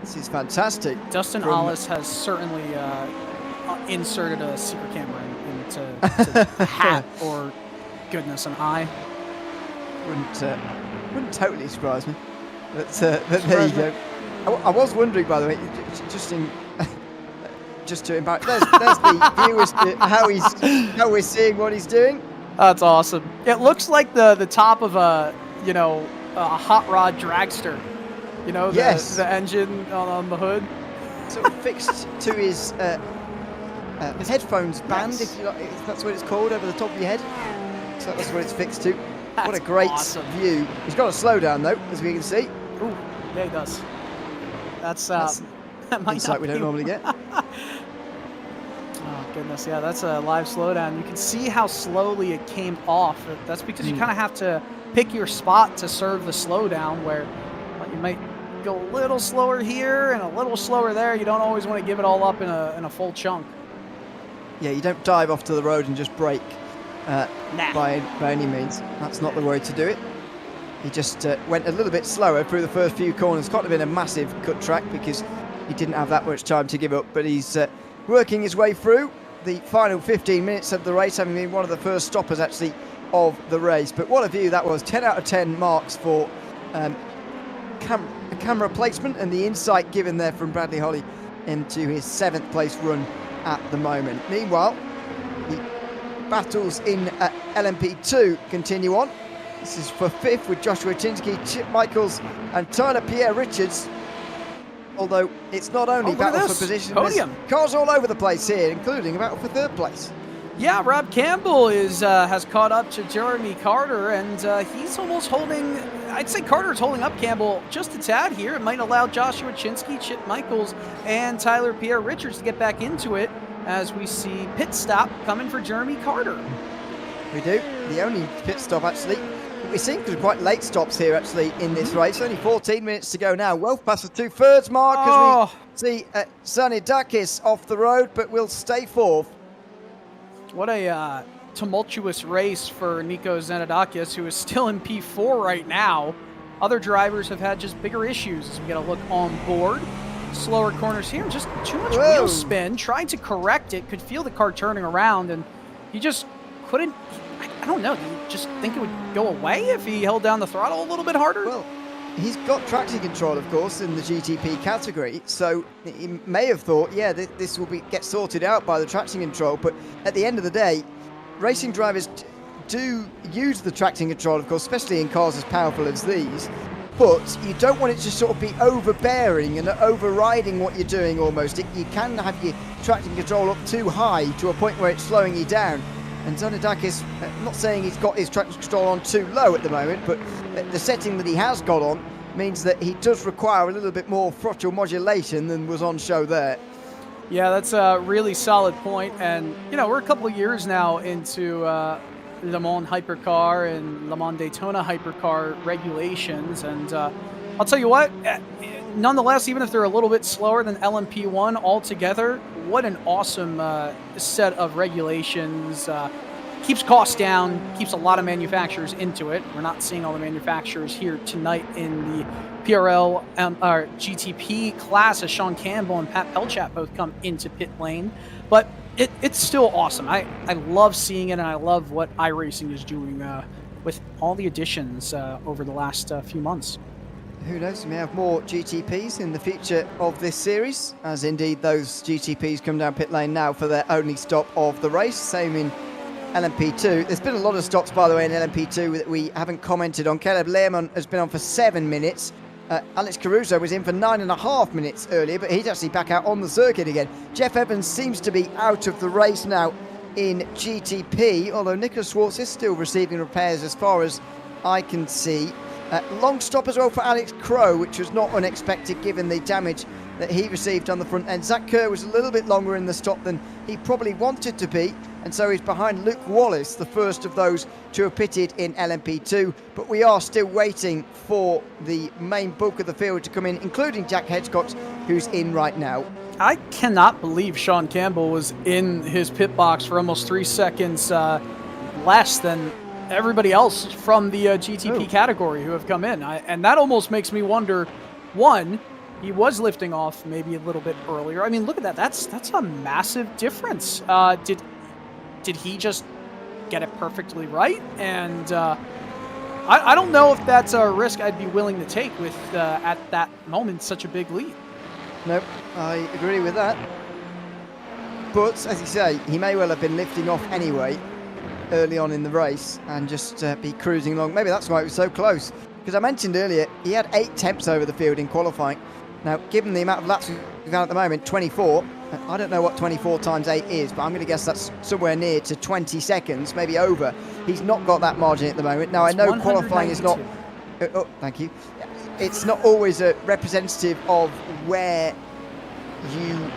This is fantastic. Dustin Ollis has certainly inserted a secret camera into the hat, or goodness, an eye. Wouldn't totally surprise me. But there you go. I was wondering, by the way, just to embarrass. There's the view as to how we're seeing what he's doing. That's awesome. It looks like the top of a hot rod dragster. You know, the engine on the hood. Sort of fixed to his headphones band, if that's what it's called, over the top of your head. So that's what it's fixed to. What a great view. He's got a slowdown though, as we can see. Ooh, yeah, he does. That's that might insight we don't normally get. Oh goodness, yeah, that's a live slowdown. You can see how slowly it came off. That's because you kind of have to pick your spot to serve the slowdown, where you might go a little slower here and a little slower there. You don't always want to give it all up in a full chunk. Yeah, you don't dive off to the road and just brake by any means. That's not the way to do it. He just went a little bit slower through the first few corners. Could have been a massive cut track because he didn't have that much time to give up, but he's working his way through the final 15 minutes of the race, having been one of the first stoppers actually of the race. But what a view that was. 10 out of 10 marks for camera placement and the insight given there from Bradley Holly into his 7th place run at the moment. Meanwhile, the battles in LMP2 continue on. This is for 5th with Joshua Chinsky, Chip Michaels and Tyler Pierre-Richards. Although it's not only battles for position, there's cars all over the place here, including a battle for 3rd place. Yeah, Rob Campbell has caught up to Jeremy Carter, and he's almost holding. I'd say Carter's holding up Campbell just a tad here. It might allow Joshua Chinsky, Chip Michaels, and Tyler Pierre-Richards to get back into it, as we see pit stop coming for Jeremy Carter. We do. The only pit stop, actually. We're seeing some quite late stops here, actually, in this race. Only 14 minutes to go now. Well past the 2/3 mark as we see Zanidakis off the road, but will stay 4th. What a tumultuous race for Nico Zanidakis, who is still in P4 right now. Other drivers have had just bigger issues as we get a look on board. Slower corners here, just too much wheel spin. Tried to correct it, could feel the car turning around, and he just couldn't. I don't know. Do you just think it would go away if he held down the throttle a little bit harder? Well, he's got traction control, of course, in the GTP category, so he may have thought, yeah, this will get sorted out by the traction control, but at the end of the day, racing drivers do use the traction control, of course, especially in cars as powerful as these, but you don't want it to sort of be overbearing and overriding what you're doing almost. You can have your traction control up too high to a point where it's slowing you down. And Zanidakis, not saying he's got his traction control on too low at the moment, but the setting that he has got on means that he does require a little bit more throttle modulation than was on show there. Yeah, that's a really solid point. And, you know, we're a couple of years now into Le Mans Hypercar and Le Mans Daytona Hypercar regulations. And I'll tell you what, nonetheless, even if they're a little bit slower than LMP1 altogether, what an awesome set of regulations. Keeps costs down, keeps a lot of manufacturers into it. We're not seeing all the manufacturers here tonight in the PRL GTP class as Sean Campbell and Pat Pelchat both come into pit lane. But it's still awesome. I love seeing it, and I love what iRacing is doing with all the additions over the last few months. Who knows, we may have more GTPs in the future of this series, as indeed those GTPs come down pit lane now for their only stop of the race. Same in LMP2. There's been a lot of stops, by the way, in LMP2 that we haven't commented on. Caleb Lehman has been on for 7 minutes. Alex Caruso was in for 9.5 minutes earlier, but he's actually back out on the circuit again. Jeff Evans seems to be out of the race now in GTP, although Nicholas Schwartz is still receiving repairs as far as I can see. Long stop as well for Alex Crow, which was not unexpected given the damage that he received on the front end. Zach Kerr was a little bit longer in the stop than he probably wanted to be, and so he's behind Luke Wallace, the first of those to have pitted in LMP2. But we are still waiting for the main bulk of the field to come in, including Jack Hedgecock, who's in right now. I cannot believe Sean Campbell was in his pit box for almost 3 seconds less than everybody else from the GTP category who have come in. And that almost makes me wonder, one, he was lifting off maybe a little bit earlier. I mean, look at that. That's a massive difference. Did he just get it perfectly right? And I don't know if that's a risk I'd be willing to take with, at that moment, such a big lead. Nope, I agree with that. But, as you say, he may well have been lifting off anyway early on in the race and just be cruising along. Maybe that's why it was so close. Because I mentioned earlier, he had 8 temps over the field in qualifying. Now, given the amount of laps we've had at the moment, 24, I don't know what 24 times 8 is, but I'm going to guess that's somewhere near to 20 seconds, maybe over. He's not got that margin at the moment. Now, I know qualifying is not... Oh, thank you. It's not always a representative of where you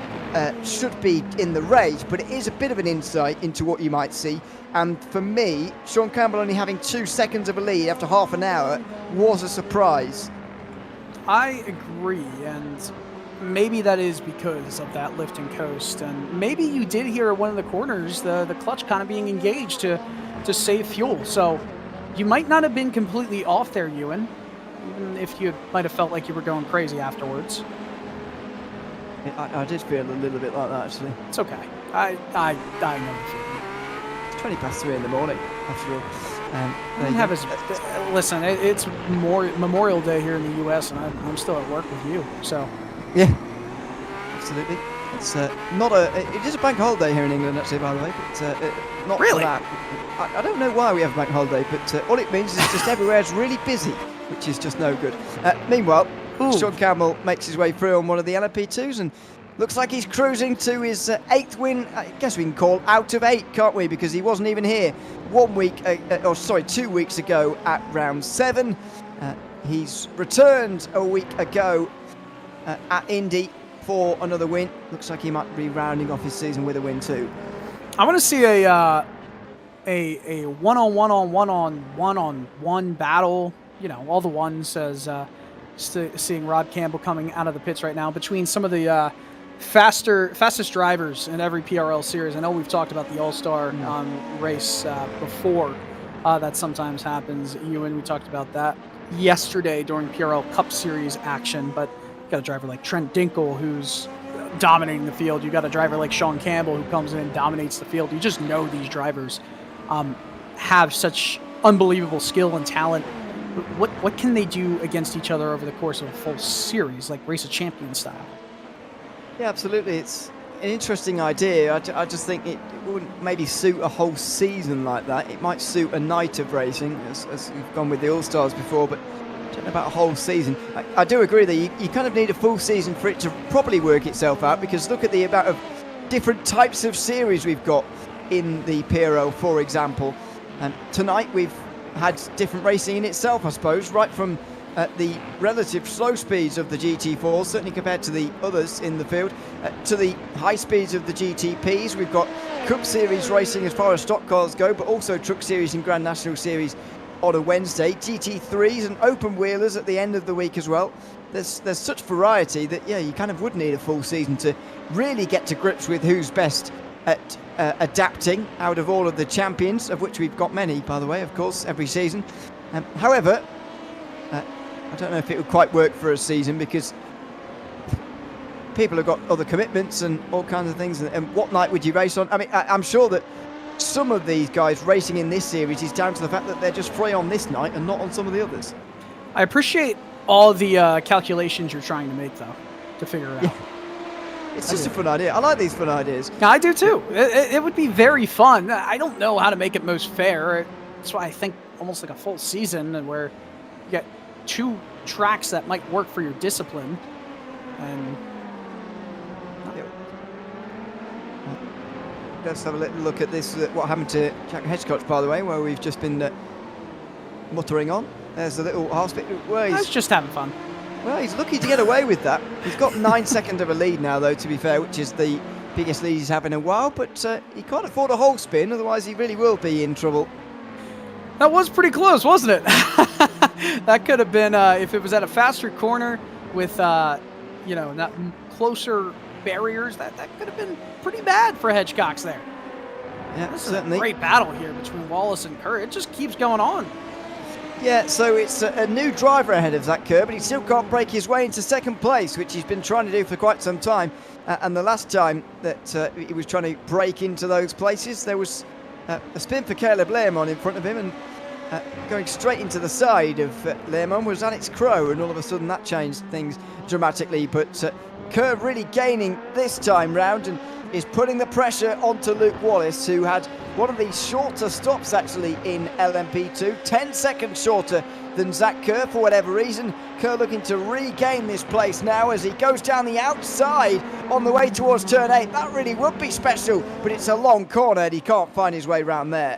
should be in the race, but it is a bit of an insight into what you might see. And for me, Sean Campbell only having 2 seconds of a lead after half an hour was a surprise. I agree, and maybe that is because of that lift and coast. And maybe you did hear at one of the corners the clutch kind of being engaged to save fuel. So you might not have been completely off there, Ewan, even if you might have felt like you were going crazy afterwards. I did feel a little bit like that, actually. It's okay. I know the feeling. 20 past 3 in the morning, after all. Listen, it's Memorial Day here in the U.S., and I'm still at work with you, so. Yeah, absolutely. It's it is a bank holiday here in England, actually, by the way, but not really? for that. I don't know why we have a bank holiday, but all it means is just everywhere is really busy, which is just no good. Meanwhile, Sean Campbell makes his way through on one of the LMP2s and looks like he's cruising to his 8th win. I guess we can call out of 8, can't we? Because he wasn't even here 2 weeks ago at round 7. He's returned a week ago at Indy for another win. Looks like he might be rounding off his season with a win too. I want to see a one-on-one battle. You know, all the ones as seeing Rob Campbell coming out of the pits right now between some of the fastest drivers in every PRL series. I know we've talked about the All-Star race before. That sometimes happens. You and we talked about that yesterday during PRL Cup Series action, but you got a driver like Trent Dinkle who's dominating the field. You got a driver like Sean Campbell who comes in and dominates the field. You just know these drivers have such unbelievable skill and talent What can they do against each other over the course of a full series, like Race of Champions style? Yeah, absolutely. It's an interesting idea. I just think it wouldn't maybe suit a whole season like that. It might suit a night of racing, as we've gone with the All-Stars before, but I don't know about a whole season. I do agree that you kind of need a full season for it to properly work itself out, because look at the amount of different types of series we've got in the PRL, for example. And tonight we've had different racing in itself, I suppose, right from the relative slow speeds of the GT4, certainly compared to the others in the field, to the high speeds of the GTPs. We've got Cup Series racing as far as stock cars go, but also Truck Series and Grand National Series on a Wednesday, GT3s and open wheelers at the end of the week as well. There's such variety that, yeah, you kind of would need a full season to really get to grips with who's best at adapting out of all of the champions, of which we've got many, by the way, of course, every season. However, I don't know if it would quite work for a season, because people have got other commitments and all kinds of things. And what night would you race on? I mean, I'm sure that some of these guys racing in this series is down to the fact that they're just free on this night and not on some of the others. I appreciate all the calculations you're trying to make, though, to figure it out. Yeah. It's just a fun idea. I like these fun ideas. Yeah, I do too. It would be very fun. I don't know how to make it most fair. That's why I think almost like a full season, and where you get 2 tracks that might work for your discipline. And let's have a little look at this, what happened to Jack Hedgecock, by the way, where we've just been muttering on. There's a little half speed. Well, he's just having fun. Well, he's lucky to get away with that. He's got 9 seconds of a lead now, though, to be fair, which is the biggest lead he's had in a while, but he can't afford a whole spin, otherwise he really will be in trouble. That was pretty close, wasn't it? That could have been, if it was at a faster corner with, you know, not closer barriers, that could have been pretty bad for Hedgecox there. Yeah, this certainly. is a great battle here between Wallace and Kerr. It just keeps going on. Yeah, so it's a new driver ahead of Zach Kerr, but he still can't break his way into second place, which he's been trying to do for quite some time. And the last time that he was trying to break into those places, there was a spin for Caleb Lehrman in front of him, and going straight into the side of Lehrman was Alex Crow, and all of a sudden that changed things dramatically. But Kerr really gaining this time round and is putting the pressure onto Luke Wallace, who had one of the shorter stops actually in LMP2, 10 seconds shorter than Zach Kerr for whatever reason. Kerr looking to regain this place now as he goes down the outside on the way towards turn 8. That really would be special, but it's a long corner and he can't find his way around there.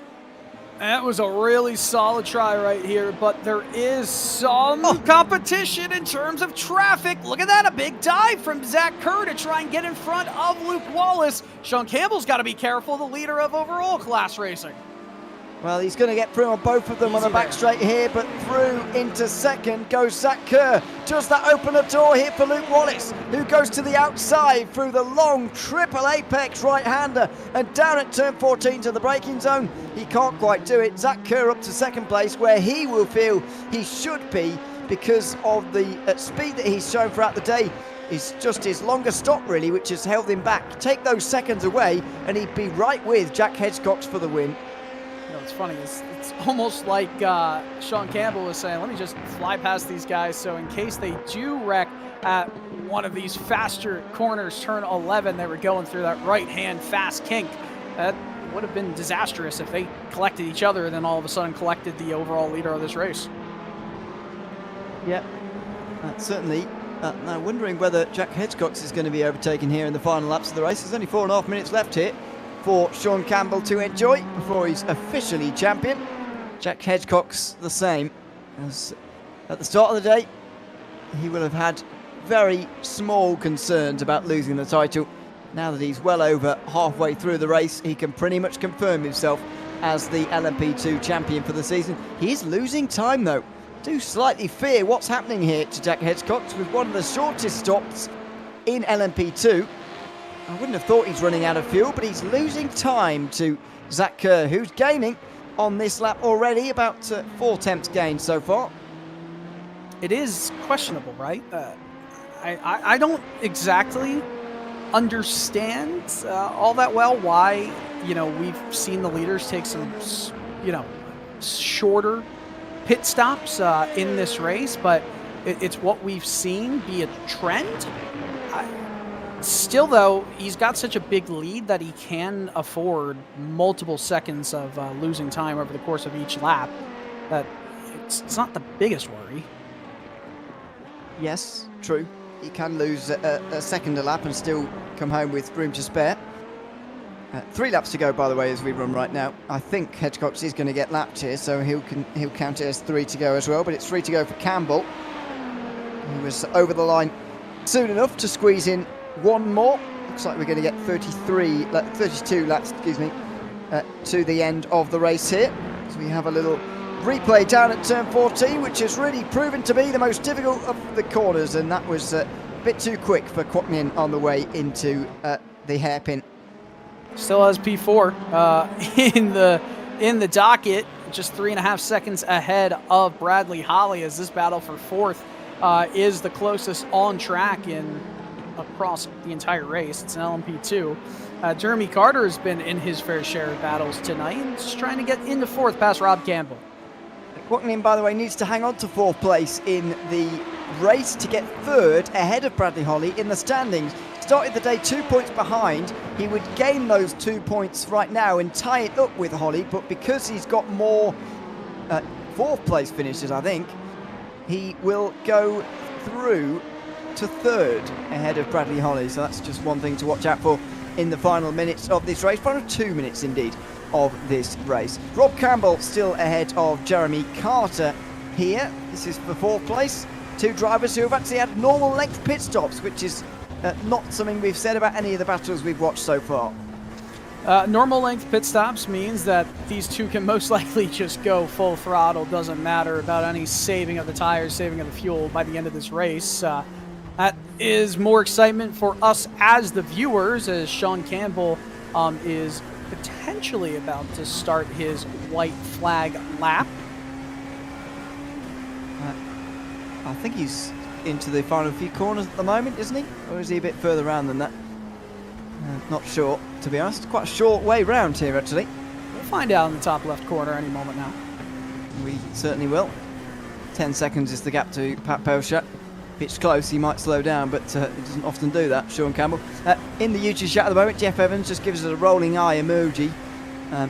That was a really solid try right here, but there is some competition in terms of traffic. Look at that, a big dive from Zach Kerr to try and get in front of Luke Wallace. Sean Campbell's got to be careful, the leader of overall class racing. Well, he's going to get through on both of them on the back straight here, but through into second goes Zach Kerr. Does that open a door here for Luke Wallace, who goes to the outside through the long triple apex right-hander and down at turn 14 to the braking zone. He can't quite do it. Zach Kerr up to second place, where he will feel he should be because of the speed that he's shown throughout the day. It's just his longer stop, really, which has held him back. Take those seconds away, and he'd be right with Jack Hedgecock for the win. It's funny, it's almost like Sean Campbell was saying, let me just fly past these guys, so in case they do wreck at one of these faster corners, turn 11, they were going through that right-hand fast kink. That would have been disastrous if they collected each other and then all of a sudden collected the overall leader of this race. Yep, certainly. Now wondering whether Jack Hedgecock is going to be overtaken here in the final laps of the race. There's only 4.5 minutes left here for Sean Campbell to enjoy before he's officially champion. Jack Hedgecock's the same as at the start of the day. He will have had very small concerns about losing the title. Now that he's well over halfway through the race, he can pretty much confirm himself as the LMP2 champion for the season. He is losing time though. Do slightly fear what's happening here to Jack Hedgecock with one of the shortest stops in LMP2. I wouldn't have thought he's running out of fuel, but he's losing time to Zach Kerr, who's gaining on this lap already, about 4 attempts gained so far. It is questionable, right? I don't exactly understand all that well why, you know, we've seen the leaders take some, you know, shorter pit stops in this race, but it's what we've seen be a trend. Still, though, he's got such a big lead that he can afford multiple seconds of losing time over the course of each lap. That it's not the biggest worry. Yes, true. He can lose a second a lap and still come home with room to spare. 3 laps to go, by the way, as we run right now. I think Hedgecox is going to get lapped here, so he'll count it as 3 to go as well. But it's 3 to go for Campbell. He was over the line soon enough to squeeze in one more. Looks like we're going to get 32 laps, excuse me, to the end of the race here. So we have a little replay down at turn 14, which has really proven to be the most difficult of the corners, and that was a bit too quick for Kwoknin on the way into the hairpin. Still has P4 in the docket, just 3.5 seconds ahead of Bradley Holly, as this battle for 4th is the closest on track across the entire race. It's an LMP2. Jeremy Carter has been in his fair share of battles tonight and just trying to get into 4th past Rob Campbell. Kwoknin, by the way, needs to hang on to 4th place in the race to get 3rd ahead of Bradley Holly in the standings. Started the day 2 points behind. He would gain those 2 points right now and tie it up with Holly, but because he's got more 4th place finishes, I think, he will go through to 3rd ahead of Bradley Holly. So that's just one thing to watch out for in the final minutes of this race. Final 2 minutes indeed of this race. Rob Campbell still ahead of Jeremy Carter here. This is for 4th place. 2 drivers who have actually had normal length pit stops, which is not something we've said about any of the battles we've watched so far. Normal length pit stops means that these two can most likely just go full throttle. Doesn't matter about any saving of the tires, saving of the fuel by the end of this race. That is more excitement for us as the viewers, as Sean Campbell is potentially about to start his white flag lap. I think he's into the final few corners at the moment, isn't he? Or is he a bit further around than that? Not sure, to be honest. Quite a short way round here, actually. We'll find out in the top left corner any moment now. We certainly will. 10 seconds is the gap to Pat Pelchat. If it's close, he might slow down, but he doesn't often do that, Sean Campbell. In the YouTube chat at the moment, Jeff Evans just gives us a rolling eye emoji. I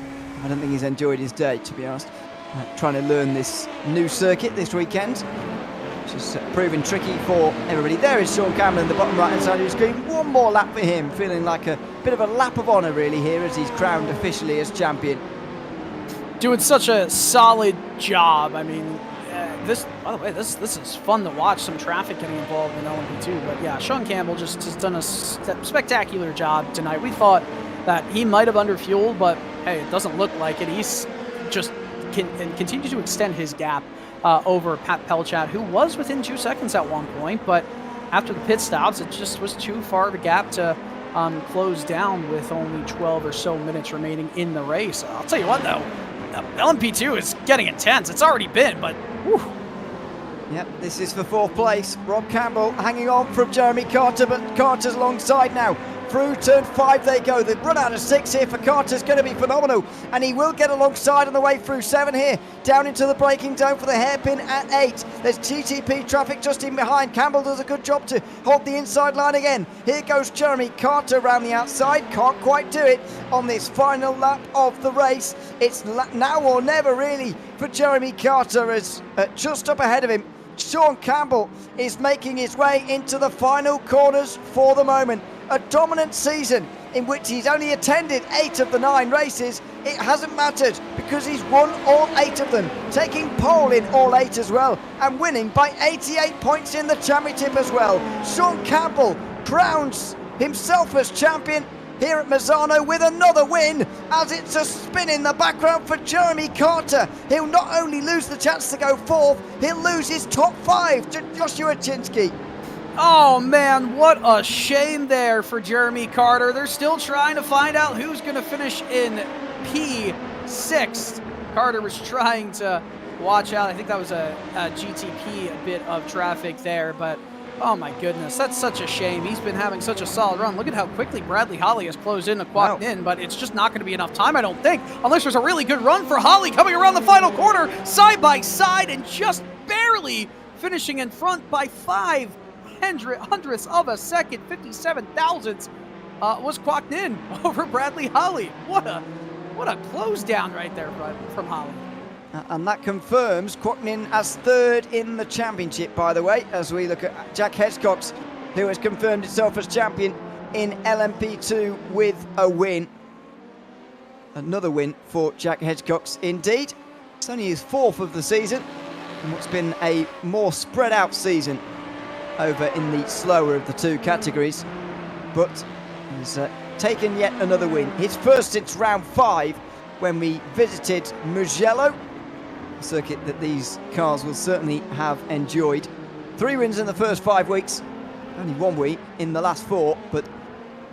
don't think he's enjoyed his day, to be honest. Trying to learn this new circuit this weekend, which is proving tricky for everybody. There is Sean Campbell in the bottom right-hand side of the screen. One more lap for him, feeling like a bit of a lap of honour, really, here as he's crowned officially as champion. Doing such a solid job. I mean, by the way, this is fun to watch, some traffic getting involved in LMP2. But yeah, Sean Campbell just has done a spectacular job tonight. We thought that he might have underfueled, but hey, it doesn't look like it. He's just continue to extend his gap over Pat Pelchat, who was within 2 seconds at one point, but after the pit stops, it just was too far of a gap to close down with only 12 or so minutes remaining in the race. I'll tell you what, though, LMP2 is getting intense. It's already been, but whew. Yep, this is for 4th place. Rob Campbell hanging on from Jeremy Carter, but Carter's alongside now. Through turn 5 they go. The run out of 6 here for Carter's going to be phenomenal, and he will get alongside on the way through 7 here. Down into the braking zone for the hairpin at 8. There's GTP traffic just in behind. Campbell does a good job to hold the inside line again. Here goes Jeremy Carter around the outside. Can't quite do it on this final lap of the race. It's now or never really for Jeremy Carter, as just up ahead of him, Sean Campbell is making his way into the final corners for the moment. A dominant season in which he's only attended 8 of the 9 races. It hasn't mattered because he's won all 8 of them, taking pole in all 8 as well, and winning by 88 points in the championship as well. Sean Campbell crowns himself as champion here at Misano with another win, as it's a spin in the background for Jeremy Carter. He'll not only lose the chance to go 4th, he'll lose his top 5 to Joshua Chinsky. Oh man, what a shame there for Jeremy Carter. They're still trying to find out who's going to finish in P6. Carter was trying to watch out. I think that was a GTP, a bit of traffic there, but Oh my goodness, that's such a shame. He's been having such a solid run. Look at how quickly Bradley Holly has closed in to Kwok Nin, but it's just not going to be enough time, I don't think, unless there's a really good run for Holly coming around the final corner, side by side, and just barely finishing in front by 500ths of a second, 57 thousandths was Kwok Nin over Bradley Holly. What a close down right there from Holly. And that confirms Kwok Nin as third in the championship, by the way, as we look at Jack Hedgecox, who has confirmed itself as champion in LMP2 with a win. Another win for Jack Hedgecox, indeed. It's only his fourth of the season, and what's been a more spread out season over in the slower of the two categories. But he's taken yet another win. His first since round 5, when we visited Mugello, a circuit that these cars will certainly have enjoyed. 3 wins in the first 5 weeks, only 1 week in the last 4, but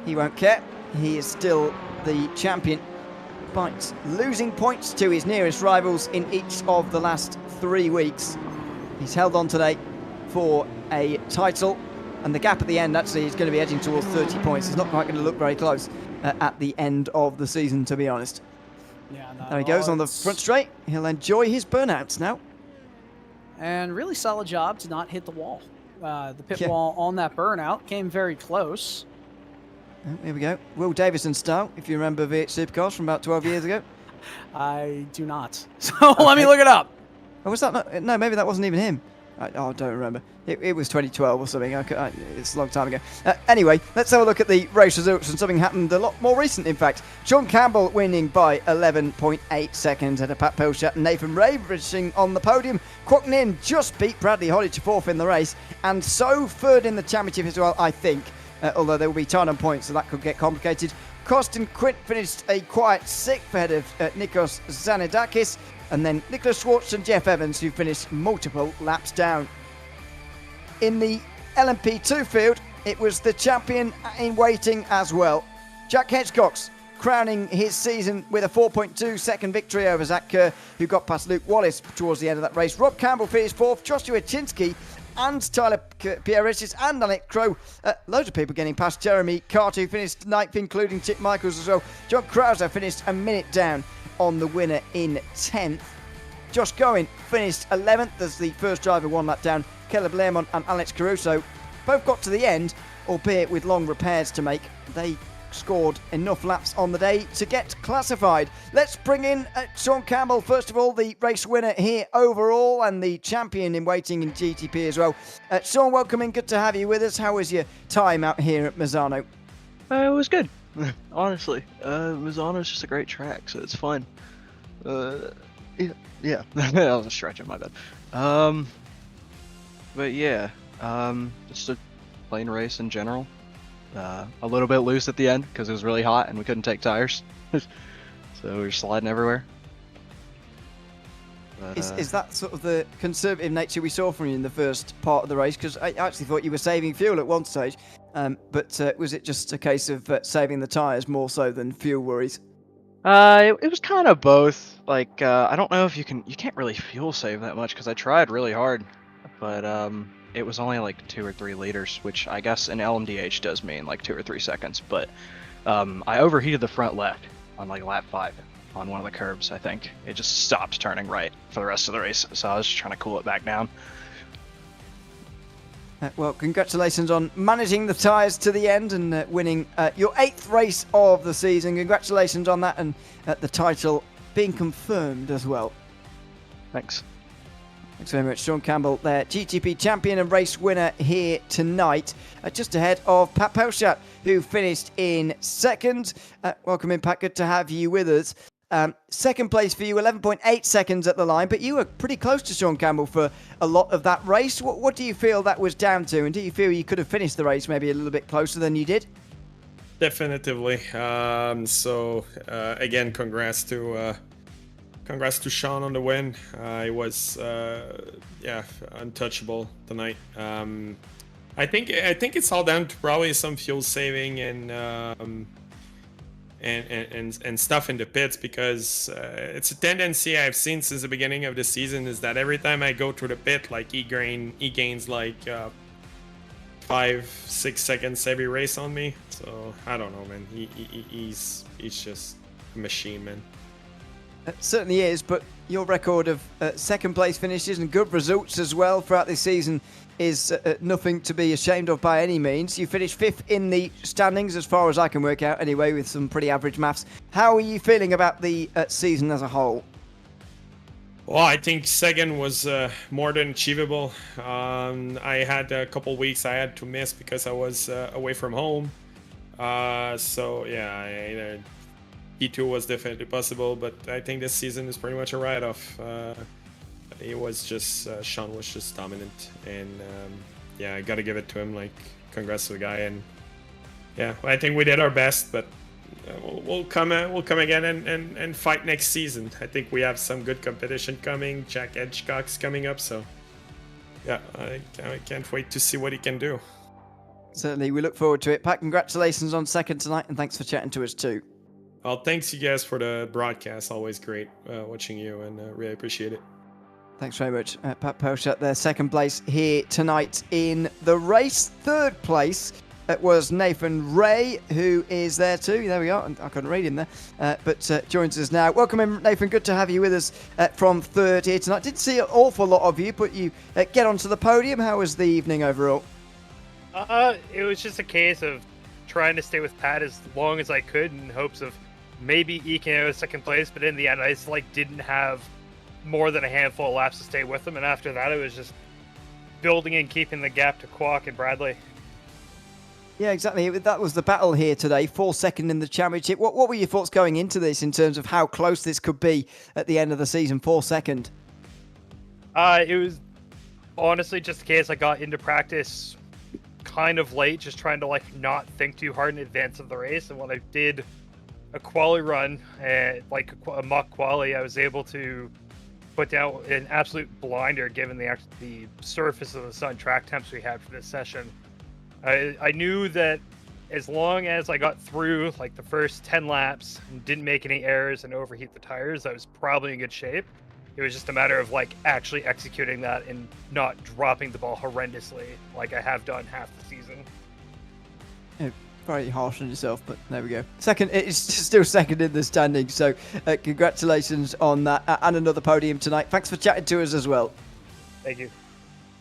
he won't care. He is still the champion, despite losing points to his nearest rivals in each of the last 3 weeks. He's held on today for a title, and the gap at the end actually is going to be edging towards 30 points. It's not quite going to look very close at the end of the season, to be honest. Yeah, There he goes on the front straight. He'll enjoy his burnouts now. And really solid job to not hit the wall. The pit wall on that burnout came very close. Oh, here we go. Will Davison style, if you remember VH Supercars from about 12 years ago. I do not. So let me look it up. Oh, was that not? No, maybe that wasn't even him. I don't remember. It was 2012 or something. It's a long time ago. Anyway, let's have a look at the race results, and something happened a lot more recent, in fact. Sean Campbell winning by 11.8 seconds at a Pat Pilshat, and Nathan Ray finishing on the podium. Kwok Nin just beat Bradley Holly to 4th in the race, and so 3rd in the championship as well, I think. Although there will be time on points, so that could get complicated. Costin Quint finished a quiet 6th ahead of Nikos Zanidakis, and then Nicholas Schwartz and Jeff Evans, who finished multiple laps down. In the LMP2 field, it was the champion in waiting as well. Jack Hedgecox crowning his season with a 4.2 second victory over Zach Kerr, who got past Luke Wallace towards the end of that race. Rob Campbell finished 4th, Joshua Chinsky and Tyler Pieris and Alec Crow. Loads of people getting past Jeremy Carter, who finished 9th, including Chip Michaels as well. John Krauser finished a minute down on the winner in 10th. Josh Gowen finished 11th as the first driver 1 lap down. Caleb Lermont and Alex Caruso both got to the end, albeit with long repairs to make. They scored enough laps on the day to get classified. Let's bring in Sean Campbell, first of all, the race winner here overall and the champion in waiting in GTP as well. Sean, welcome in. Good to have you with us. How was your time out here at Misano? It was good, honestly. Misano's just a great track, so it's fun. Yeah. I was stretching, my bad. But yeah, just a plain race in general. A little bit loose at the end because it was really hot and we couldn't take tires. So we were sliding everywhere. But, is that sort of the conservative nature we saw from you in the first part of the race? Because I actually thought you were saving fuel at one stage. But was it just a case of saving the tyres more so than fuel worries? it was kind of both. Like, I don't know if you can't really fuel save that much because I tried really hard. But it was only like 2 or 3 liters, which I guess in LMDH does mean like 2 or 3 seconds. But I overheated the front left on like lap 5 on one of the curbs, I think. It just stopped turning right for the rest of the race, so I was just trying to cool it back down. Well, congratulations on managing the tyres to the end and winning your 8th race of the season. Congratulations on that, and the title being confirmed as well. Thanks. Thanks very much, Sean Campbell there, GTP champion and race winner here tonight, just ahead of Pat Pelchat, who finished in 2nd. Welcome in, Pat, good to have you with us. 2nd place for you, 11.8 seconds at the line, but you were pretty close to Sean Campbell for a lot of that race. What do you feel that was down to, and do you feel you could have finished the race maybe a little bit closer than you did? Definitively. Again, congrats to Sean on the win. He was untouchable tonight. I think it's all down to probably some fuel saving and stuff in the pits, because it's a tendency I've seen since the beginning of the season is that every time I go to the pit, like he gains like 5-6 seconds every race on me. So I don't know, man. He's just a machine, man. It certainly is, but your record of second place finishes and good results as well throughout this season is nothing to be ashamed of by any means. You finished 5th in the standings as far as I can work out anyway, with some pretty average maths. How are you feeling about the season as a whole? Well, I think second was more than achievable. I had a couple weeks I had to miss because I was away from home. So yeah, P2 was definitely possible, but I think this season is pretty much a write-off. It was just Sean was just dominant, and yeah, I gotta give it to him. Like, congrats to the guy, and yeah, I think we did our best, but we'll come again and fight next season. I think we have some good competition coming. Jack Edgecock's coming up, so yeah, I can't wait to see what he can do. Certainly, we look forward to it. Pat, congratulations on second tonight, and thanks for chatting to us too. Well, thanks you guys for the broadcast. Always great watching you, and really appreciate it. Thanks very much, Pat Pelchat there. Second place here tonight in the race. Third place was Nathan Ray, who is there too. There we are. I couldn't read him there, but joins us now. Welcome in, Nathan. Good to have you with us from third here tonight. Didn't see an awful lot of you, but you get onto the podium. How was the evening overall? It was just a case of trying to stay with Pat as long as I could in hopes of maybe eking out a second place, but in the end, I just didn't have more than a handful of laps to stay with him, and after that, it was just building and keeping the gap to Kwok and Bradley. Yeah, exactly. That was the battle here today, 4th, 2nd in the championship. What were your thoughts going into this in terms of how close this could be at the end of the season, 4th, 2nd? It was honestly just a case I got into practice kind of late, just trying to not think too hard in advance of the race, and when I did a quali run, a mock quali, I was able to put down an absolute blinder given the surface of the sun track temps we had for this session. I knew that as long as I got through the first 10 laps and didn't make any errors and overheat the tires, I was probably in good shape. It was just a matter of actually executing that and not dropping the ball horrendously like I have done half the season. Yeah, very harsh on yourself, but there we go. Second, it's still second in the standings, so congratulations on that and another podium tonight. Thanks for chatting to us as well. Thank you.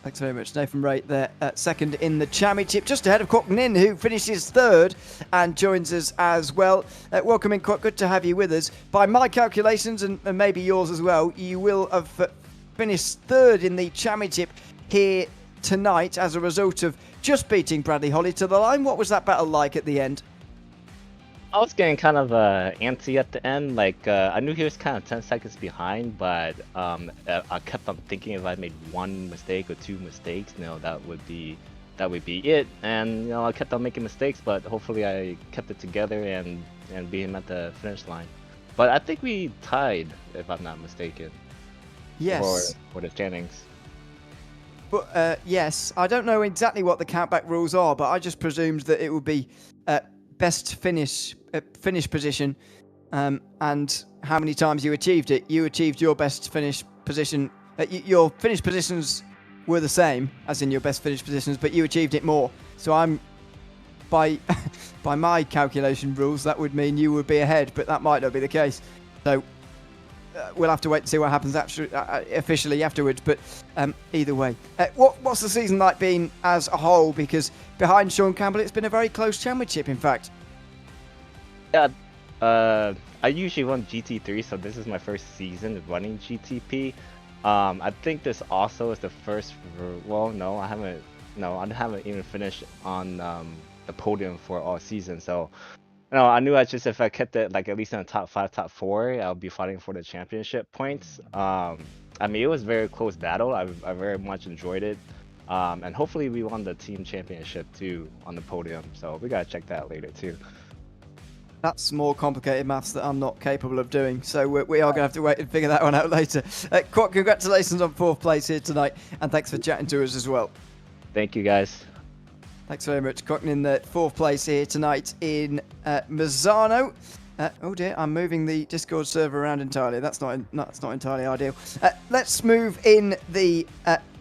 Thanks very much. Nathan Ray there, second in the championship, just ahead of Kwok Nin, who finishes third and joins us as well. Welcome in, Kwok. Good to have you with us. By my calculations, and maybe yours as well, you will have finished third in the championship here tonight as a result of just beating Bradley Holly to the line. What was that battle like at the end? I was getting kind of antsy at the end. I knew he was kind of 10 seconds behind, but I kept on thinking if I made one mistake or two mistakes, that would be it. And I kept on making mistakes, but hopefully I kept it together and beat him at the finish line. But I think we tied, if I'm not mistaken. Yes. For the standings. But yes, I don't know exactly what the countback rules are, but I just presumed that it would be best finish position, and how many times you achieved it. You achieved your best finish position. Your finish positions were the same, as in your best finish positions, but you achieved it more. So I'm, by my calculation rules, that would mean you would be ahead, but that might not be the case. So we'll have to wait and see what happens officially afterwards. But either way, what's the season like been as a whole? Because behind Sean Campbell, it's been a very close championship, in fact. Yeah, I usually run GT3, so this is my first season of running GTP. I think this also is the first. Well, no, I haven't even finished on the podium for all season. So, I knew if I kept it at least in the top 5, top 4, I'll be fighting for the championship points. It was a very close battle. I very much enjoyed it. And hopefully we won the team championship too on the podium. So we gotta check that later too. That's more complicated maths that I'm not capable of doing. So we are going to have to wait and figure that one out later. Kwok, congratulations on 4th place here tonight. And thanks for chatting to us as well. Thank you, guys. Thanks very much. Kwok in the 4th place here tonight in Misano. Oh dear, I'm moving the Discord server around entirely. That's not entirely ideal. Let's move in the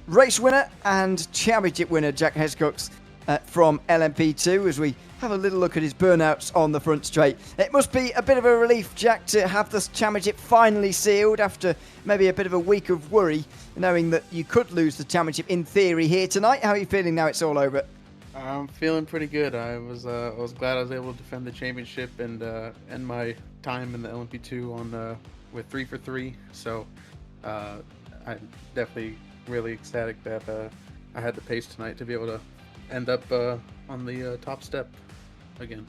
race winner and championship winner, Jack Hedgecock's from LMP2 as we have a little look at his burnouts on the front straight. It must be a bit of a relief, Jack, to have this championship finally sealed after maybe a bit of a week of worry, knowing that you could lose the championship in theory here tonight. How are you feeling now it's all over? I'm feeling pretty good. I was glad I was able to defend the championship and end my time in the LMP2 on with 3 for 3. So I'm definitely really ecstatic that I had the pace tonight to be able to end up on the top step again.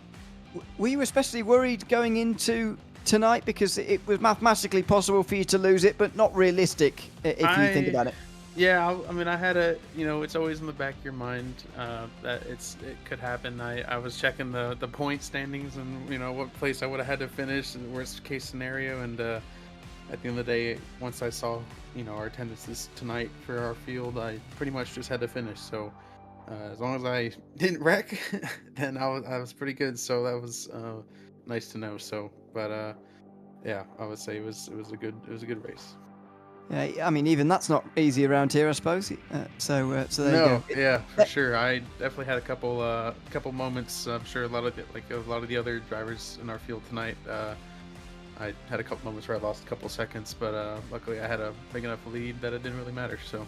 Were you especially worried going into tonight because it was mathematically possible for you to lose it, but not realistic if you think about it? Yeah, I mean, I had it's always in the back of your mind that it could happen. I was checking the point standings and what place I would have had to finish in the worst case scenario, and at the end of the day, once I saw our attendances tonight for our field, I pretty much just had to finish. So as long as I didn't wreck, then I was pretty good. So that was nice to know. So, but yeah, I would say it was a good race. Yeah, I mean, even that's not easy around here, I suppose. So there you go. Yeah, for sure. I definitely had a couple moments. I'm sure a lot of the other drivers in our field tonight. I had a couple moments where I lost a couple seconds, but luckily I had a big enough lead that it didn't really matter. So.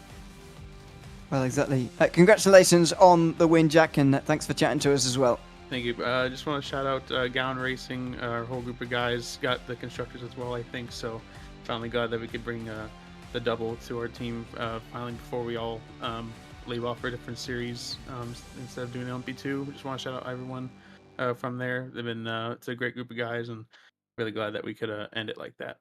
Well, exactly. Congratulations on the win, Jack, and thanks for chatting to us as well. Thank you. I just want to shout out Gowan Racing. Our whole group of guys got the constructors as well, I think. So finally glad that we could bring the double to our team finally before we all leave off for a different series instead of doing LMP2. Just want to shout out everyone from there. They've been it's a great group of guys, and really glad that we could end it like that.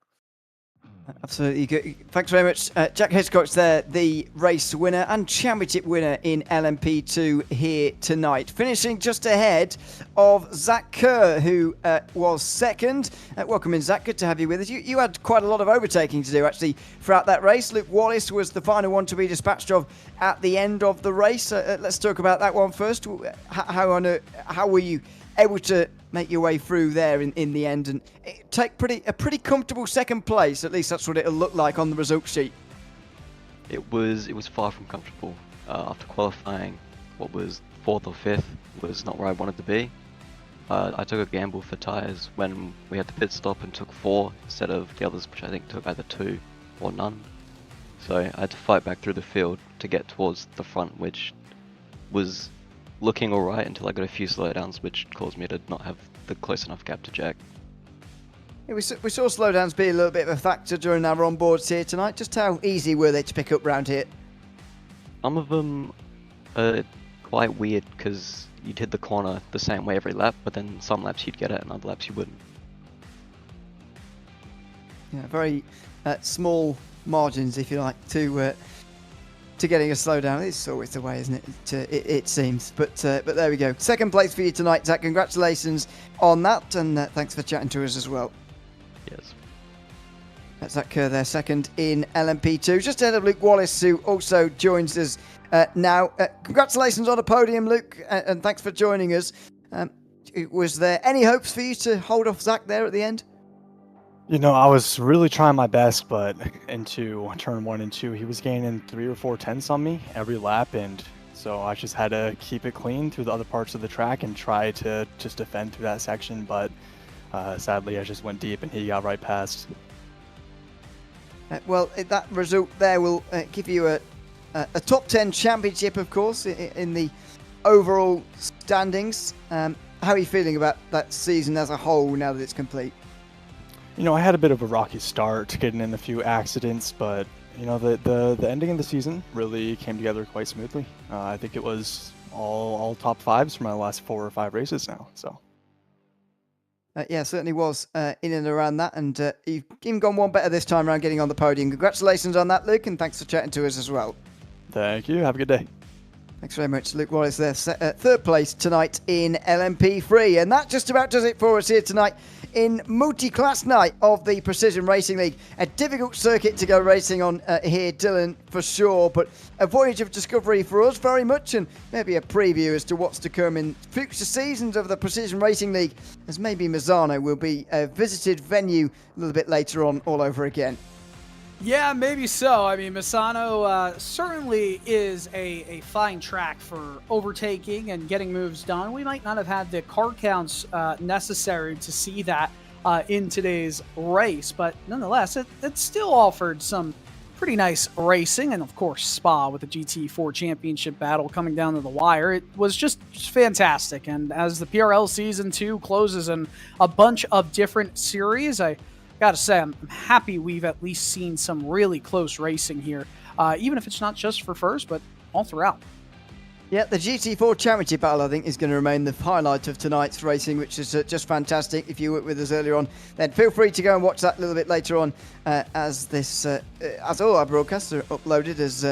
Absolutely good. Thanks very much. Jack Hitchcock's there, the race winner and championship winner in LMP2 here tonight. Finishing just ahead of Zach Kerr, who was second. Welcome in, Zach. Good to have you with us. You had quite a lot of overtaking to do, actually, throughout that race. Luke Wallace was the final one to be dispatched of at the end of the race. Let's talk about that one first. How were you able to make your way through there in the end and take a pretty comfortable second place? At least that's what it'll look like on the result sheet. It was far from comfortable. After qualifying, what was 4th or 5th was not where I wanted to be. I took a gamble for tyres when we had the pit stop and took 4 instead of the others, which I think took either 2 or none. So I had to fight back through the field to get towards the front, which was looking alright until I got a few slowdowns, which caused me to not have the close enough gap to Jack. Yeah, we saw slowdowns be a little bit of a factor during our onboards here tonight. Just how easy were they to pick up round here? Some of them are quite weird because you'd hit the corner the same way every lap, but then some laps you'd get it and other laps you wouldn't. Yeah, very small margins, if you like, to getting a slowdown. It's always the way, isn't it? It seems. But there we go. Second place for you tonight, Zach. Congratulations on that, and thanks for chatting to us as well. Yes. That's Zach Kerr there, second in LMP2. Just ahead of Luke Wallace, who also joins us now. Congratulations on the podium, Luke, and thanks for joining us. Was there any hopes for you to hold off Zach there at the end? I was really trying my best, but into turn 1 and 2, he was gaining 3 or 4 tenths on me every lap, and so I just had to keep it clean through the other parts of the track and try to just defend through that section, but sadly I just went deep and he got right past. Well, that result there will give you a top 10 championship, of course, in the overall standings. How are you feeling about that season as a whole now that it's complete? I had a bit of a rocky start, getting in a few accidents, but the ending of the season really came together quite smoothly. I think it was all top 5s for my last 4 or 5 races now. So. Yeah, certainly was in and around that, and you've even gone one better this time around, getting on the podium. Congratulations on that, Luke, and thanks for chatting to us as well. Thank you. Have a good day. Thanks very much. Luke Wallace there, third place tonight in LMP3. And that just about does it for us here tonight in multi-class night of the Precision Racing League. A difficult circuit to go racing on here, Dylan, for sure. But a voyage of discovery for us very much, and maybe a preview as to what's to come in future seasons of the Precision Racing League, as maybe Misano will be a visited venue a little bit later on all over again. Yeah, maybe so. I mean, Misano certainly is a fine track for overtaking and getting moves done. We might not have had the car counts necessary to see that in today's race, but nonetheless, it still offered some pretty nice racing. And of course, Spa with the GT4 championship battle coming down to the wire. It was just fantastic. And as the PRL Season 2 closes in a bunch of different series, I gotta say, I'm happy we've at least seen some really close racing here, even if it's not just for first, but all throughout. Yeah, the GT4 Championship battle, I think, is going to remain the highlight of tonight's racing, which is just fantastic. If you were with us earlier on, then feel free to go and watch that a little bit later on, as all our broadcasts are uploaded as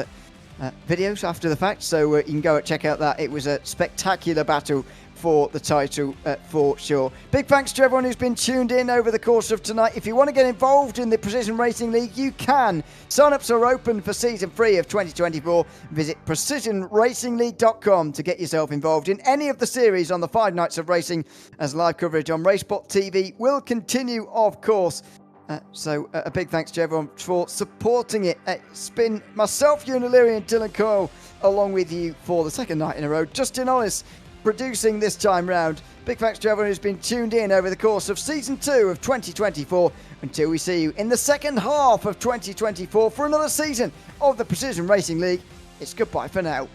videos after the fact. So you can go and check out that. It was a spectacular battle for the title, for sure. Big thanks to everyone who's been tuned in over the course of tonight. If you want to get involved in the Precision Racing League, you can. Sign-ups are open for Season 3 of 2024. Visit precisionracingleague.com to get yourself involved in any of the series on the 5 nights of racing, as live coverage on RaceSpotTV will continue, of course. So a big thanks to everyone for supporting it. It's been myself, Ewan O'Leary, and Dylan Coyle, along with you for the second night in a row. Justin Hollis producing this time round. Big thanks to everyone who's been tuned in over the course of Season 2 of 2024. Until we see you in the second half of 2024 for another season of the Precision Racing League, it's goodbye for now.